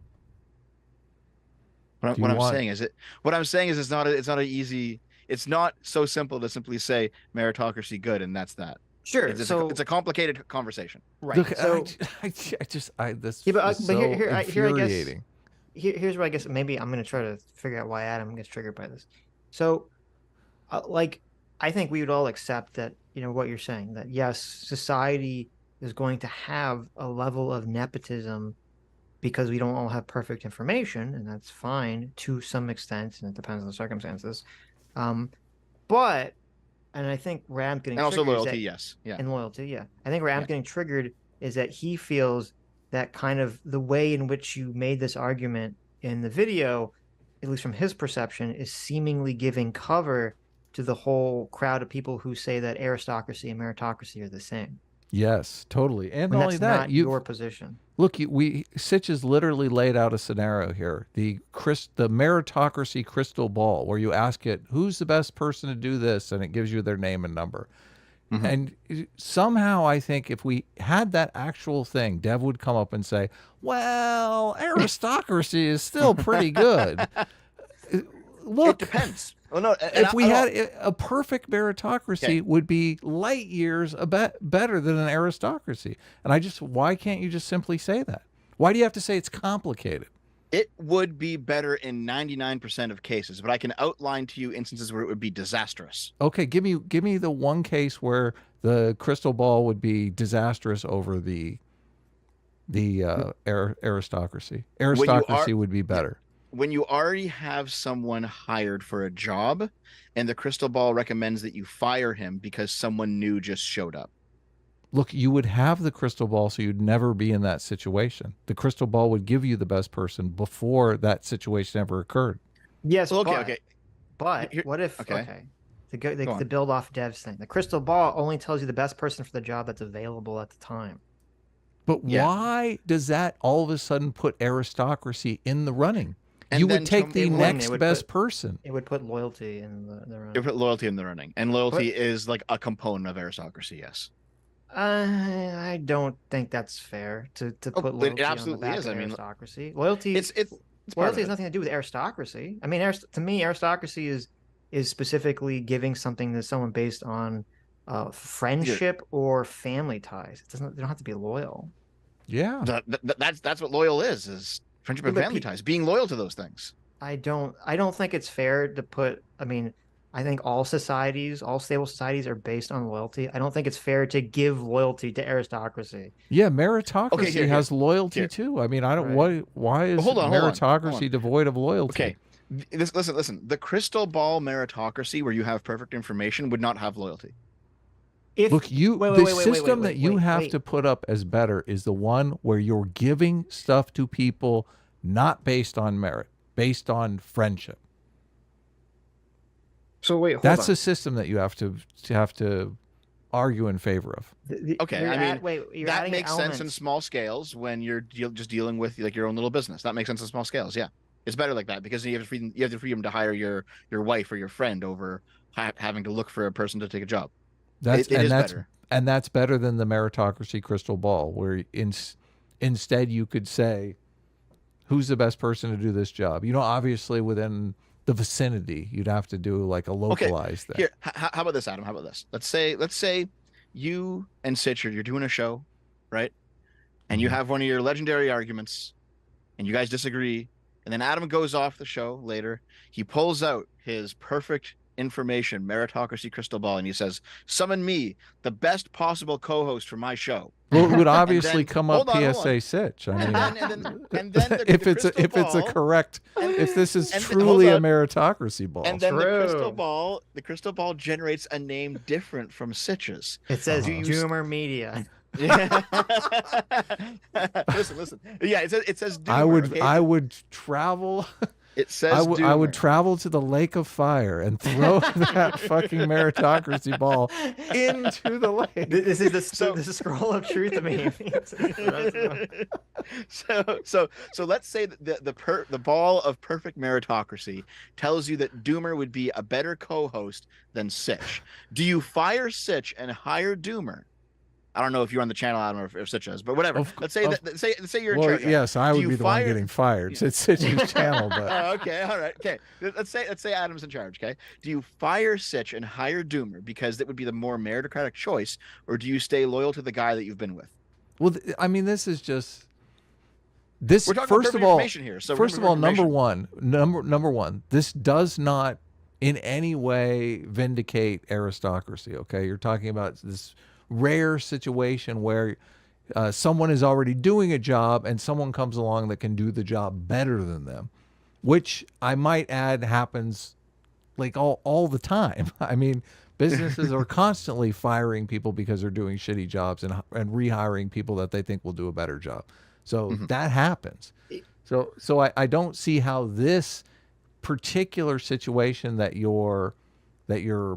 What, I, Do you what I'm want saying is it what I'm saying is it's not an easy it's not so simple to simply say meritocracy good and that's that. Sure. It's So a complicated conversation. right. look? So This yeah, is but so here I guess infuriating. here's where I guess maybe I'm gonna try to figure out why Adam gets triggered by this. So like I think we would all accept that what you're saying, that yes, society is going to have a level of nepotism because we don't all have perfect information, and that's fine to some extent, and it depends on the circumstances. Um, but and I think where I'm getting And also triggered is loyalty, that yes. Yeah. in loyalty, yeah. I think where I'm Yeah. getting triggered is that he feels that kind of the way in which you made this argument in the video, at least from his perception, is seemingly giving cover to the whole crowd of people who say that aristocracy and meritocracy are the same. Yes, totally. And When not only that's that, not your you've position. look, Sitch has literally laid out a scenario here. The meritocracy crystal ball, where you ask it, who's the best person to do this, and it gives you their name and number. Mm-hmm. And somehow I think if we had that actual thing, Dev would come up and say, well, aristocracy is still pretty good. Look, It depends. Oh no, if we had a perfect meritocracy, Okay. would be light years better than an aristocracy. And why can't you just simply say that? Why do you have to say it's complicated? It would be better in 99% of cases, but I can outline to you instances where it would be disastrous. Okay, give me the one case where the crystal ball would be disastrous over the aristocracy. Aristocracy would be better. When you already have someone hired for a job and the crystal ball recommends that you fire him because someone new just showed up. Look, you would have the crystal ball, so you'd never be in that situation. The crystal ball would give you the best person before that situation ever occurred. Yes, Well, okay, but, okay. but Here- what if, okay. to build off Dev's thing, the crystal ball only tells you the best person for the job that's available at the time. But Yeah. why does that all of a sudden put aristocracy in the running? And you then would take the it would- next it would best put- person. It would put loyalty in the You running. put loyalty in the running, and loyalty is like a component of aristocracy. Yes. I don't think that's fair to Oh, put it loyalty on the absolutely back is. of I mean, aristocracy. Loyalty, It's part loyalty of has it. nothing to do with aristocracy. I mean, to me, aristocracy is specifically giving something to someone based on friendship or family ties. It doesn't. They don't have to be loyal. Yeah. That's what loyal is friendship and Yeah, but family ties. Being loyal to those things. I don't think it's fair to put. I mean, I think all stable societies are based on loyalty. I don't think it's fair to give loyalty to aristocracy. Yeah, meritocracy here. has loyalty Here. too. I mean, I don't Right. why is Hold on, hold on, meritocracy hold on. devoid of loyalty? Okay. Listen. The crystal ball meritocracy, where you have perfect information, would not have loyalty. If Look, wait, the wait, wait, system wait, that you wait, have wait. to put up as better is the one where you're giving stuff to people not based on merit, based on friendship. So wait, hold That's on. a system that you have to argue in favor of. Okay, You're I mean, you're that adding makes sense in elements. small scales when you're just dealing with like your own little business. That makes sense in small scales. Yeah, it's better like that because you have the freedom to hire your wife or your friend over having to look for a person to take a job. It is better. And that's better than the meritocracy crystal ball, where instead you could say, who's the best person to do this job? You know, obviously within the vicinity, you'd have to do like a localized thing. Here, how about this, Adam? How about this? Let's say you and Sitch, you're doing a show, right? And you Mhm. have one of your legendary arguments, and you guys disagree, and then Adam goes off the show later. He pulls out his perfect information meritocracy crystal ball, and he says, "Summon me, the best possible co-host for my show." Well, it would obviously then- come up hold on, hold PSA on. Sitch. I And mean, then the if it's crystal a ball- correct, if this is and truly a hold on. meritocracy ball. And then True. the crystal ball generates a name different from Sitch's. It says Uh-huh. Doomer Media. Yeah. listen. Yeah, it says Doomer, okay? I would travel. It says I would Doomer. travel to the Lake of Fire and throw that fucking meritocracy ball into the lake. This is So- the scroll of truth of me. So let's say that the ball of perfect meritocracy tells you that Doomer would be a better co-host than Sitch. Do you fire Sitch and hire Doomer? I don't know if you're on the channel, Adam, or if Sitch is, but whatever. Let's say you're in Well, charge. yes, I Do would you be the one fire- getting fired. It's Sitch's channel, but Oh, okay, all right, okay. Let's say Adam's in charge. Okay, do you fire Sitch and hire Doomer because that would be the more meritocratic choice, or do you stay loyal to the guy that you've been with? well, I mean, this is just this. We're talking First about of all, information here. So first of all, number information. number one, this does not in any way vindicate aristocracy. Okay, you're talking about this rare situation where Someone is already doing a job and someone comes along that can do the job better than them, which I might add happens like all the time. I mean, businesses are constantly firing people because they're doing shitty jobs and rehiring people that they think will do a better job. So Mhm. that happens. So I don't see how this particular situation that you're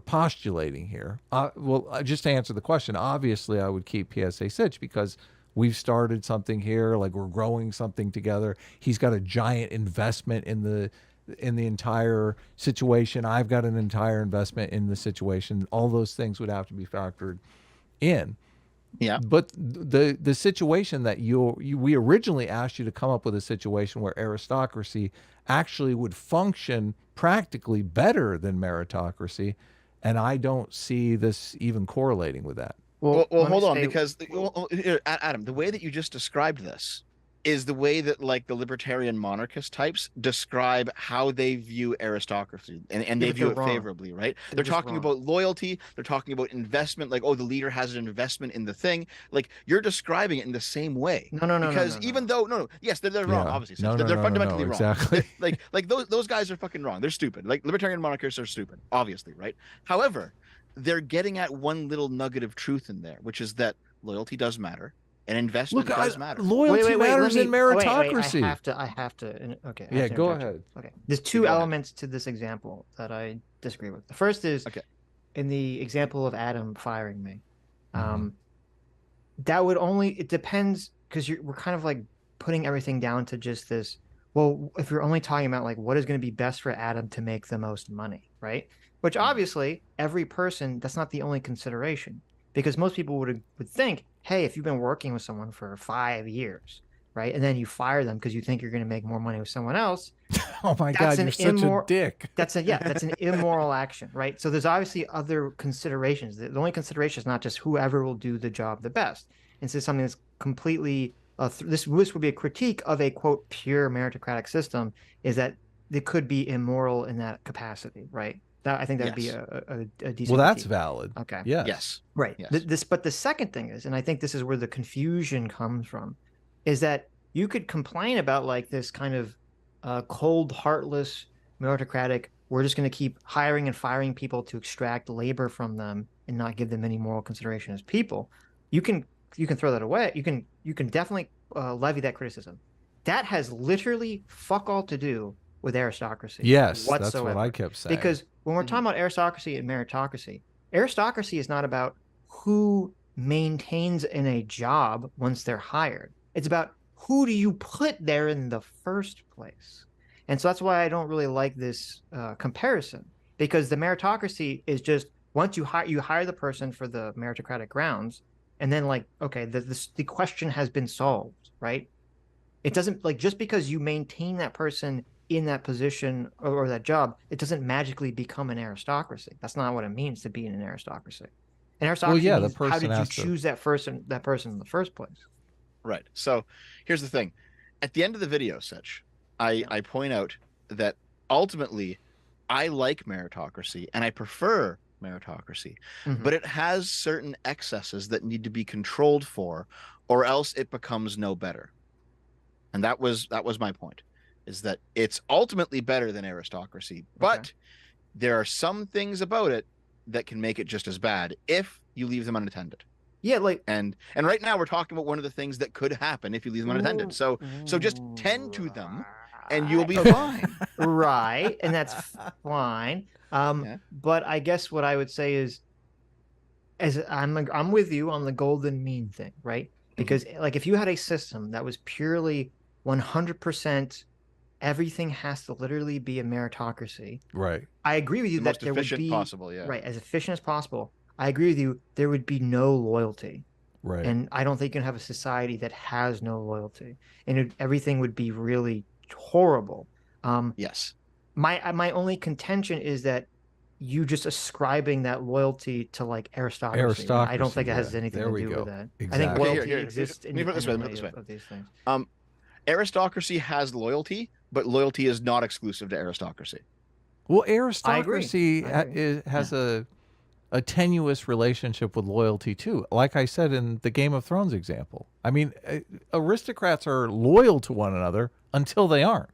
postulating here. Just to answer the question, obviously I would keep PSA Sitch because we've started something here, like we're growing something together. He's got a giant investment in the entire situation. I've got an entire investment in the situation. All those things would have to be factored in. Yeah. But the situation that we originally asked you to come up with a situation where aristocracy actually would function practically better than meritocracy, and I don't see this even correlating with that. Well, Well, well, let me hold on, say, because here, Adam, the way that you just described this is the way that like the libertarian monarchist types describe how they view aristocracy, and yeah, they but they're view it wrong. favorably, right? They're They're just talking wrong. about loyalty, they're talking about investment, like, oh, the leader has an investment in the thing. Like you're describing it in the same way. No, no, no, no, Because no, even no. though no, no, yes, they're wrong, Yeah. obviously, Sitch. No, They're, no, they're no, no, no. fundamentally wrong. Exactly. Like those guys are fucking wrong. They're stupid. Like libertarian monarchists are stupid, obviously, right? However, they're getting at one little nugget of truth in there, which is that loyalty does matter and Look, investment does matter. Wait, loyalty wait, wait. Let matters in me. Oh, wait. meritocracy. I have to. Okay, I have Yeah, to go interject you. ahead. Okay, there's Okay, two go ahead. elements to this example that I disagree with. The first is Okay. in the example of Adam firing me. Hmm. Um, that would only. It depends because we're kind of like putting everything down to just this. Well, if you're only talking about like what is going to be best for Adam to make the most money, right? Which Mhm. obviously every person, that's not the only consideration because most people would think, hey, if you've been working with someone for 5 years, right, and then you fire them because you think you're going to make more money with someone else, Oh my that's God, an you're such a immoral. dick. That's an immoral action, right? So there's obviously other considerations. The only consideration is not just whoever will do the job the best. And so something that's completely this would be a critique of a quote pure meritocratic system is that it could be immoral in that capacity, right? That I think that would be Yes. a Well, decent that's critique. valid. Okay. Yes. Yes. Right. Yes. But the second thing is, and I think this is where the confusion comes from, is that you could complain about like this kind of cold, heartless, meritocratic. We're just going to keep hiring and firing people to extract labor from them and not give them any moral consideration as people. You can you can throw that away. You can definitely levy that criticism. That has literally fuck all to do with aristocracy Yes, that's what I whatsoever. kept saying. Because when we're Mhm. talking about aristocracy and meritocracy, aristocracy is not about who maintains in a job once they're hired. It's about who do you put there in the first place. And so that's why I don't really like this comparison because the meritocracy is just once you hire the person for the meritocratic grounds, and then like okay, the question has been solved, right? It doesn't like just because you maintain that person in that position or that job, it doesn't magically become an aristocracy. That's not what it means to be in an aristocracy. An Well, aristocracy yeah, the means how person did you has to. choose that person in the first place? Right. So here's the thing. At the end of the video, Sitch, Yeah. I point out that ultimately I like meritocracy and I prefer meritocracy, Mm-hmm. but it has certain excesses that need to be controlled for, or else it becomes no better. And that was my point, is that it's ultimately better than aristocracy, Okay. but there are some things about it that can make it just as bad if you leave them unattended. Yeah, like And right now we're talking about one of the things that could happen if you leave them unattended. So just tend to them and you'll be okay, fine. right, and that's fine. Yeah. But I guess what I would say is as I'm with you on the golden mean thing, right? Mhm. Because like if you had a system that was purely 100% everything has to literally be a meritocracy. Right. I agree with you The that most there would efficient be possible, yeah. right as efficient as possible. I agree with you. There would be no loyalty, Right. and I don't think you can have a society that has no loyalty, and everything would be really horrible. Um, Yes. my only contention is that you just ascribing that loyalty to like aristocracy, and I don't Aristocracy. think it Yeah. has anything There to we do with go. that. I think Okay, Exactly. loyalty here. exists Let me put it this way. Let me put it independently this way. of these things. Um, aristocracy has loyalty, but loyalty is not exclusive to aristocracy. Well, I agree. aristocracy I agree. has Yeah. a a tenuous relationship with loyalty too. Like I said in the Game of Thrones example. I mean, aristocrats are loyal to one another until they aren't.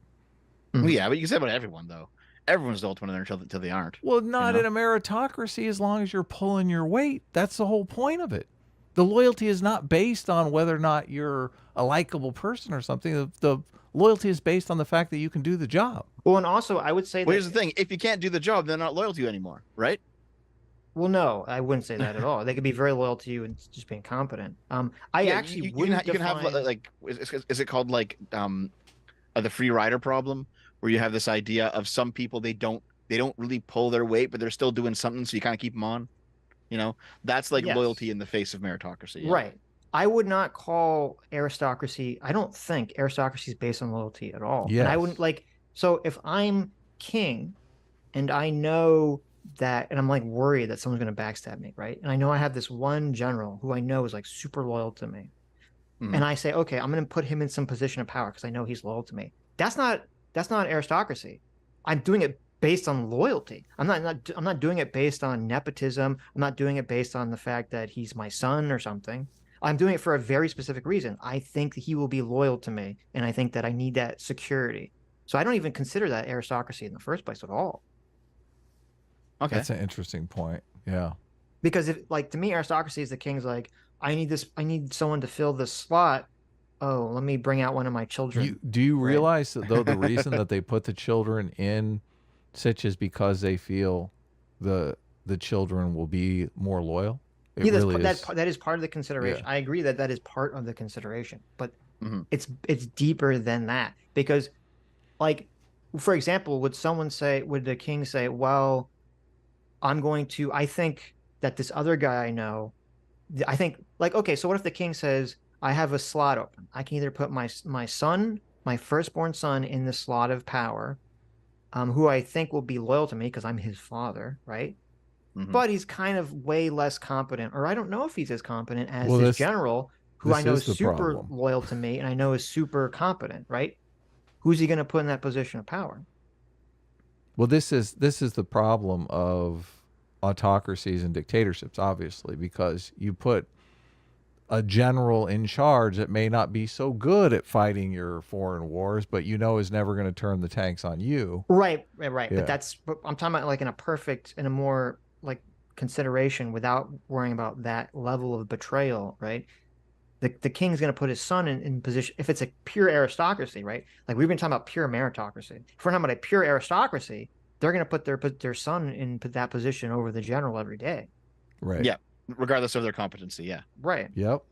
Well, Mhm. yeah, but you can say about everyone though. Everyone's loyal to one another until they aren't. Well, You not in know. a meritocracy as long as you're pulling your weight. That's the whole point of it. The loyalty is not based on whether or not you're a likable person or something. The loyalty is based on the fact that you can do the job. Well, and also I would say Well, that here's the thing: if you can't do the job, they're not loyal to you anymore, right? well, no, I wouldn't say that at all. They could be very loyal to you and just being competent. I Yeah, actually you wouldn't can have define. like is it called like the free rider problem, where you have this idea of some people they don't really pull their weight, but they're still doing something, so you kind of keep them on. You know, that's like loyalty Yes, in the face of meritocracy. Yeah. right. I would not call aristocracy, I don't think aristocracy is based on loyalty at all. And I wouldn't Yes. like, so if I'm king and I know that, and I'm like worried that someone's going to backstab me, right? And I know I have this one general who I know is like super loyal to me. Mhm. And I say, okay, I'm going to put him in some position of power because I know he's loyal to me. That's not aristocracy. I'm doing it based on loyalty. I'm not doing it based on nepotism. I'm not doing it based on the fact that he's my son or something. I'm doing it for a very specific reason. I think that he will be loyal to me, and I think that I need that security. So I don't even consider that aristocracy in the first place at all. Okay. That's an interesting point. Yeah. Because if like to me, aristocracy is the king's like, I need someone to fill this slot. Oh, let me bring out one of my children. Do you Right. realize that though the reason that they put the children in Sitch is because they feel the the children will be more loyal? It Yeah, really is. that is part of the Yeah. consideration. I agree that that is part of the consideration, but Mhm. it's deeper than that because like for example, would the king say, "Well, I think that this other guy I know, I think like okay, so what if the king says, I have a slot open. I can either put my son, my firstborn son in the slot of power, who I think will be loyal to me because I'm his father, right? Mhm. But he's kind of way less competent, or I don't know if he's as competent as Well, this general who I this know is is the super problem. loyal to me and I know is super competent, right? Who's he going to put in that position of power? Well, this is the problem of autocracies and dictatorships, obviously, because you put a general in charge that may not be so good at fighting your foreign wars, but you know is never going to turn the tanks on you. Right, right, right. Yeah. But I'm talking about like in a more like consideration without worrying about that level of betrayal, right? The king's going to put his son in position if it's a pure aristocracy, right? Like we've been talking about pure meritocracy. If we're talking about a pure aristocracy, they're going to put their son in that position over the general every day. Right. Yeah. Regardless of their competency. Yeah. Right. Yep.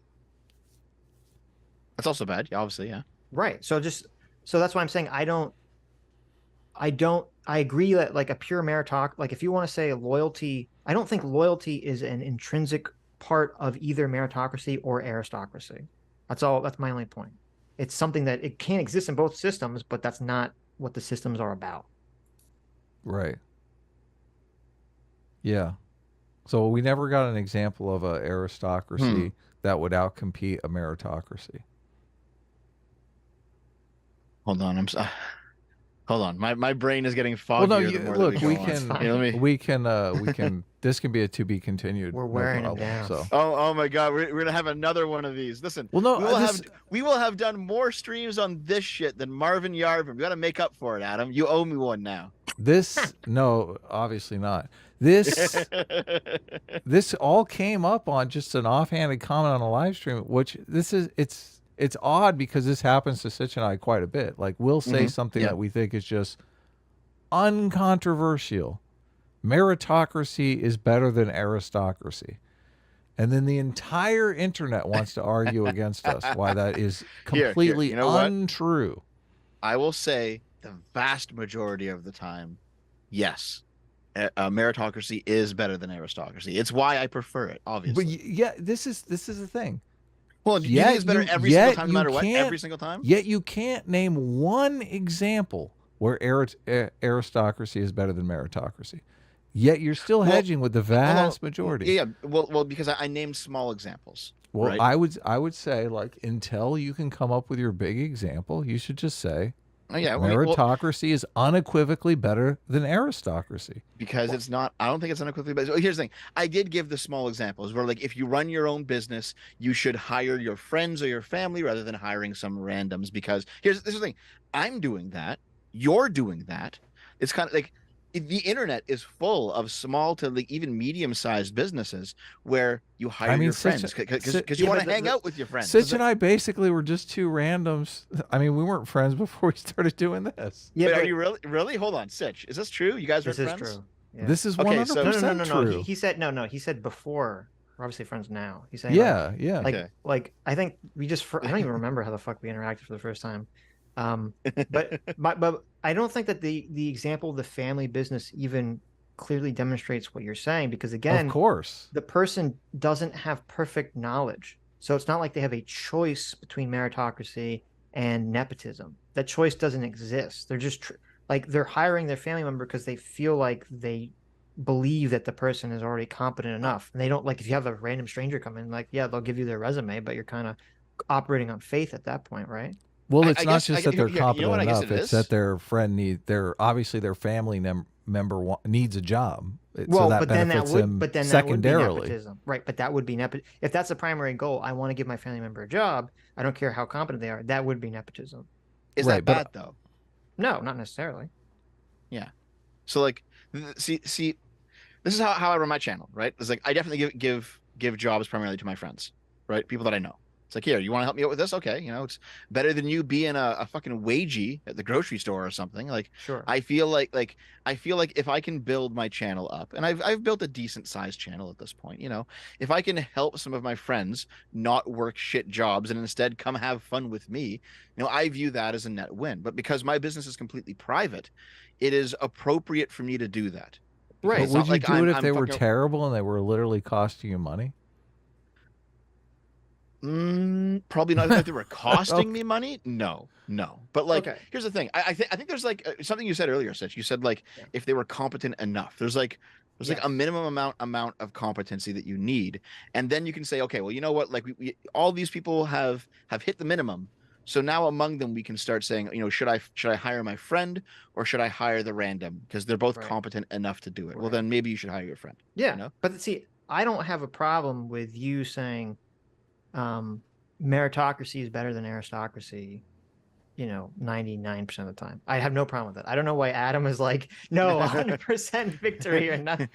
That's also bad. Yeah, obviously. Yeah. Right. So that's why I'm saying I agree that like a pure meritocracy, like if you want to say loyalty, I don't think loyalty is an intrinsic part of either meritocracy or aristocracy. That's my only point. It's something that it can exist in both systems, but that's not what the systems are about. Right. Yeah. So we never got an example of a Hmm. aristocracy that would outcompete a meritocracy. Hold on. Hold on. My brain is getting Well, no, foggier the you more that we look, go we on. That's can Let fine. me. this can be a to be continued, We're no wearing him problem. down. So, Oh my God, we're gonna have another one of these. Listen, well, no, this we will have done more streams on this shit than Marvin Yarvin. We got to make up for it, Adam. You owe me one now. this no, obviously not. This all came up on just an offhanded comment on a live stream, which this is it's odd because this happens to Sitch and I quite a bit. Like we'll say something Yeah. that we think is just uncontroversial. Meritocracy is better than aristocracy. And then the entire internet wants to argue against us why that is Here. completely You know what? untrue. I will say the vast majority of the time, yes, meritocracy is better than aristocracy. It's why I prefer it, But obviously. yeah, this is the thing. Well, do you think it's better every single time, no matter what? Every single time? Yet you can't name one example where aristocracy is better than meritocracy. Yet you're still Well, hedging with the although, vast majority. yeah. Well, because I named small examples, Well, right? I would say like until you can come up with your big example, you should just say Oh yeah, well, Meritocracy is unequivocally better than aristocracy. because it's not. I don't think it's unequivocally. But here's the thing: I did give the small examples where, like, if you run your own business, you should hire your friends or your family rather than hiring some randoms. Because this is the thing: I'm doing that, you're doing that. It's kind of like the internet is full of small to like even medium-sized businesses where you I hire mean, your friends because you Yeah, want but to hang out with your friends. Sitch and I basically were just two randoms. I mean, we weren't friends before we started doing this. Yeah, Wait, are but you really? Hold on, Sitch. Is this true? You guys are this is friends? true. Yeah. This is Okay, so No, no, no, 100% no, no. true. He said no, no. He said before. We're obviously friends now. He's saying Yeah, yeah. okay. like I think we just I don't even remember how the fuck we interacted for the first time. Um, but I don't think that the example of the family business even clearly demonstrates what you're saying because Of again, course. the person doesn't have perfect knowledge. So it's not like they have a choice between meritocracy and nepotism. That choice doesn't exist. They're just like they're hiring their family member because they feel like they believe that the person is already competent enough. And they don't like if you have a random stranger come in, like, yeah, they'll give you their resume, but you're kind of operating on faith at that point, right? Well, I, it's I not guess just that they're you know what competent I guess enough; it it's that is. their friend obviously their family member needs a job, so Well, that but then that benefits would, him but then that would be secondarily. nepotism, right? But that would be if that's the primary goal. I want to give my family member a job. I don't care how competent they are. That would be nepotism. Is Right, that but bad though? No, not necessarily. Yeah. So like, see, this is how I run my channel, right? It's like I definitely give jobs primarily to my friends, right? People that I know. It's like, here, you want to help me out with this? Okay, it's better than you being a fucking wagey at the grocery store or something. Like, Sure. I feel like if I can build my channel up, and I've built a decent sized channel at this point, if I can help some of my friends not work shit jobs and instead come have fun with me, I view that as a net win. But because my business is completely private, it is appropriate for me to do that because but Right. it's would not you like do it if I'm they were fucking. terrible and they were literally costing you money? Probably not if they were costing Okay. me money. No, no. But like, Okay. here's the thing. I think there's like something you said earlier, Seth. You said like Yeah. if they were competent enough. There's like a Yes. minimum amount of competency that you need, and then you can say, okay, well, you know what? Like all these people have hit the minimum. So now among them, we can start saying, should I hire my friend or should I hire the random because they're both Right. competent enough to do it. Well, Right. then maybe you should hire your friend. You Yeah. know? But see, I don't have a problem with you saying um, meritocracy is better than aristocracy, 99% of the time. I have no problem with that. I don't know why Adam is like, no, 100% victory or nothing.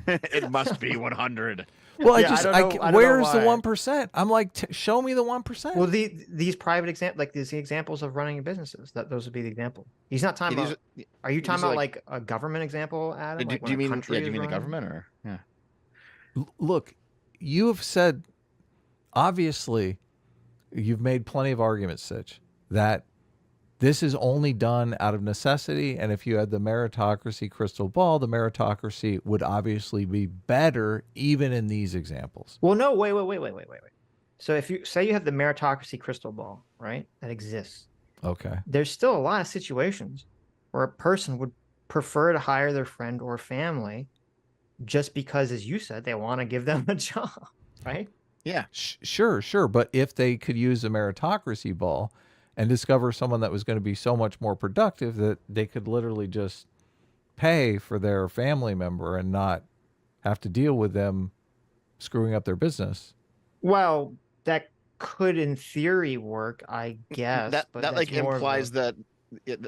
It must be 100. Well, Yeah, I don't know. I don't know where's the why. 1%? I'm like, show me the 1%. Well, these private example, like these examples of running businesses, those would be the example. He's not talking Yeah, these about. are Are you these talking are about like. like a government example, Adam? Do, Like do when you a mean country do is you mean the running? government or yeah? Look, you have said, obviously, you've made plenty of arguments, Sitch, that this is only done out of necessity. And if you had the meritocracy crystal ball, the meritocracy would obviously be better even in these examples. Well, no, wait. So if you say you have the meritocracy crystal ball, right, that exists, Okay. there's still a lot of situations where a person would prefer to hire their friend or family just because, as you said, they want to give them a job, right? Yeah. Sure. But if they could use a meritocracy ball and discover someone that was going to be so much more productive that they could literally just pay for their family member and not have to deal with them screwing up their business. Well, that could, in theory, work, I guess, That but that that's like more of a implies that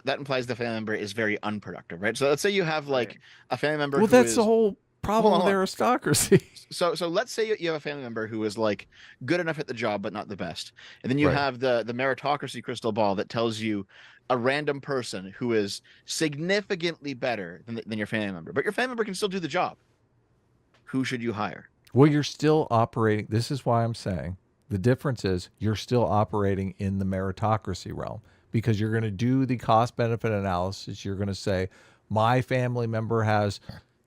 implies the family member is very unproductive, right? So let's say you have right. like a family member Well, who that's the is whole hold problem on, with hold on. aristocracy. So let's say you have a family member who is like good enough at the job but not the best. And then you Right. have the meritocracy crystal ball that tells you a random person who is significantly better than your family member. But your family member can still do the job. Who should you hire? Well, you're still operating. This is why I'm saying the difference is you're still operating in the meritocracy realm because you're going to do the cost benefit analysis. You're going to say, my family member has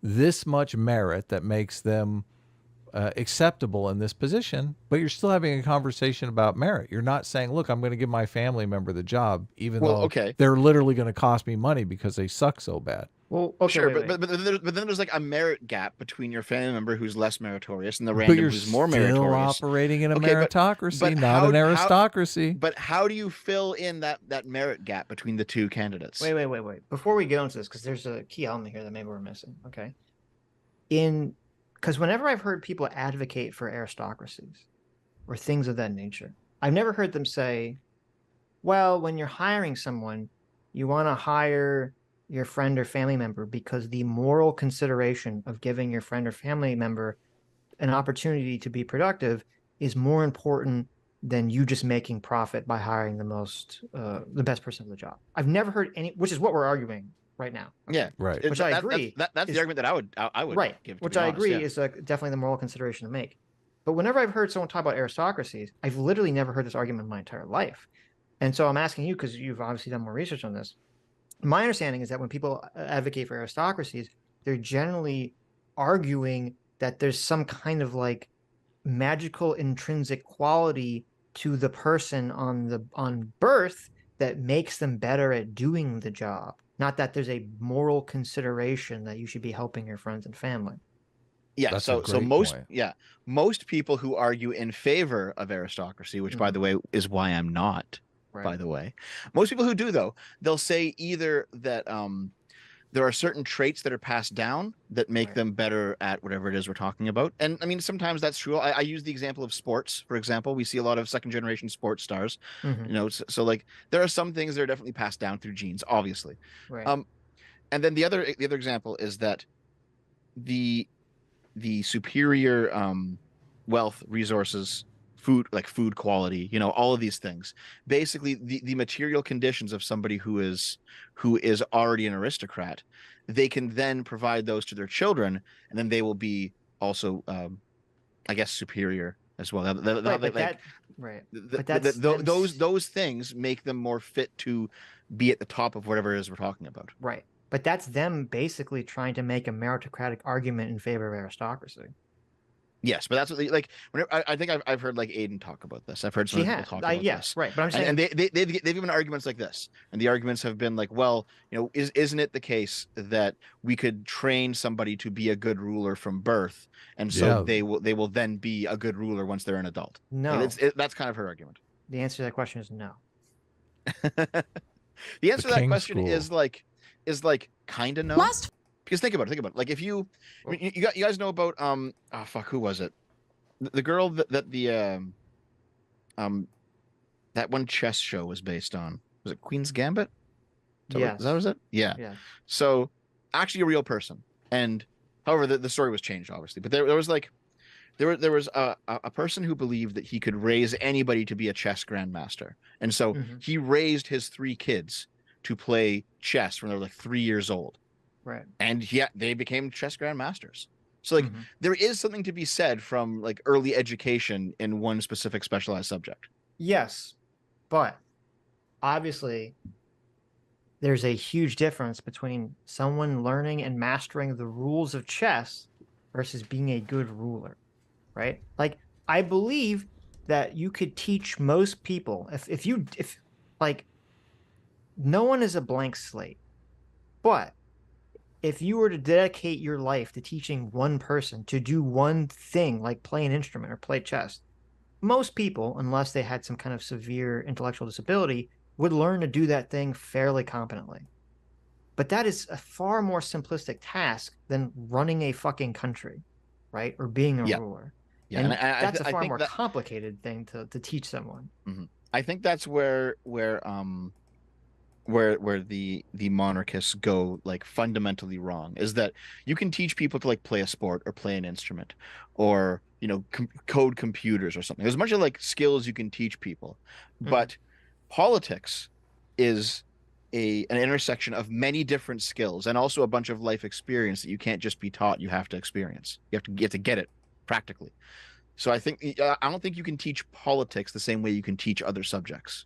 this much merit that makes them acceptable in this position, but you're still having a conversation about merit. You're not saying, look, I'm going to give my family member the job, even Well, though okay. they're literally going to cost me money because they suck so bad. Well, okay, Sure, wait, but wait. then there's like a merit gap between your family member who's less meritorious and the But random you're who's more still meritorious. operating in a Okay, meritocracy, but not an aristocracy. how do you fill in that merit gap between the two candidates? Wait. Before we go into this, because there's a key element here that maybe we're missing. Okay. In because whenever I've heard people advocate for aristocracies or things of that nature, I've never heard them say, well, when you're hiring someone, you want to hire your friend or family member because the moral consideration of giving your friend or family member an opportunity to be productive is more important than you just making profit by hiring the best person for the job. I've never heard any, which is what we're arguing right now. Okay, Yeah, Right. which I agree that's the is argument that I would right, give, to which be I honest. agree Yeah. is definitely the moral consideration to make. But whenever I've heard someone talk about aristocracies, I've literally never heard this argument in my entire life. And so I'm asking you because you've obviously done more research on this. My understanding is that when people advocate for aristocracies, they're generally arguing that there's some kind of like magical intrinsic quality to the person on birth that makes them better at doing the job. Not that there's a moral consideration that you should be helping your friends and family. Yeah, That's a so great point. most people who argue in favor of aristocracy, which by Mm-hmm. the way is why I'm not, Right. by the way. Most people who do though, they'll say either that there are certain traits that are passed down that make Right. them better at whatever it is we're talking about. And I mean, sometimes that's true. I use the example of sports, for example. We see a lot of second generation sports stars, Mm-hmm. so like there are some things that are definitely passed down through genes, obviously. Right. Um, and then the other example is that the the superior wealth, resources, food, like food quality, all of these things. Basically, the material conditions of somebody who is already an aristocrat, they can then provide those to their children, and then they will be also, I guess, superior as well. Right. But Like that right. But that's them those things make them more fit to be at the top of whatever it is we're talking about. right. But that's them basically trying to make a meritocratic argument in favor of aristocracy. Yes, but that's what like whenever I think I've heard like Aiden talk about this. I've heard some She other people has. talk about Yes, this, right. But I'm and saying they've given arguments like this, and the arguments have been like, well, isn't it the case that we could train somebody to be a good ruler from birth, and so Yeah. they will then be a good ruler once they're an adult. Like no. that's kind of her argument. The answer to that question is no. The The answer to that King question School. is like kind of no. Because think about it. Like if you, I mean, you guys know about oh fuck, who was it? The girl that the um that one chess show was based on. Was it Queen's Gambit? Is that Yes. was it? Yeah. Yes. So actually a real person. And however, the story was changed obviously, but there was like there was a person who believed that he could raise anybody to be a chess grandmaster, and so Mm-hmm. he raised his three kids to play chess when they were like 3 years old, Right. and yeah, they became chess grandmasters. So like Mm-hmm. there is something to be said from like early education in one specific specialized subject. Yes. But obviously, there's a huge difference between someone learning and mastering the rules of chess versus being a good ruler, right? Like, I believe that you could teach most people if like no one is a blank slate, but if you were to dedicate your life to teaching one person to do one thing like play an instrument or play chess, most people, unless they had some kind of severe intellectual disability, would learn to do that thing fairly competently. But that is a far more simplistic task than running a fucking country, right? Or being a Yeah, ruler. yeah, and And I that's a I far think more that complicated thing to teach someone. mhm. I think that's where the monarchists go like fundamentally wrong is that you can teach people to like play a sport or play an instrument or code computers or something. There's a bunch of like skills you can teach people, Mm-hmm. but politics is an intersection of many different skills and also a bunch of life experience that you can't just be taught, you have to experience, you have to get it practically. So I don't think you can teach politics the same way you can teach other subjects.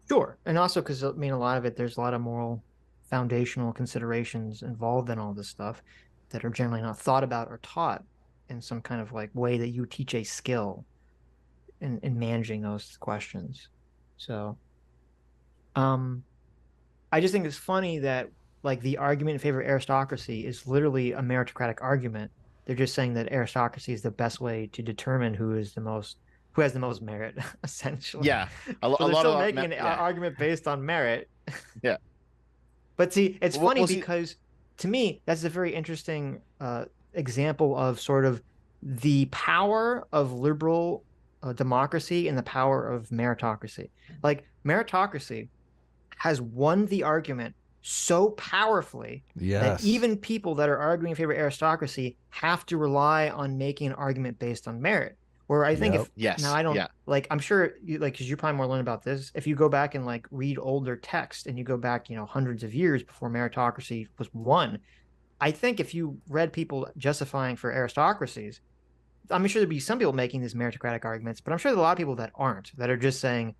Sure. And also because I mean a lot of it, there's a lot of moral foundational considerations involved in all this stuff that are generally not thought about or taught in some kind of like way that you teach a skill in managing those questions. So I just think it's funny that like the argument in favor of aristocracy is literally a meritocratic argument. They're just saying that aristocracy is the best way to determine who has the most merit, essentially. Yeah, So a they're lot still of making an yeah, argument based on merit. yeah. But see, it's funny We'll see. because to me, that's a very interesting example of sort of the power of liberal democracy and the power of meritocracy. Like meritocracy has won the argument so powerfully that Yes. even people that are arguing in favor of aristocracy have to rely on making an argument based on merit. Where I think Yep. if now Yes, I don't yeah. like, I'm sure you like, because you're probably more learned about this. If you go back and like read older text and you go back, hundreds of years before meritocracy was won, I think if you read people justifying for aristocracies, I'm sure there'd be some people making these meritocratic arguments, but I'm sure there's a lot of people that aren't, that are just saying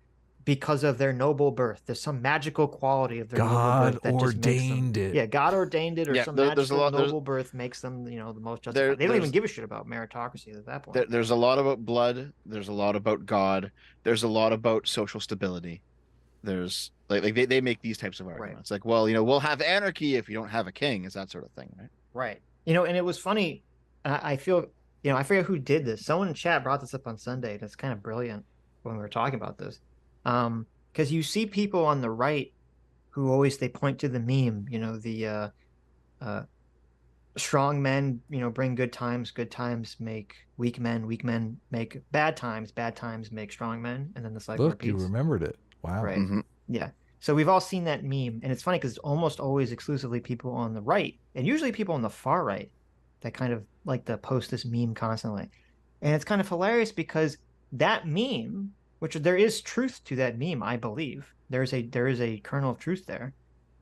because of their noble birth, there's some magical quality of their noble God birth that just makes them, ordained it. yeah, God ordained it, or Yeah, some there's a magical lot. noble birth makes them, the most There justified. They don't even there's give a shit about meritocracy at that point. there's a lot about blood. There's a lot about God. There's a lot about social stability. There's they make these types of Right. arguments. Like, well, we'll have anarchy if you don't have a king. Is that sort of thing, right? Right. And it was funny. I feel, I forget who did this. Someone in chat brought this up on Sunday. That's kind of brilliant when we were talking about this. Because you see people on the right who always they point to the meme, the uh strong men, bring good times make weak men make bad times make strong men, and then the cycle Look, you repeats. remembered it. Wow. Right. Hmm. Yeah. So we've all seen that meme, and it's funny because it's almost always exclusively people on the right, and usually people on the far right that kind of like to post this meme constantly. And it's kind of hilarious because that meme, which there is truth to that meme, I believe. There is a kernel of truth there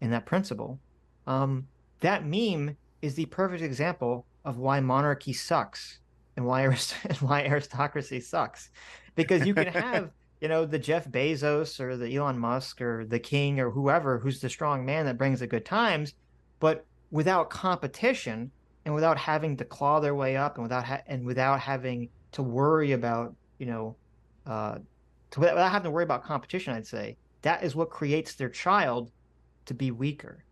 in that principle. Um, that meme is the perfect example of why monarchy sucks and why and why aristocracy sucks. Because you can have the Jeff Bezos or the Elon Musk or the king or whoever who's the strong man that brings the good times, but without competition and without having to claw their way up and without having to worry about, uh, without having to worry about competition, I'd say that is what creates their child to be weaker,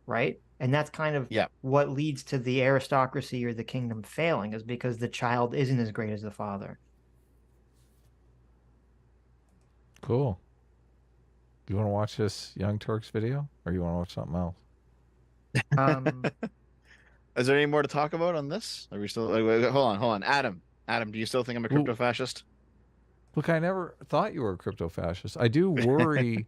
right? And that's kind of Yeah. what leads to the aristocracy or the kingdom failing, is because the child isn't as great as the father. Cool. You want to watch this Young Turks video, or you want to watch something else? Um, Is there any more to talk about on this? Are we still? Wait, hold on, Adam, do you still think I'm a Well, crypto fascist? look, I never thought you were a crypto fascist. I do worry.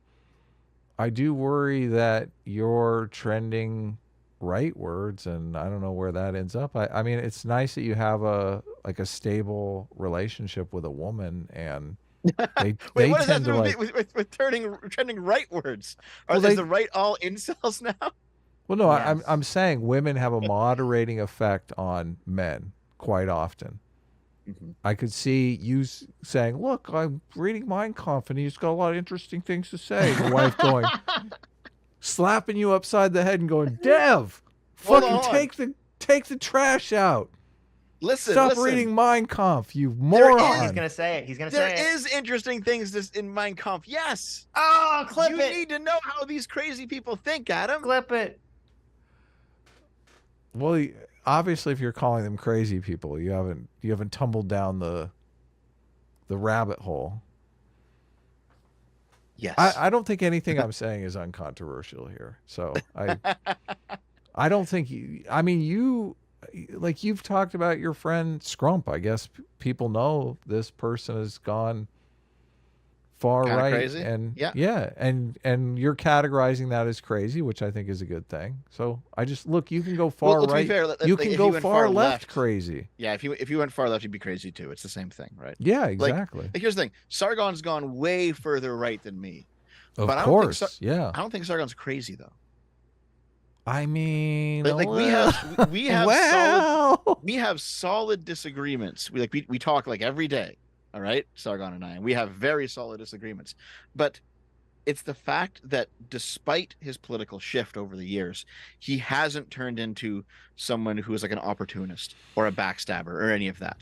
I do worry that you're trending right words, and I don't know where that ends up. I mean, it's nice that you have a stable relationship with a woman, and they Wait, they what does that tend do to like. with turning trending right words? Well, Is they the right all incels now? well no, I'm yes. saying women have a moderating effect on men quite often. Mhm. I could see you saying, "Look, I'm reading Mein Kampf, and he's got a lot of interesting things to say." And your wife going, slapping you upside the head and going, "Dev, Hold fucking on. take the trash out. Listen, Stop listen. reading Mein Kampf, you There Oh, he's is moron." gonna say it. He's gonna there say it. is interesting things in Mein Kampf. Yes. Oh, clip You it. need to know how these crazy people think, Adam. Clip it. Well, obviously, if you're calling them crazy people, you haven't tumbled down the rabbit hole. Yes. I don't think anything I'm saying is uncontroversial here. So I don't think you. I mean, like you've talked about your friend Scrump. I guess people know this person has gone far Kind of right, crazy. and Yeah. yeah, and you're categorizing that as crazy, which I think is a good thing. So I just look. You can go far Well, to be right. fair, You like, can if go you went far far left left, crazy. yeah, if you went far left, you'd be crazy too. It's the same thing, right? Yeah, Like, exactly. here's the thing: Sargon's gone way further right than me, Of but course. Yeah. I don't think Sargon's crazy though. I mean, Like we well, have we have solid well. we have solid disagreements. We talk like every day, all right, Sargon and I, and we have very solid disagreements. But it's the fact that despite his political shift over the years, he hasn't turned into someone who is like an opportunist or a backstabber or any of that.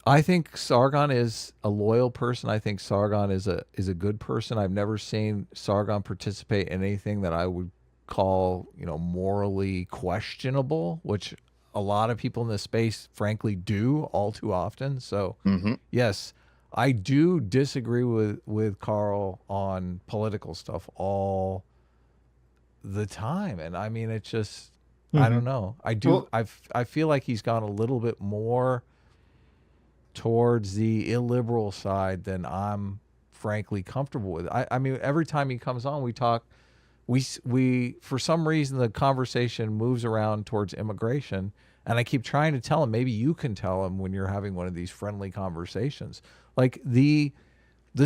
I think Sargon is a loyal person. I think Sargon is a good person. I've never seen Sargon participate in anything that I would call, morally questionable, which a lot of people in this space frankly do all too often. So, Hmm. yes, I do disagree with Carl on political stuff all the time. And I mean, it's just, I Hmm. don't know. Well, I feel like he's gone a little bit more towards the illiberal side than I'm frankly comfortable with. I mean, every time he comes on, we talk. We for some reason the conversation moves around towards immigration, and I keep trying to tell him. Maybe you can tell him when you're having one of these friendly conversations, like the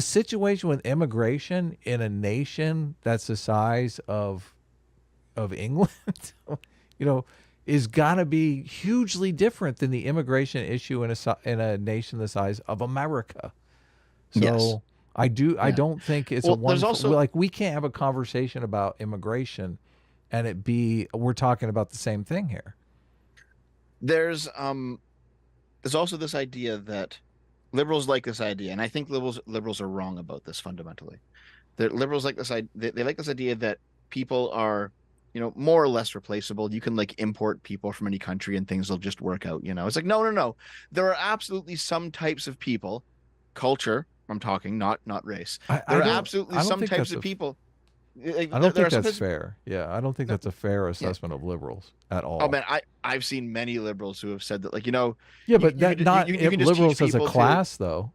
situation with immigration in a nation that's the size of England, you know, is gotta be hugely different than the immigration issue in a nation the size of America. Yes. So I Yeah. don't think it's a Well, there's also like we can't have a conversation about immigration and it be we're talking about the same thing here. there's um there's also this idea that liberals like this idea, and I think liberals are wrong about this fundamentally. The liberals like this idea. They like this idea that people are, more or less replaceable. You can like import people from any country and things will just work out. It's like no, no, no. There are absolutely some types of people, culture. I'm talking, not race. There are absolutely I don't some think types that's of people. I There, don't there think are some that's types of, fair. Yeah, I don't think no, that's a fair yeah. assessment of liberals at Oh all. man, I've seen many liberals who have said that, like, Yeah, you but you that could not you can just teach liberals as a people to class though.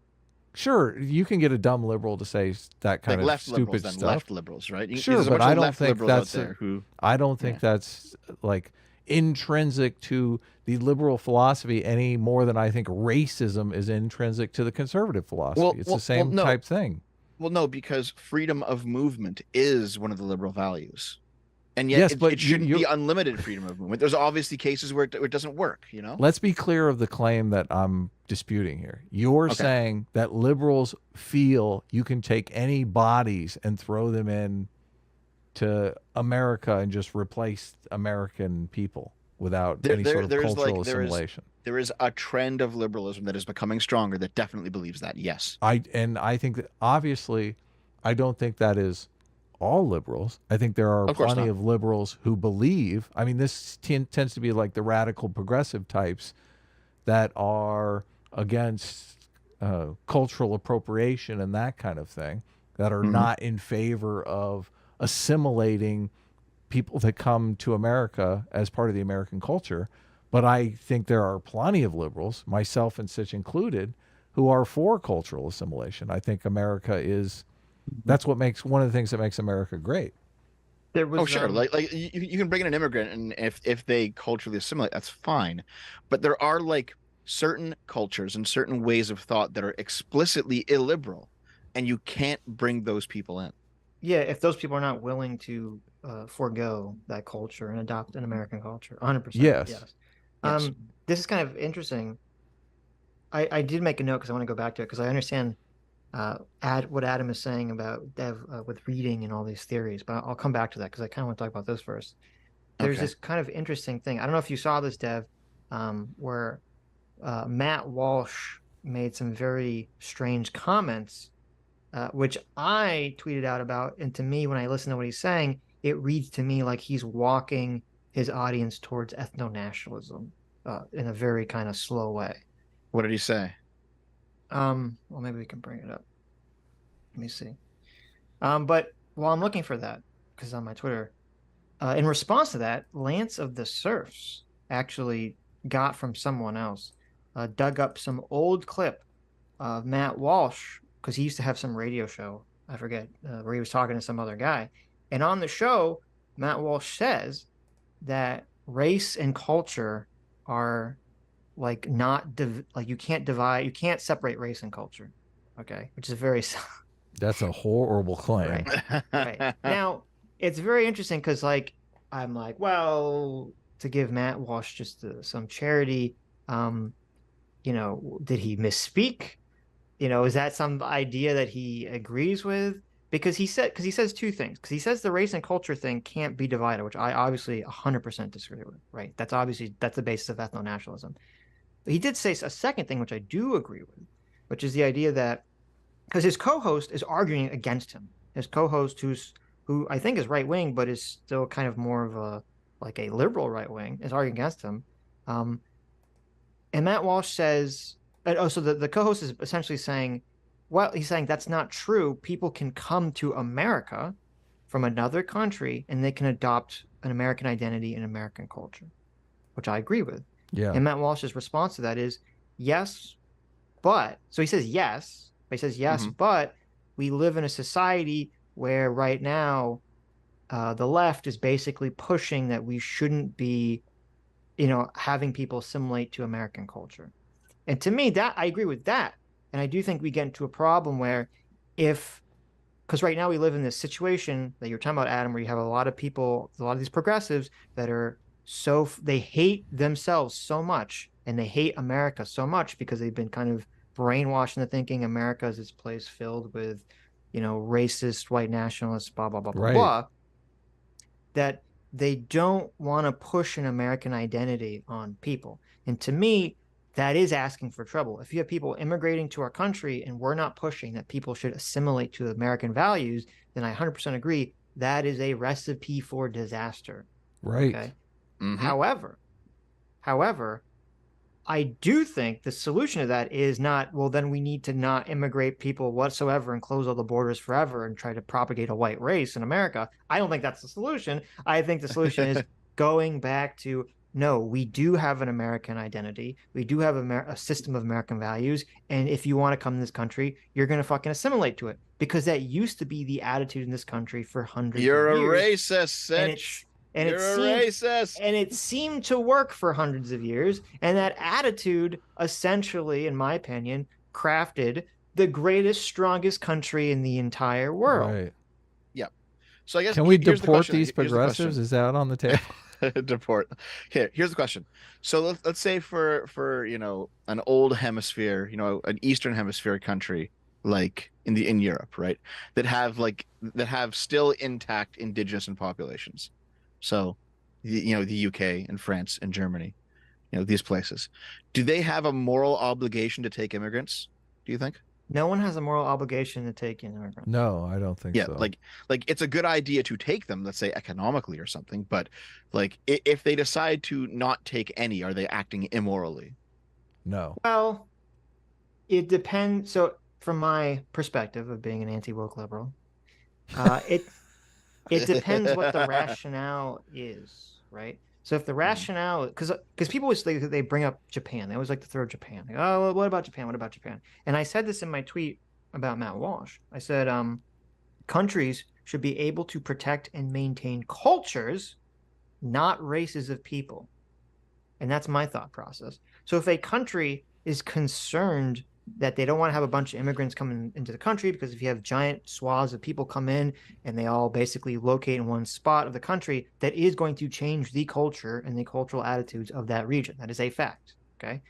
Sure, you can get a dumb liberal to say that like kind of left liberals, stupid then stuff. left liberals, right? Sure, There's a but bunch of left liberals out there who, I don't think yeah, that's like intrinsic to the liberal philosophy any more than I think racism is intrinsic to the conservative philosophy. well, It's the well, well, same no, type thing. well, no, because freedom of movement is one of the liberal values, and yet Yes, it but shouldn't be you unlimited freedom of movement. There's obviously cases where it doesn't work, let's be clear of the claim that I'm disputing here. You're Okay. saying that liberals feel you can take any bodies and throw them in to America and just replace American people without There, any sort there, of there's cultural like assimilation. there is a trend of liberalism that is becoming stronger that definitely believes that. Yes, I think that obviously I don't think that is all liberals. I think there are of course plenty not. of liberals who believe. I mean, this tends to be like the radical progressive types that are against cultural appropriation and that kind of thing, that are Hmm. not in favor of assimilating people that come to America as part of the American culture. But I think there are plenty of liberals, myself and Sitch included, who are for cultural assimilation. I think America is that's what makes one of the things that makes America great. there Oh, was sure. Like you can bring in an immigrant, and if they culturally assimilate, that's fine. But there are like certain cultures and certain ways of thought that are explicitly illiberal, and you can't bring those people in. yeah, if those people are not willing to forego that culture and adopt an American culture, 100%, Yes. yes. Yes. Um, this is kind of interesting. I did make a note because I want to go back to it because I understand what Adam is saying about Dev with reading and all these theories, but I'll come back to that because I kind of want to talk about this first. There's Okay. this kind of interesting thing. I don't know if you saw this, Dev, where Matt Walsh made some very strange comments, which I tweeted out about. And to me, when I listen to what he's saying, it reads to me like he's walking his audience towards ethno nationalism in a very kind of slow way. What did he say? Well, maybe we can bring it up. Let me see. But while I'm looking for that, because on my Twitter, in response to that, Lance of the Surfs actually got from someone else, dug up some old clip of Matt Walsh because he used to have some radio show. I forget where he was talking to some other guy, and on the show, Matt Walsh says that race and culture are like not like you can't divide, you can't separate race and culture. Okay, which is very That's a horrible claim. right. Right. Now, it's very interesting because, like, I'm like, well, to give Matt Walsh just some charity, um, did he misspeak? Is that some idea that he agrees with? Because he says two things. Because he says the race and culture thing can't be divided, which I obviously 100% disagree with. Right? That's the basis of ethno nationalism. But he did say a second thing, which I do agree with, which is the idea that because his co-host is arguing against him. His co-host, who I think is right wing, but is still kind of more of a like a liberal right wing, is arguing against him. Um, and Matt Walsh says, so the co-host is essentially saying, well, he's saying that's not true. People can come to America from another country and they can adopt an American identity and American culture, which I agree with. Yeah. And Matt Walsh's response to that is yes, but so he says yes, but he says yes, Mhm. but we live in a society where right now the left is basically pushing that we shouldn't be, having people assimilate to American culture. And to me, that I agree with that. And I do think we get into a problem where if because right now we live in this situation that you're talking about, Adam, where you have a lot of people, a lot of these progressives that are they hate themselves so much and they hate America so much because they've been kind of brainwashed into thinking America is this place filled with, racist white nationalists, blah, blah, blah, blah, Right. blah, that they don't want to push an American identity on people. And to me, that is asking for trouble. If you have people immigrating to our country and we're not pushing that people should assimilate to American values, then I 100% agree that is a recipe for disaster. Right. Okay. Mhm. However, I do think the solution to that is not, well, then we need to not immigrate people whatsoever and close all the borders forever and try to propagate a white race in America. I don't think that's the solution. I think the solution is going back to no, we do have an American identity. We do have a system of American values. And if you want to come to this country, you're going to fucking assimilate to it because that used to be the attitude in this country for hundreds of You're a years. racist, And Sitch. it You're a seemed racist. to work for hundreds of years. And that attitude essentially, in my opinion, crafted the greatest, strongest country in the entire world. Right. Yeah. So I guess Can we here's the deport question. these Here's the progressives? question. Is that on the table? Deport. Here's the question. So let's say for an old hemisphere, an Eastern Hemisphere country like in Europe, right? That have still intact indigenous and populations. So the UK and France and Germany, these places. Do they have a moral obligation to take immigrants? Do you think? No one has a moral obligation to take in immigrants. No, I don't think Yeah, so. like it's a good idea to take them, let's say economically or something, but like if they decide to not take any, are they acting immorally? No. Well, it depends. So, from my perspective of being an anti-woke liberal, uh, it it depends what the rationale is, right? So if the Mhm. rationale, because people always they bring up Japan, they always like to throw Japan. Like, oh, well, what about Japan? What about Japan? And I said this in my tweet about Matt Walsh. I said, countries should be able to protect and maintain cultures, not races of people. And that's my thought process. So if a country is concerned that they don't want to have a bunch of immigrants coming into the country, because if you have giant swaths of people come in and they all basically locate in one spot of the country, that is going to change the culture and the cultural attitudes of that region. That is a fact. Okay.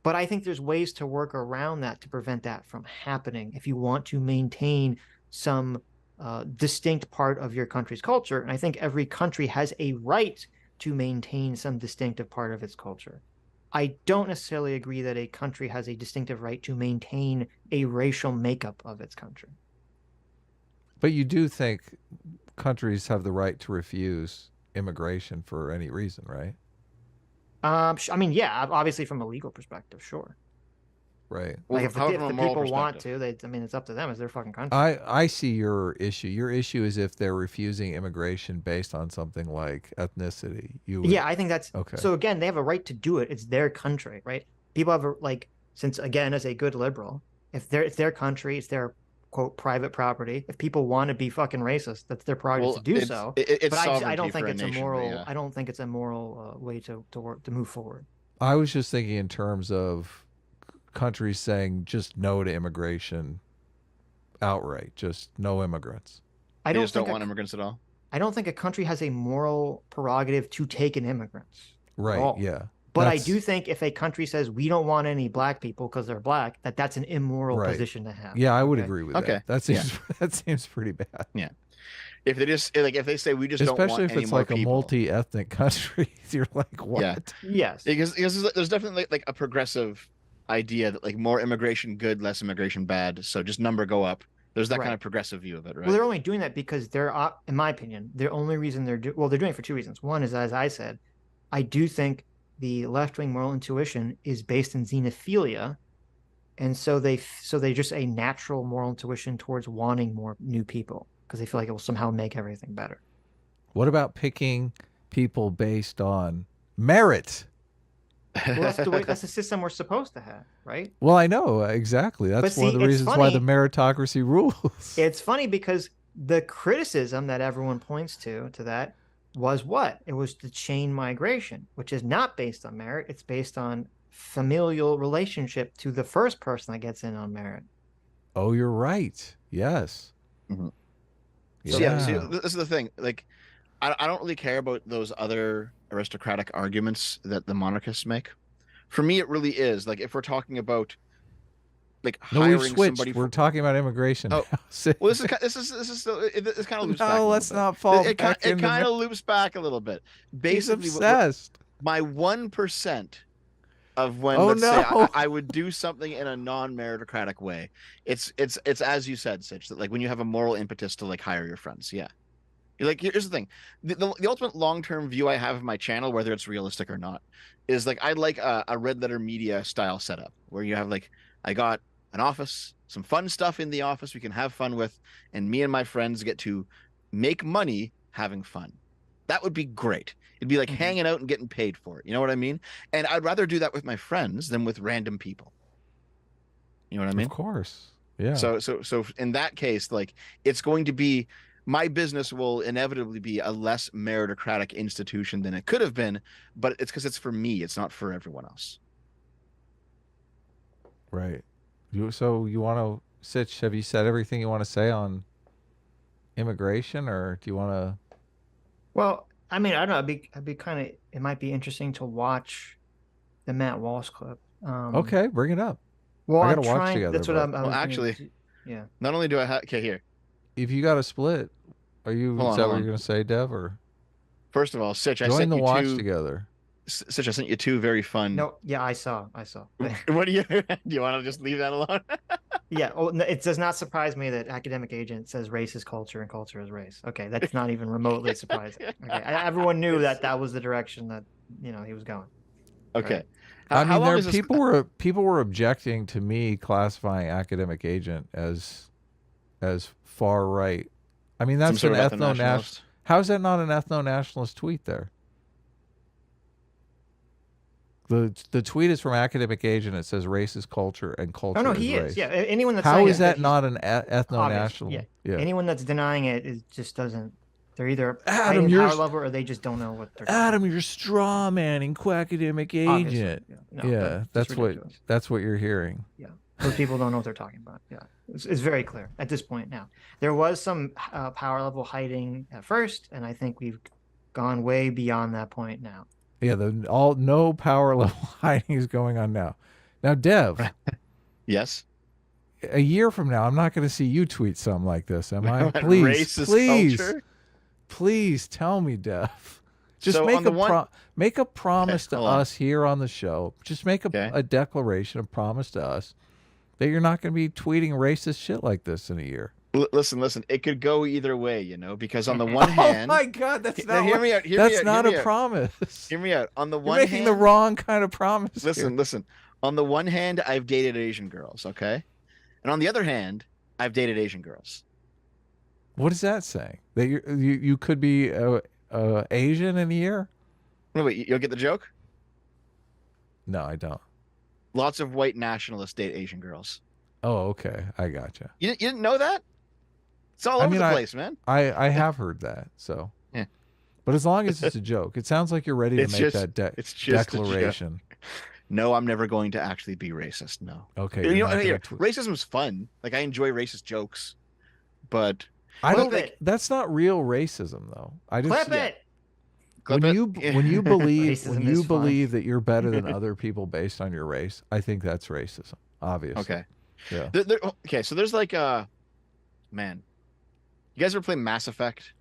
But I think there's ways to work around that to prevent that from happening if you want to maintain some distinct part of your country's culture. And I think every country has a right to maintain some distinctive part of its culture. I don't necessarily agree that a country has a distinctive right to maintain a racial makeup of its country. But you do think countries have the right to refuse immigration for any reason, right? I mean, yeah, obviously from a legal perspective, sure. Right. Like Well, how if from a the moral people want perspective? to, I mean, it's up to them. It's their fucking country. I see your issue. Your issue is if they're refusing immigration based on something like ethnicity. You would Yeah, I think that's okay. so. Again, they have a right to do it. It's their country, right? People have since again, as a good liberal, if it's their country, it's their quote private property. If people want to be fucking racist, that's their prerogative to Well, do so. it's But I sovereignty don't for think a it's a nation, but moral. yeah. I don't think it's a moral way to work to move forward. I was just thinking in terms of countries saying just no to immigration outright, just no immigrants. I They don't just don't think want immigrants at all. I don't think a country has a moral prerogative to take in immigrants at Right, all. yeah. But I do That's think if a country says we don't want any black people because they're black, that's an immoral right. position to have. Yeah, I would Okay. agree with Okay. that. That Yeah. seems that seems pretty bad. Yeah. If they just like if they say we just don't Especially want if any it's more like a people. multi-ethnic country. You're like, Yeah. what? Yes. Because there's definitely like a progressive idea that like more immigration good, less immigration bad. So just number go up There's that kind Right. of progressive view of it, Well, right? they're only doing that because in my opinion, the only reason they're doing it for two reasons. One is, as I said, I do think the left wing moral intuition is based in xenophilia, and so they just a natural moral intuition towards wanting more new people because they feel like it will somehow make everything better. What about picking people based on merit? Well, that's the way that's the system we're supposed to have, right? Well, I know exactly. But That's one see, of the reasons why the meritocracy rules. it's funny because the criticism that everyone points to that was what? It was the chain migration, which is not based on merit. It's based on familial relationship to the first person that gets in on merit. Oh, you're right. Yes. Mhm. So yeah, see, Yeah. this is the thing. Like, I don't really care about those other aristocratic arguments that the monarchists make. For me, it really is like if we're talking about like No, we've hiring somebody switched. We're for. talking about immigration Oh, now. well, this is still it kind of loops back No, a little let's bit. not fall back It into. kind of loops back a little bit. He's Basically, obsessed. my 1% of when, Oh let's say, no. I would do something in a non-meritocratic way. It's as you said, Sitch, that like when you have a moral impetus to like hire your friends. Yeah. Like, here's the thing. The ultimate long-term view I have of my channel, whether it's realistic or not, is like I like a red letter media style setup where you have like I got an office, some fun stuff in the office we can have fun with, and me and my friends get to make money having fun. That would be great. It'd be like Mhm. hanging out and getting paid for it. You know what I mean? And I'd rather do that with my friends than with random people. You know what I Of mean? course. Yeah. So in that case, like it's going to be my business will inevitably be a less meritocratic institution than it could have been, but it's because it's for me, it's not for everyone else. Right. You want to, Sitch, have you said everything you want to say on immigration, or do you want to? Well, I mean, I don't know. I'd be kind of. It might be interesting to watch the Matt Walsh clip. Okay, bring it up. Well, I got I'm to watch trying. together, That's what but Well, I'm gonna. actually, Yeah. not only do I have okay here, if you got a split, hold is on, that hold what you're on. going to say, Dev, or First of all, Sitch, join the watch together? Sitch, I sent you two very fun. No. Yeah, I saw. What do you do you want to just leave that alone? Yeah. Oh, no, it does not surprise me that academic agent says race is culture and culture is race. Okay, that's not even remotely surprising. Okay, everyone knew that that was the direction that he was going. Okay. Right. How, I how mean, long there is this? people were objecting to me classifying academic agent as far right. I mean, Some that's an sort of ethno national. ethno-nationalist? How's that not an ethno nationalist tweet there? The tweet is from academic agent. It says race is culture and Oh no, culture is he is. Yeah, race. anyone that's How saying is that that he's not an ethno obvious. Yeah, national? Yeah. anyone that's denying it is just doesn't. They're either Adam, hiding you're power level or they just don't know what they're talking Adam, about. you're straw manning academic Obviously, agent. yeah. No, Yeah, that's ridiculous. that's what you're hearing. Yeah, those people don't know what they're talking about. Yeah, it's very clear at this point now. There was some power level hiding at first, and I think we've gone way beyond that point now. Yeah, no power level hiding is going on now. Now, Dev, Yes. a year from now, I'm not going to see you tweet something like this, am I? Please, Racist please, culture. please tell me, Dev. Just So make on the one, make a promise to hold on. us here on the show. Just make Okay. a declaration, a promise to us that you're not going to be tweeting racist shit like this in a year. Listen. It could go either way, because on the one Oh hand, my God, that's now not hear what, me out. Hear me that's out. not Hear me a out. promise. Hear me out. On the You're one making the hand, wrong kind of promise. listen, here. listen. On the one hand, I've dated Asian girls, okay, and on the other hand, I've dated Asian girls. What is that saying? That you could be Asian in a year? Wait, you'll get the joke. No, I don't. Lots of white nationalists date Asian girls. Oh, okay, I gotcha. You didn't know that? It's all I over mean, the place, man. I have heard that. So, Yeah. but as long as it's a joke, it sounds like you're ready to It's make just, that it's just a joke. declaration. No, I'm never going to actually be racist. No. Okay, You you're know, not here, gonna racism's fun. Like I enjoy racist jokes, but I Clip don't. it. That's not real racism, though. I just Clip yeah. it. clip when it. you believe Racism when is you fun. believe that you're better than other people based on your race, I think that's racism. Obviously. Okay. Yeah. Okay, so there's like man. You guys ever play Mass Effect?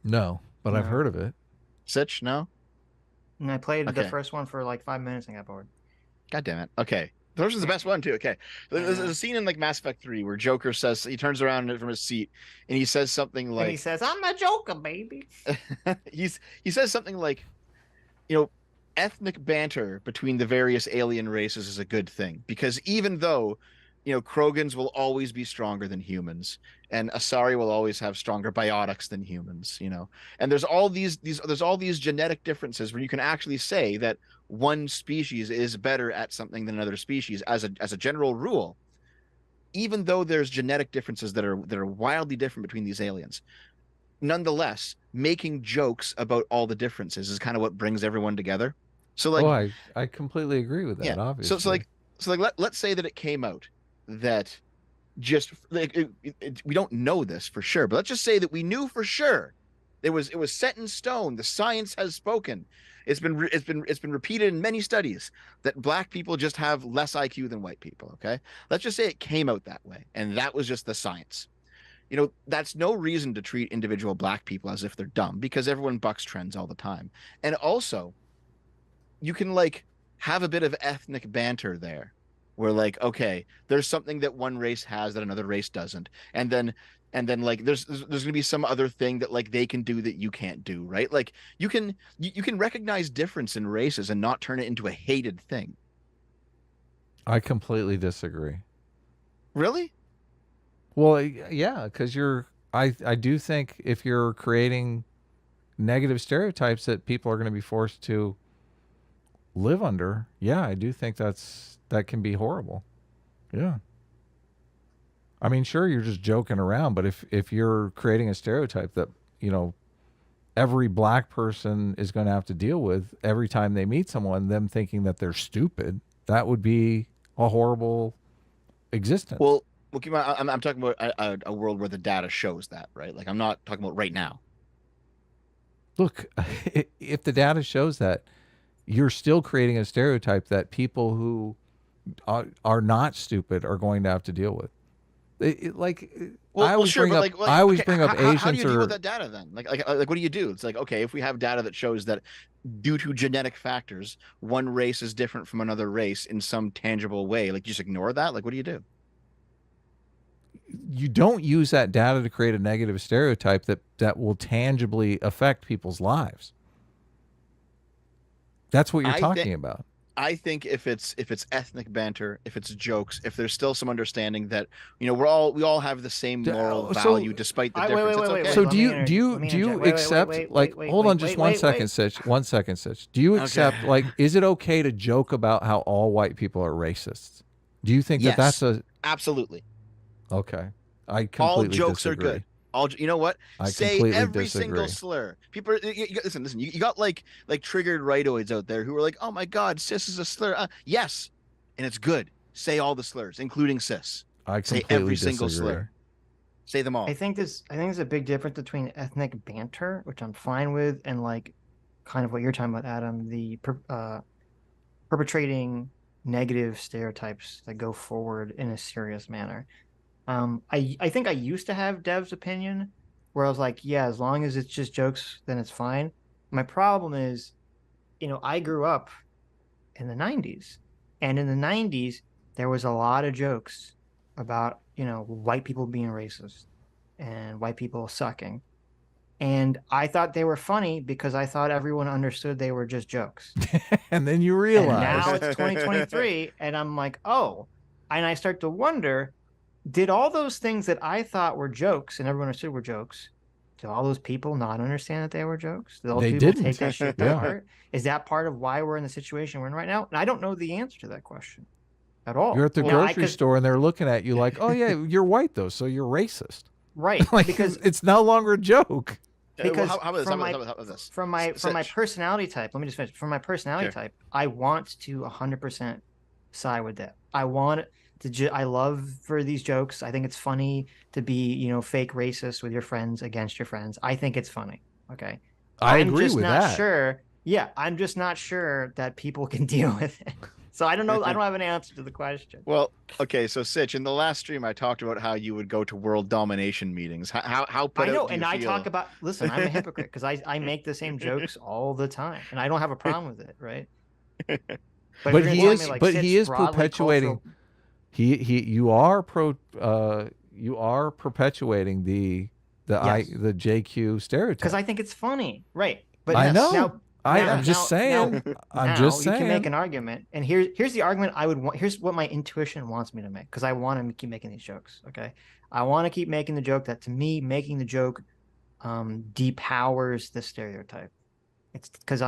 No, but I've No. heard of it. Sitch? No? And I played the Okay. first one for like 5 minutes and got bored. God damn it. Okay. Those is the best one too. Okay, I there's know. a scene in like Mass Effect 3 where Joker says he turns around from his seat and he says something And he like says, "I'm a Joker, baby." he says something like, you know, ethnic banter between the various alien races is a good thing because even though, Krogans will always be stronger than humans and Asari will always have stronger biotics than humans, and there's all there's all these genetic differences where you can actually say that one species is better at something than another species as a general rule, even though there's genetic differences that are wildly different between these aliens. Nonetheless, making jokes about all the differences is kind of what brings everyone together. So Oh, like, I completely agree with yeah. that, So obviously. like let's say that it came out that just like we don't know this for sure, but let's just say that we knew for sure it was set in stone. The science has spoken. It's been repeated in many studies that black people just have less IQ than white people. Okay, let's just say it came out that way, and that was just the science. That's no reason to treat individual black people as if they're dumb because everyone bucks trends all the time. And also, you can like have a bit of ethnic banter there where like, okay, there's something that one race has that another race doesn't. And then like there's going to be some other thing that like they can do that you can't do, right? Like you can recognize difference in races and not turn it into a hated thing. I completely disagree. Really? Well, yeah, because I do think if you're creating negative stereotypes that people are going to be forced to live under, yeah, I do think that can be horrible. Yeah. I mean, sure, you're just joking around, but if you're creating a stereotype that, you know, every black person is going to have to deal with every time they meet someone, them thinking that they're stupid, that would be a horrible existence. Well, keep in mind, I'm talking about a world where the data shows that, right? Like I'm not talking about right now. Look, if the data shows that, you're still creating a stereotype that people who are not stupid are going to have to deal with. Like Well, well, sure, but like, I always okay, bring up how do Asians you deal with or that data then? Like, what do you do? It's like, okay, if we have data that shows that due to genetic factors, one race is different from another race in some tangible way, like, you just ignore that? Like, what do you do? you don't use that data to create a negative stereotype that will tangibly affect people's lives. That's what you're I think talking about. I think if it's ethnic banter, if it's jokes, if there's still some understanding that we all have the same moral So value despite the I wait, difference, wait, it's wait, wait, okay. wait. so Let me do you interject. Wait, wait, wait, accept, wait, like, wait, wait, hold on wait, just wait, one wait, second, wait. Sitch. 1 second, Sitch. Do you Okay. accept, like, is it okay to joke about how all white people are racist? Do you think that that's Yes, a absolutely. okay? I All completely jokes are good. disagree. You know what? I Say completely every single disagree. slur. People, listen. You got like triggered rightoids out there who are like, "Oh my God, cis is a slur." Yes, and it's good. Say all the slurs, including cis. I Say completely every single disagree. slur. Say them all. I think there's a big difference between ethnic banter, which I'm fine with, and like kind of what you're talking about, Adam, perpetrating negative stereotypes that go forward in a serious manner. I think I used to have Dev's opinion where I was like, yeah, as long as it's just jokes, then it's fine. My problem is, I grew up in the 90s, and in the 90s, there was a lot of jokes about, white people being racist and white people sucking. And I thought they were funny because I thought everyone understood they were just jokes. And then you And now realized it's 2023, and I'm like, oh, and I start to wonder, did all those things that I thought were jokes and everyone understood were jokes, do all those people not understand that they were jokes? Did those they people take didn't. that shit to Yeah. heart? Is that part of why we're in the situation we're in right now? And I don't know the answer to that question at You're all. at the Now, grocery store and they're looking at you like, "Oh yeah, you're white though, so you're racist." right, Like, because it's no longer a joke. Well, because how about this? How about, how about this? from my Sitch. personality type, let me just finish. From my personality Sure. type, I want to 100% side with that. I want I love for these jokes. I think it's funny to be, fake racist with your friends against your friends. I think it's funny. Okay. I I'm agree just with not that. sure. Yeah, I'm just not sure that people can deal with it. So I don't know. I don't have an answer to the question. Well, okay, so Sitch, in the last stream, I talked about how you would go to world domination meetings. How put I out know, do you and I talk feel? about, listen, I'm a hypocrite because I make the same jokes all the time, and I don't have a problem with it, right? But if you're gonna tell me like but he Sitch is broadly perpetuating. cultural, You are perpetuating yes, the JQ because stereotype. I think it's funny, right? But I Yes. know. now, now, I'm just now, now, saying. I'm now, just you can make saying. an argument, and here's the argument I would want. Here's what my intuition wants me to make, because I want to keep making these jokes. Okay, I want to keep making the joke that to me, making the joke depowers the stereotype. It's because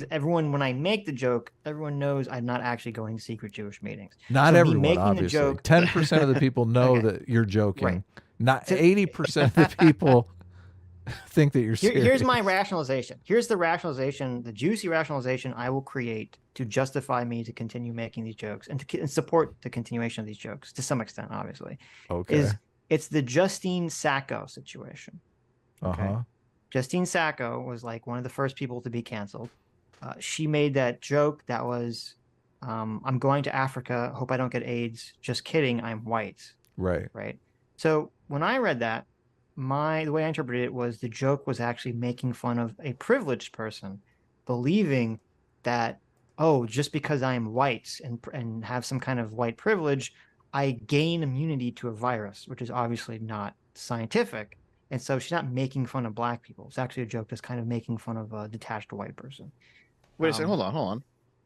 everyone when I make the joke, everyone knows I'm not actually going to secret Jewish meetings. Not So me everyone, making the obviously. joke, 10% of the people know okay, that you're right. joking. Not So 80% of the people think that you're here's my serious. rationalization. Here's the rationalization, the juicy rationalization I will create to justify me to continue making these jokes and support the continuation of these jokes to some extent, obviously, Okay. is it's the Justine Sacco situation. Okay. Uh-huh. Justine Sacco was like one of the first people to be canceled. She made that joke that was, I'm going to Africa, hope I don't get AIDS. Just kidding, I'm white. Right. Right. So when I read that, the way I interpreted it was the joke was actually making fun of a privileged person, believing that, oh, just because I am white and have some kind of white privilege, I gain immunity to a virus, which is obviously not scientific. And so she's not making fun of black people. It's actually a joke that's kind of making fun of a detached white person. Wait a second. Um, Hold on.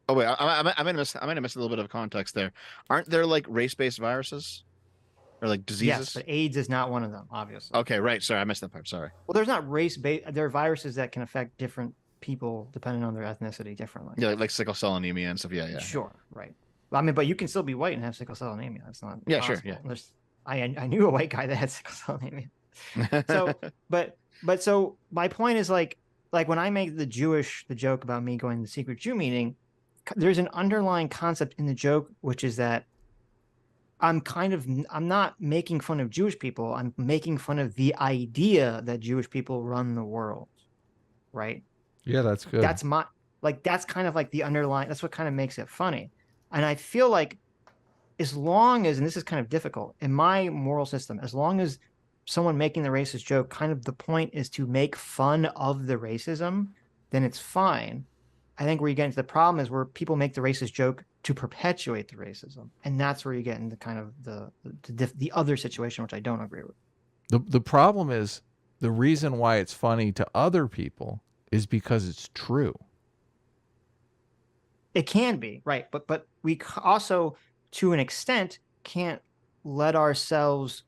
Oh wait, I might have missed a little bit of context there. Aren't there like race-based viruses or like yes, diseases? but AIDS is not one of them, obviously. Okay, right. Sorry, I missed that part. Sorry. Well, there's not race based. There are viruses that can affect different people depending on their ethnicity differently. Yeah, like sickle cell anemia and stuff. Yeah. Sure, right. Well, I mean, but you can still be white and have sickle cell anemia. That's not Yeah, sure. impossible. I knew a white guy that had sickle cell anemia. So, but so my point is like when I make the joke about me going to the secret Jew meeting, there's an underlying concept in the joke, which is that I'm not making fun of Jewish people. I'm making fun of the idea that Jewish people run the world, right? Yeah, that's good. That's my that's kind of like the underlying. That's what kind of makes it funny. And I feel like as long as, and this is kind of difficult in my moral system, as long as someone making the racist joke, kind of the point is to make fun of the racism, then it's fine. I think where you get into the problem is where people make the racist joke to perpetuate the racism, and that's where you get into kind of the other situation, which I don't agree with. The problem is the reason why it's funny to other people is because it's true. It can be, right, but we also, to an extent, can't let ourselves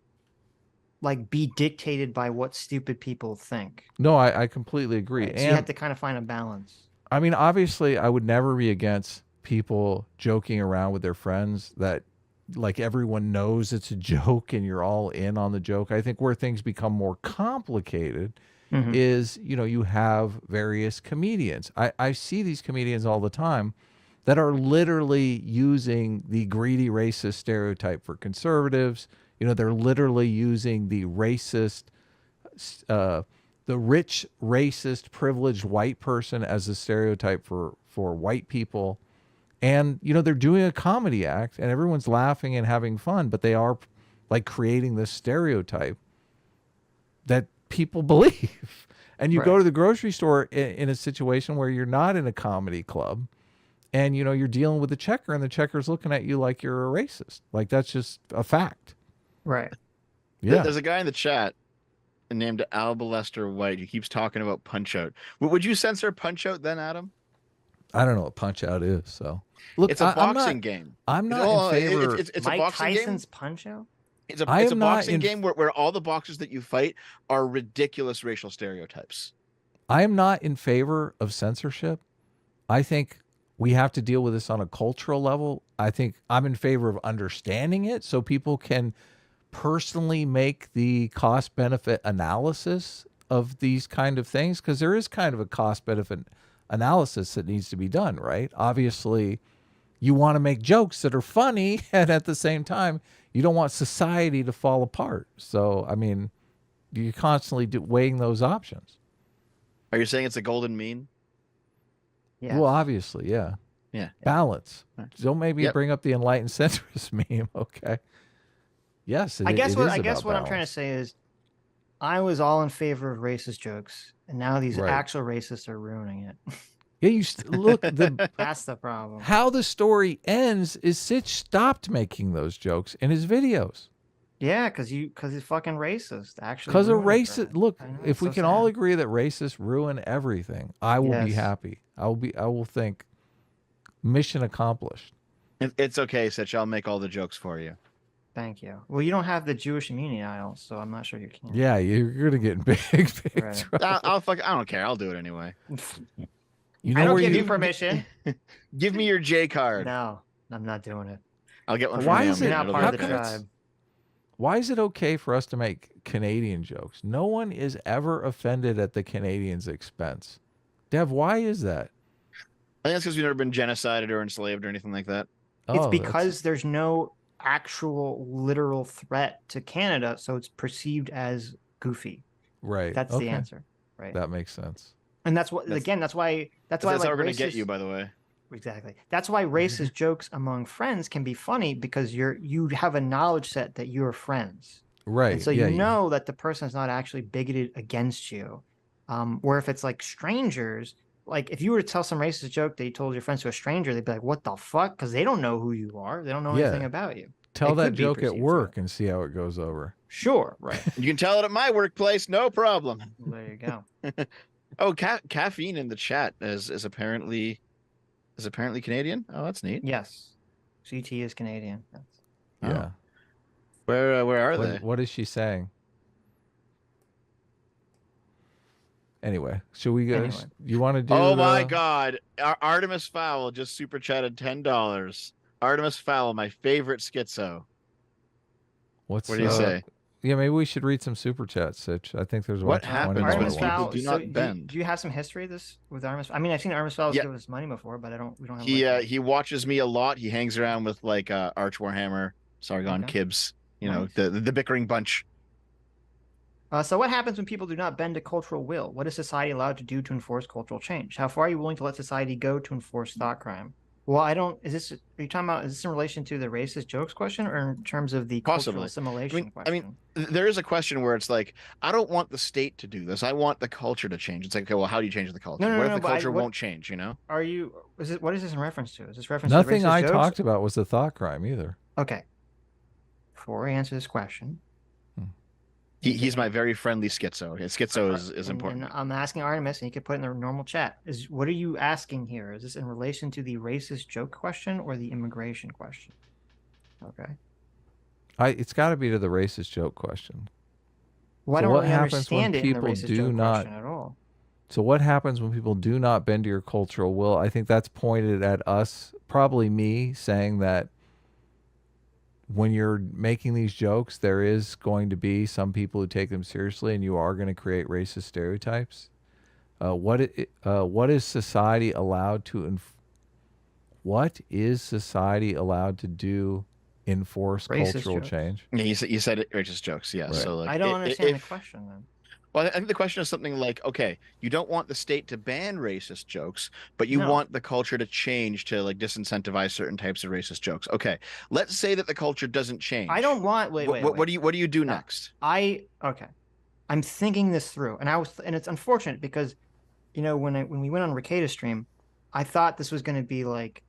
like be dictated by what stupid people think. No, I completely agree. Right? So you have to kind of find a balance. I mean, obviously, I would never be against people joking around with their friends that like everyone knows it's a joke and you're all in on the joke. I think where things become more complicated Mm-hmm. is, you have various comedians. I see these comedians all the time that are literally using the greedy racist stereotype for conservatives. They're literally using the racist, the rich, racist, privileged white person as a stereotype for white people. And, they're doing a comedy act and everyone's laughing and having fun, but they are like creating this stereotype that people believe. And you go Right. to the grocery store in a situation where you're not in a comedy club and, you're dealing with the checker and the checker's looking at you like you're a racist. Like that's just a fact. Right. Yeah. There's a guy in the chat named Albalester White who keeps talking about Punch Out. Would you censor Punch Out then, Adam? I don't know what Punch Out is. So look, It's a boxing game. I'm not in favor. It's a Mike boxing game. Tyson's Punch Out. I It's a am not boxing in game where all the boxers that you fight are ridiculous racial stereotypes. I am not in favor of censorship. I think we have to deal with this on a cultural level. I think I'm in favor of understanding it so people can personally make the cost benefit analysis of these kind of things, because there is kind of a cost benefit analysis that needs to be done, right? Obviously, you want to make jokes that are funny, and at the same time, you don't want society to fall apart. So, I mean, you're constantly weighing those options. Are you saying it's a golden mean? Yeah. Well, obviously, yeah. Yeah. Balance. Right. Don't maybe Yep. bring up the enlightened centrist meme, okay? Yes, I guess it what is I guess about what I'm trying to balance. say is I was all in favor of racist jokes, and now these Right. actual racists are ruining it. Yeah, look, the That's the problem. how the story ends is Sitch stopped making those jokes in his videos. Yeah, because he's fucking racist. Actually Because of ruined it for racist, him. look, I know, if it's we so can all sad. agree that racists ruin everything, I will be Yes. happy. I will think mission accomplished. It's okay, Sitch. I'll make all the jokes for you. Thank you. Well, you don't have the Jewish immunity idol, so I'm not sure you can. Yeah, you're gonna get in big Right. trouble. I don't care. I'll do it anyway. You I know don't where give you you? permission. Give me your J card. No, I'm not doing it. I'll get one from Why is Naomi You're it? and not it'll be part How of the come okay. it's? tribe. Why is it okay for us to make Canadian jokes? No one is ever offended at the Canadians' expense. Dev, why is that? I think that's because we've never been genocided or enslaved or anything like that. It's Oh, that's because there's no actual literal threat to Canada, so it's perceived as goofy. right. That's the Okay, answer, right? that makes sense. And that's what That's again. That's why that's how like we're gonna get you, racist. by the way. Exactly. That's why racist jokes among friends can be funny because you have a knowledge set that you're friends. And Right. so you Yeah. know that the person is not actually bigoted against you. Where if it's like strangers, like if you were to tell some racist joke that you told your friends to a stranger, they'd be like, "What the fuck?" Because they don't know who you are. They don't know anything Yeah. about you. Tell It that could be joke at perceived threat. work and see how it goes over. Sure, right. You can tell it at my workplace, no problem. Well, there you go. Oh, caffeine in the chat is apparently Canadian. Oh, that's neat. Yes, CT is Canadian. That's... Yeah. Oh, where are they? What is she saying? Anyway, should we go? Anyway. You want to do Oh the? my God, Artemis Fowl just super chatted $10. Artemis Fowl, my favorite schizo. What's What do you say? Yeah, maybe we should read some super chats, Sitch. I think there's about What $20 happens when Artemis people left. Fowl. do So not bend? do you have some history of this with Artemis? I mean, I've seen Artemis Fowls Yeah, give us money before, but we don't have. he watches me a lot. He hangs around with like Arch Warhammer, Sargon, Okay. Kibbs. You know, Nice. the bickering bunch. So what happens when people do not bend to cultural will? What is society allowed to do to enforce cultural change? How far are you willing to let society go to enforce thought crime? Well, I don't. Are you talking about? Is this in relation to the racist jokes question, or in terms of the cultural Possibly. assimilation I mean, question? there is a question where it's like, I don't want the state to do this. I want the culture to change. It's like, okay, well, how do you change the culture? No, no, What no, if no. the But culture what won't change? You know? are you? Is it? What is this in reference to? Is this reference to the Nothing racist I jokes? talked about was the thought crime either. Okay. Before I answer this question, He's my very friendly schizo. Schizo is important. And I'm asking Artemis, and you can put it in the normal chat. Is what are you asking here? Is this in relation to the racist joke question or the immigration question? Okay. It's got to be to the racist joke question. Well, I So don't what really happens when understand it in the people racist do joke not? question at all. So what happens when people do not bend to your cultural will? I think that's pointed at us, probably me, saying that when you're making these jokes, there is going to be some people who take them seriously, and you are going to create racist stereotypes. What is society allowed to what is society allowed to do enforce Racist cultural jokes. change? Yeah, you said it, racist jokes. Yeah. Right. So like, I don't understand the if question then. well, I think the question is something like, okay, you don't want the state to ban racist jokes, but you No. want the culture to change to like disincentivize certain types of racist jokes. Okay, let's say that the culture doesn't change. I don't want. Wait. What do you do No. next? Okay. I'm thinking this through, and it's unfortunate because, when we went on Ricada's stream, I thought this was going to be like,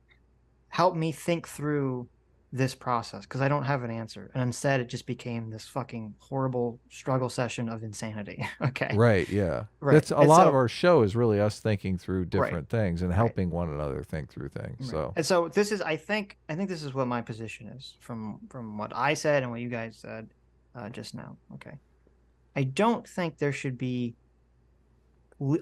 help me think through this process because I don't have an answer, and instead it just became this fucking horrible struggle session of insanity. Okay. Right, yeah. Right. That's a And lot so- of our show is really us thinking through different things and Right. helping one another think through things. Right. So And so this is, I think this is what my position is from what I said and what you guys said just now. Okay. I don't think there should be,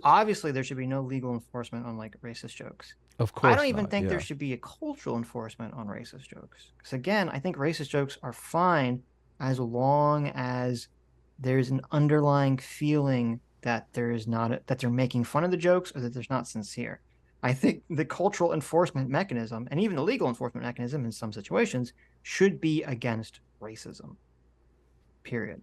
obviously there should be no legal enforcement on like racist jokes. of course I don't even not, think yeah. there should be a cultural enforcement on racist jokes. Because again, I think racist jokes are fine as long as there's an underlying feeling that there is not that they're making fun of the jokes or that there's not sincere. I think the cultural enforcement mechanism and even the legal enforcement mechanism in some situations should be against racism. Period.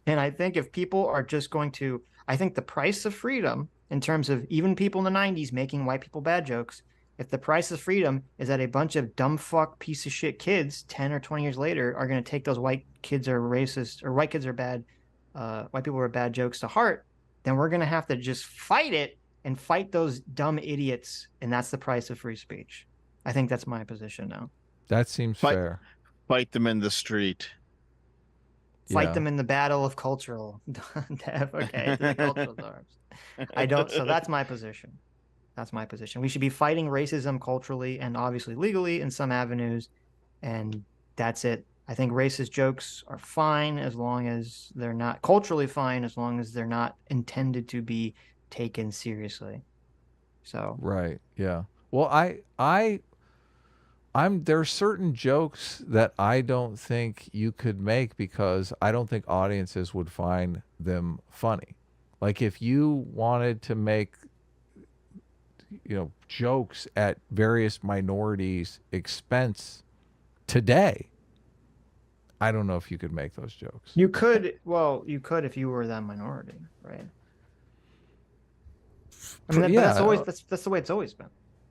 And I think if people are just going to, I think the price of freedom, in terms of even people in the 90s making white people bad jokes, if the price of freedom is that a bunch of dumb fuck piece of shit kids 10 or 20 years later are going to take those white kids are racist or white kids are bad, white people are bad jokes to heart, then we're going to have to just fight it and fight those dumb idiots, and that's the price of free speech. I think that's my position now. That seems Fight fair. fight them in the street. Fight Yeah. them in the battle of cultural to advocate the cultural norms. I don't. So that's my position. That's my position. We should be fighting racism culturally and obviously legally in some avenues, and that's it. I think racist jokes are fine as long as they're not culturally fine, as long as they're not intended to be taken seriously. So, Right. Yeah. Well, I'm there's certain jokes that I don't think you could make because I don't think audiences would find them funny. Like if you wanted to make, jokes at various minorities' expense today, I don't know if you could make those jokes. you could, well, you could if you were that minority, right? I mean, but that's always Yeah, that's the way it's always been.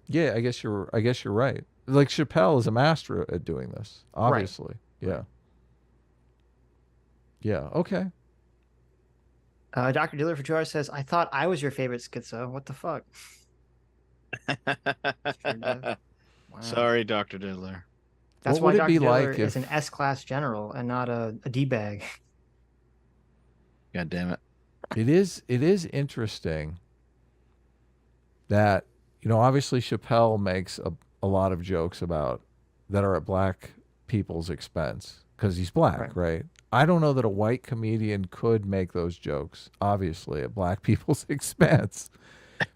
yeah, I guess you're right. Like Chappelle is a master at doing this, Right. obviously. Right. Yeah. Yeah. Okay. Dr. Diller for 2 hours says, I thought I was your favorite schizo. What the fuck? Sure did. Wow. Sorry, Dr. Diddler. That's What why would it Dr. be Diller like is an if S-class general and not a D-bag. God damn it. it is interesting that obviously Chappelle makes a lot of jokes about that are at black people's expense because he's Right. black, right? I don't know that a white comedian could make those jokes, obviously, at black people's expense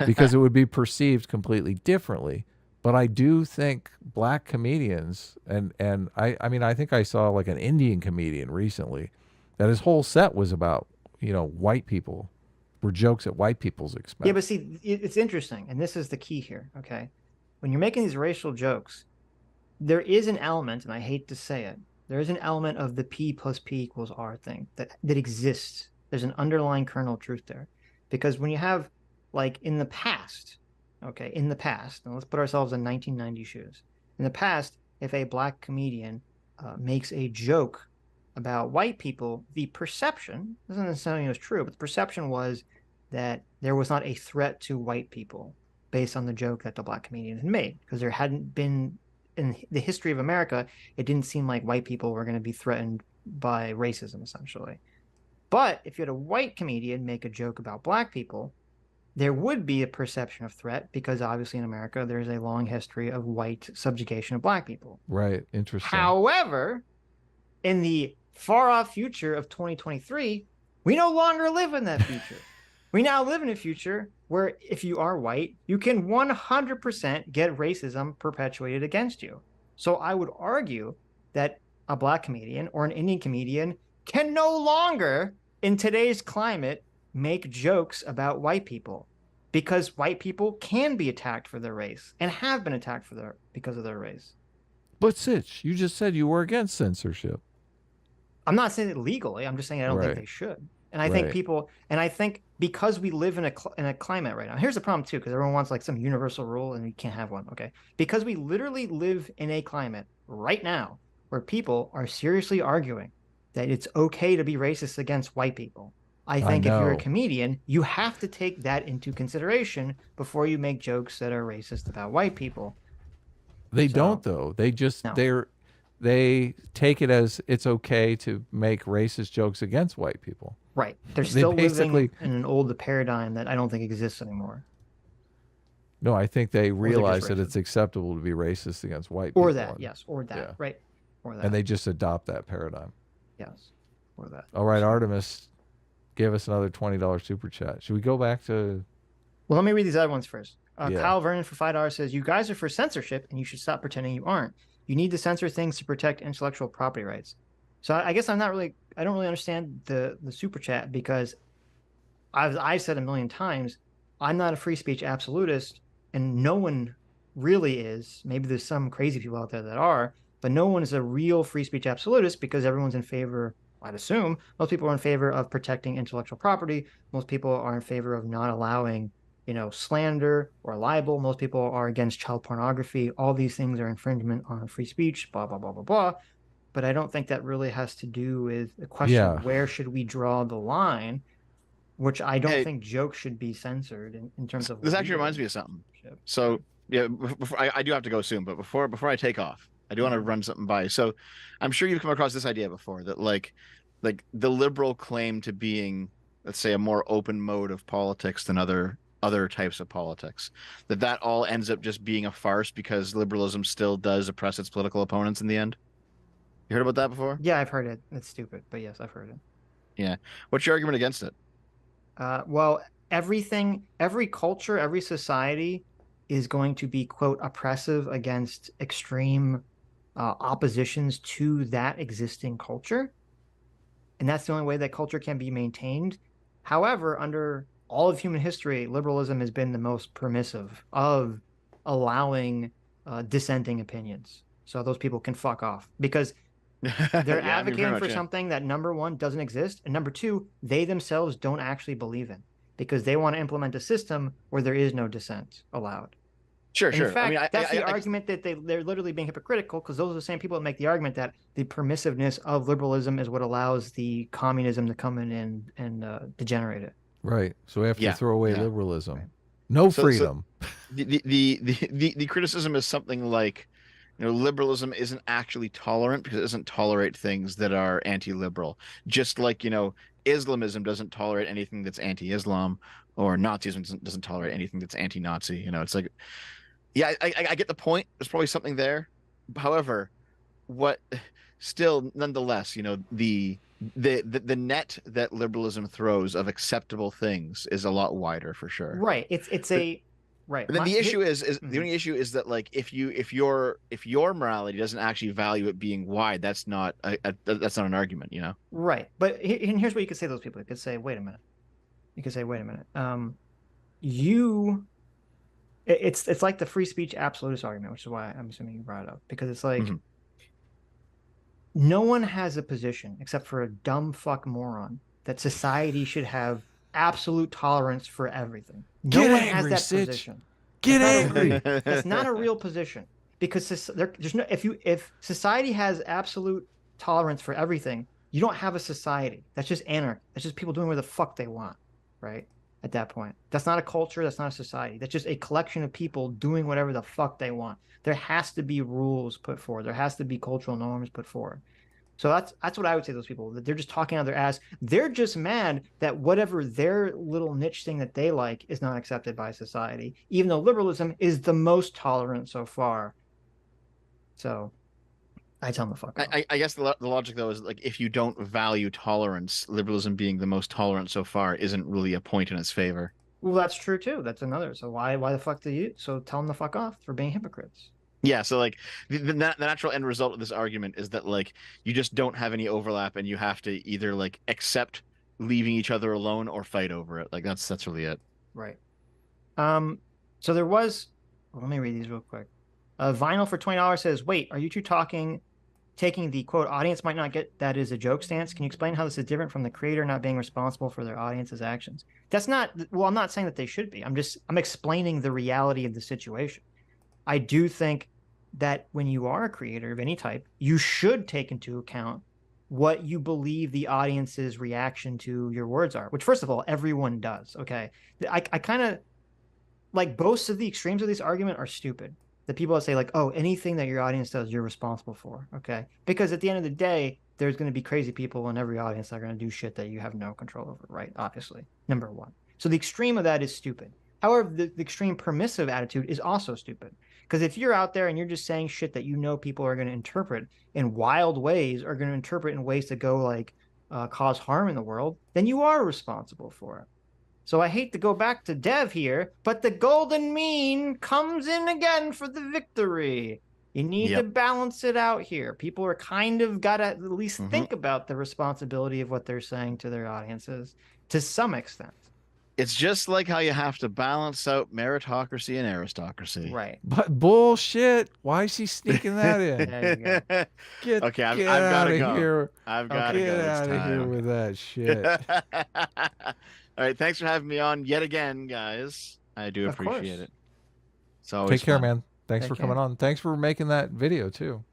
because it would be perceived completely differently. But I do think black comedians, and I mean, I think I saw like an Indian comedian recently that his whole set was about, white people, were jokes at white people's Yeah, but expense. see, it's interesting, and this is the key here, okay? When you're making these racial jokes, there is an element, and I hate to say it, there is an element of the P plus P equals R thing that exists. There's an underlying kernel of truth there. Because when you have, like, in the past, okay, in the past, and let's put ourselves in 1990 shoes. In the past, if a black comedian makes a joke about white people, the perception, doesn't necessarily was true, but the perception was that there was not a threat to white people based on the joke that the black comedian had made, because there hadn't been in the history of America, it didn't seem like white people were going to be threatened by racism, essentially. But if you had a white comedian make a joke about black people, there would be a perception of threat because obviously in America, there's a long history of white subjugation of black people. Right. Interesting. However, in the far off future of 2023, we no longer live in that future. We now live in a future where if you are white, you can 100% get racism perpetuated against you. So I would argue that a black comedian or an Indian comedian can no longer, in today's climate, make jokes about white people because white people can be attacked for their race and have been attacked because of their race. But Sitch, you just said you were against censorship. I'm not saying it legally. I'm just saying I don't think Right. they should. And I think Right. people, and I think because we live in a climate right now. Here's the problem too, because everyone wants like some universal rule, and you can't have one. Okay, because we literally live in a climate right now where people are seriously arguing that it's okay to be racist against white people. I I think if you're a know. comedian, you have to take that into consideration before you make jokes that are racist about white people. They don't So though. They just no, they take it as it's okay to make racist jokes against white people. right? They're They still living basically in an old paradigm that I don't think exists anymore. no, I think they Or they're just realize that racist. it's acceptable to be racist against white Or people that, and yes, or that, yeah. right? Or And that, they just adopt that paradigm. yes, or that. All right, So, Artemis gave us another $20 super chat. Should we go back to well, let me read these other ones first. yeah. Kyle Vernon for $5 says, "You guys are for censorship, and you should stop pretending you aren't. You need to censor things to protect intellectual property rights." So I guess I don't really understand the super chat because I've said a million times, I'm not a free speech absolutist, and no one really is. Maybe there's some crazy people out there that are, but no one is a real free speech absolutist because everyone's in favor. I'd assume most people are in favor of protecting intellectual property. Most people are in favor of not allowing, slander or libel. Most people are against child pornography. All these things are infringement on free speech. Blah blah blah blah blah. But I don't think that really has to do with the question of Yeah. where should we draw the line which I don't Hey, think jokes should be censored in terms of this actually legal reminds me of something. censorship. So yeah, I do have to go soon, but before I take off, I do want to Mhm. run something by. So I'm sure you've come across this idea before that like the liberal claim to being, let's say, a more open mode of politics than other types of politics. That all ends up just being a farce because liberalism still does oppress its political opponents in the end. You heard about that before? Yeah, I've heard it. It's stupid, but yes, I've heard it. Yeah. What's your argument against it? Well, every culture, every society is going to be, quote, oppressive against extreme oppositions to that existing culture. And that's the only way that culture can be maintained. However, under all of human history, liberalism has been the most permissive of allowing dissenting opinions. So those people can fuck off because they're Yeah, I mean, pretty advocating for much, yeah. something that number one doesn't exist, and number two, they themselves don't actually believe in because they want to implement a system where there is no dissent allowed. Sure, And in sure. I mean, fact, that's the I argument that they're literally being hypocritical because those are the same people that make the argument that the permissiveness of liberalism is what allows the communism to come in and degenerate it. Right. So we have to yeah, throw away yeah. Right. liberalism. No So freedom. the criticism is something like, liberalism isn't actually tolerant because it doesn't tolerate things that are anti-liberal. Just like, Islamism doesn't tolerate anything that's anti-Islam, or Nazism doesn't tolerate anything that's anti-Nazi. It's like, yeah, I get the point. There's probably something there. However, what still nonetheless, the net that liberalism throws of acceptable things is a lot wider for sure. Right. It's But a right. but then the issue is the Mhm. only issue is that, like, if your morality doesn't actually value it being wide, that's not an argument. Right. But and here's what you could say to those people. You could say, wait a minute. You could say, wait a minute. You it's like the free speech absolutist argument, which is why I'm assuming you brought it up because it's like Mhm. no one has a position except for a dumb fuck moron that society should have absolute tolerance for everything. No Get one has angry, that Sitch. position. That's Get not a angry. that's not a real position because there's no if society has absolute tolerance for everything, you don't have a society. That's just anarchy. That's just people doing where the fuck they want, right? At that point, that's not a culture. That's not a society. That's just a collection of people doing whatever the fuck they want. There has to be rules put forward. There has to be cultural norms put forward. So that's what I would say to those people that they're just talking out of their ass. They're just mad that whatever their little niche thing that they like is not accepted by society, even though liberalism is the most tolerant so far. So I tell them to fuck off. I guess the logic though is, like, if you don't value tolerance, liberalism being the most tolerant so far isn't really a point in its favor. Well, that's true too. That's another. So why the fuck do you? So tell them to fuck off for being hypocrites. Yeah, so like the natural end result of this argument is that, like, you just don't have any overlap and you have to either, like, accept leaving each other alone or fight over it. Like, that's really it. Right. Um. So there was. Well, let me read these real quick. Vinyl for $20 says, "Wait, are you two taking the quote audience might not get that is a joke stance? Can you explain how this is different from the creator not being responsible for their audience's actions?" That's not. Well, I'm not saying that they should be. I'm explaining the reality of the situation. I do think that when you are a creator of any type, you should take into account what you believe the audience's reaction to your words are, which, first of all, everyone does. Okay. I kind of like both of the extremes of this argument are stupid. The people that say, like, oh, anything that your audience does, you're responsible for. Okay. Because at the end of the day, there's going to be crazy people in every audience that are going to do shit that you have no control over, right? Obviously, number one. So the extreme of that is stupid. However, the extreme permissive attitude is also stupid. Because if you're out there and you're just saying shit that you know people are going to interpret in wild ways, are going to interpret in ways that go like cause harm in the world, then you are responsible for it. So I hate to go back to Dev here, but the golden mean comes in again for the victory. You need to Yep. balance it out here. People are kind of got to at least Mhm. think about the responsibility of what they're saying to their audiences to some extent. It's just like how you have to balance out meritocracy and aristocracy. Right. But bullshit. Why is he sneaking that in? There you go. Get Okay, I've get got out to of go. here. I've got to Get go. It's out of here time. with that shit. All right, thanks for having me on yet again, guys. I do Of course. appreciate it. It's always Take care, fun. man. Thanks Take for coming care. on. Thanks for making that video too.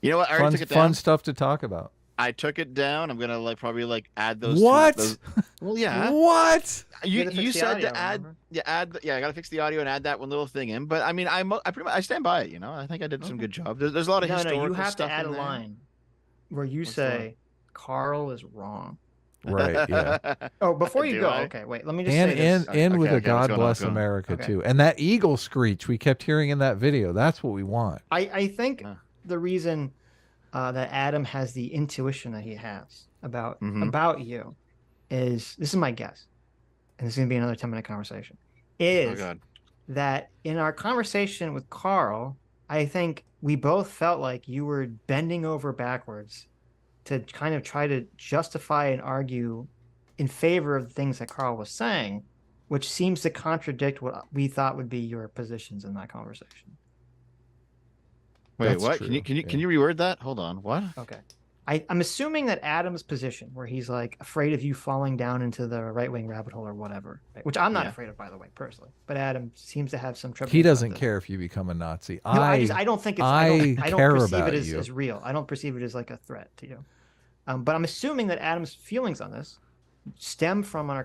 You know what? I already Fun took it fun down. stuff to talk about. I took it down. I'm gonna like probably like add those two. What? Those. Well, yeah. What? You You had to you fix the said audio, to add remember? yeah add yeah I gotta fix the audio and add that one little thing in. But I mean I pretty much I stand by it. You know I think I did some Okay. good job. There's a lot of No, no, you historical have to stuff add a in there. line where you What's the line? say Carl is wrong. Right. Yeah. Oh, before you Do go, I? okay, wait, let me just And say this. end with Okay, a okay. What's God going on? What's bless going on? America Okay. too. And that eagle screech we kept hearing in that video. That's what we want. I think Uh, the reason that Adam has the intuition that he has mm-hmm. about you is this is my guess, and this is gonna be another 10-minute conversation, Oh is God. that in our conversation with Carl, I think we both felt like you were bending over backwards to kind of try to justify and argue in favor of the things that Carl was saying, which seems to contradict what we thought would be your positions in that conversation. Wait, That's what? Can you true. can you Yeah. can you reword that? Hold on. What? Okay. I'm assuming that Adam's position, where he's like afraid of you falling down into the right wing rabbit hole or whatever, right? Which I'm not Yeah. afraid of, by the way, personally. But Adam seems to have some He trepidation about doesn't this. care if you become a Nazi. No, I don't think it's I don't care perceive it about as, you. as real. I don't perceive it as like a threat to you. But I'm assuming that Adam's feelings on this stem from in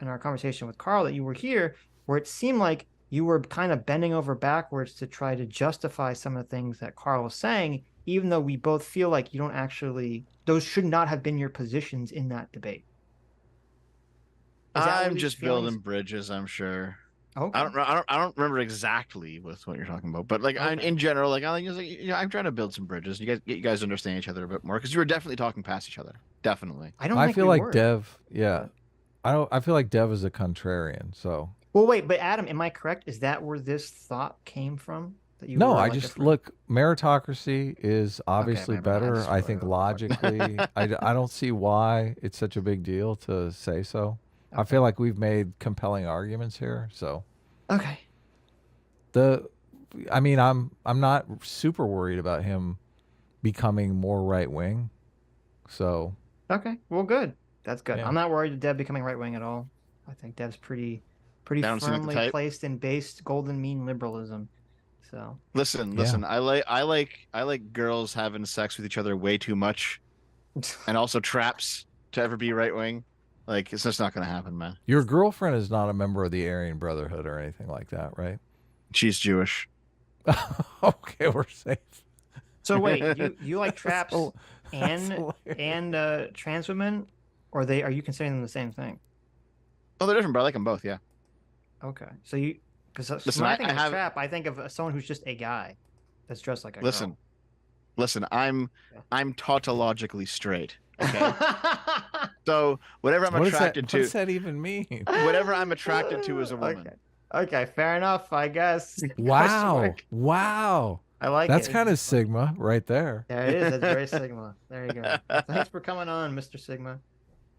our conversation with Carl that you were here, where it seemed like you were kind of bending over backwards to try to justify some of the things that Carl was saying, even though we both feel like you don't actually, those should not have been your positions in that debate. Is that where I'm these just feelings? building bridges, I'm sure. Okay. I don't remember exactly with what you're talking about, but like Okay. in general, like I think you know, I'm trying to build some bridges. You guys understand each other a bit more because you were definitely talking past each other. Definitely. I don't I think feel we like were. Dev, yeah. But, I feel like Dev is a contrarian, so well, wait, but Adam, am I correct? Is that where this thought came from? That you no, were I like just afraid? look meritocracy is Okay, obviously never mind. I better. just I think logically, I don't see why it's such a big deal to say so. I okay. feel like we've made compelling arguments here, so Okay. the I mean, I'm not super worried about him becoming more right wing. So, Okay. Well, good. That's good. yeah. I'm not worried about Deb becoming right wing at all. I think Deb's pretty That don't seem like the firmly type. placed in based golden mean liberalism. So Listen, Yeah. listen. I like girls having sex with each other way too much, and also traps to ever be right wing. Like it's just not gonna happen, man. Your girlfriend is not a member of the Aryan Brotherhood or anything like that, right? She's Jewish. Okay, we're safe. so wait, you like That's traps hil- that's and hilarious. trans women, or are you considering them the same thing? Oh, they're different, but I like them both. Yeah. Okay. So you because Listen, when I think I of a have trap, I think of someone who's just a guy that's dressed like a listen, girl. listen. Yeah. I'm tautologically straight. Okay. So whatever I'm attracted What does to, that even mean? whatever I'm attracted to is a woman. Okay. Okay, fair enough, I guess. Question Wow. mark. Wow. I like That's it. kind of Sigma right there. There it is. That's very Sigma. There you go. Thanks for coming on, Mr. Sigma.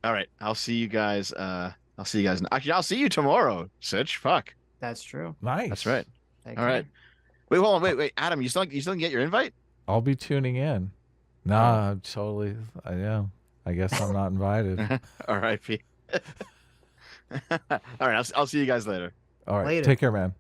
All right, I'll see you guys. I'll see you guys. Actually, I'll see you tomorrow, Sitch. Fuck. That's true. Nice. That's right. Take All care. right. Wait, hold on. Wait. Adam, you still didn't get your invite? I'll be tuning in. Nah, I'm totally. Yeah. I guess I'm not invited. All right, P. All right, I'll see you guys later. All right. Later. Take care, man.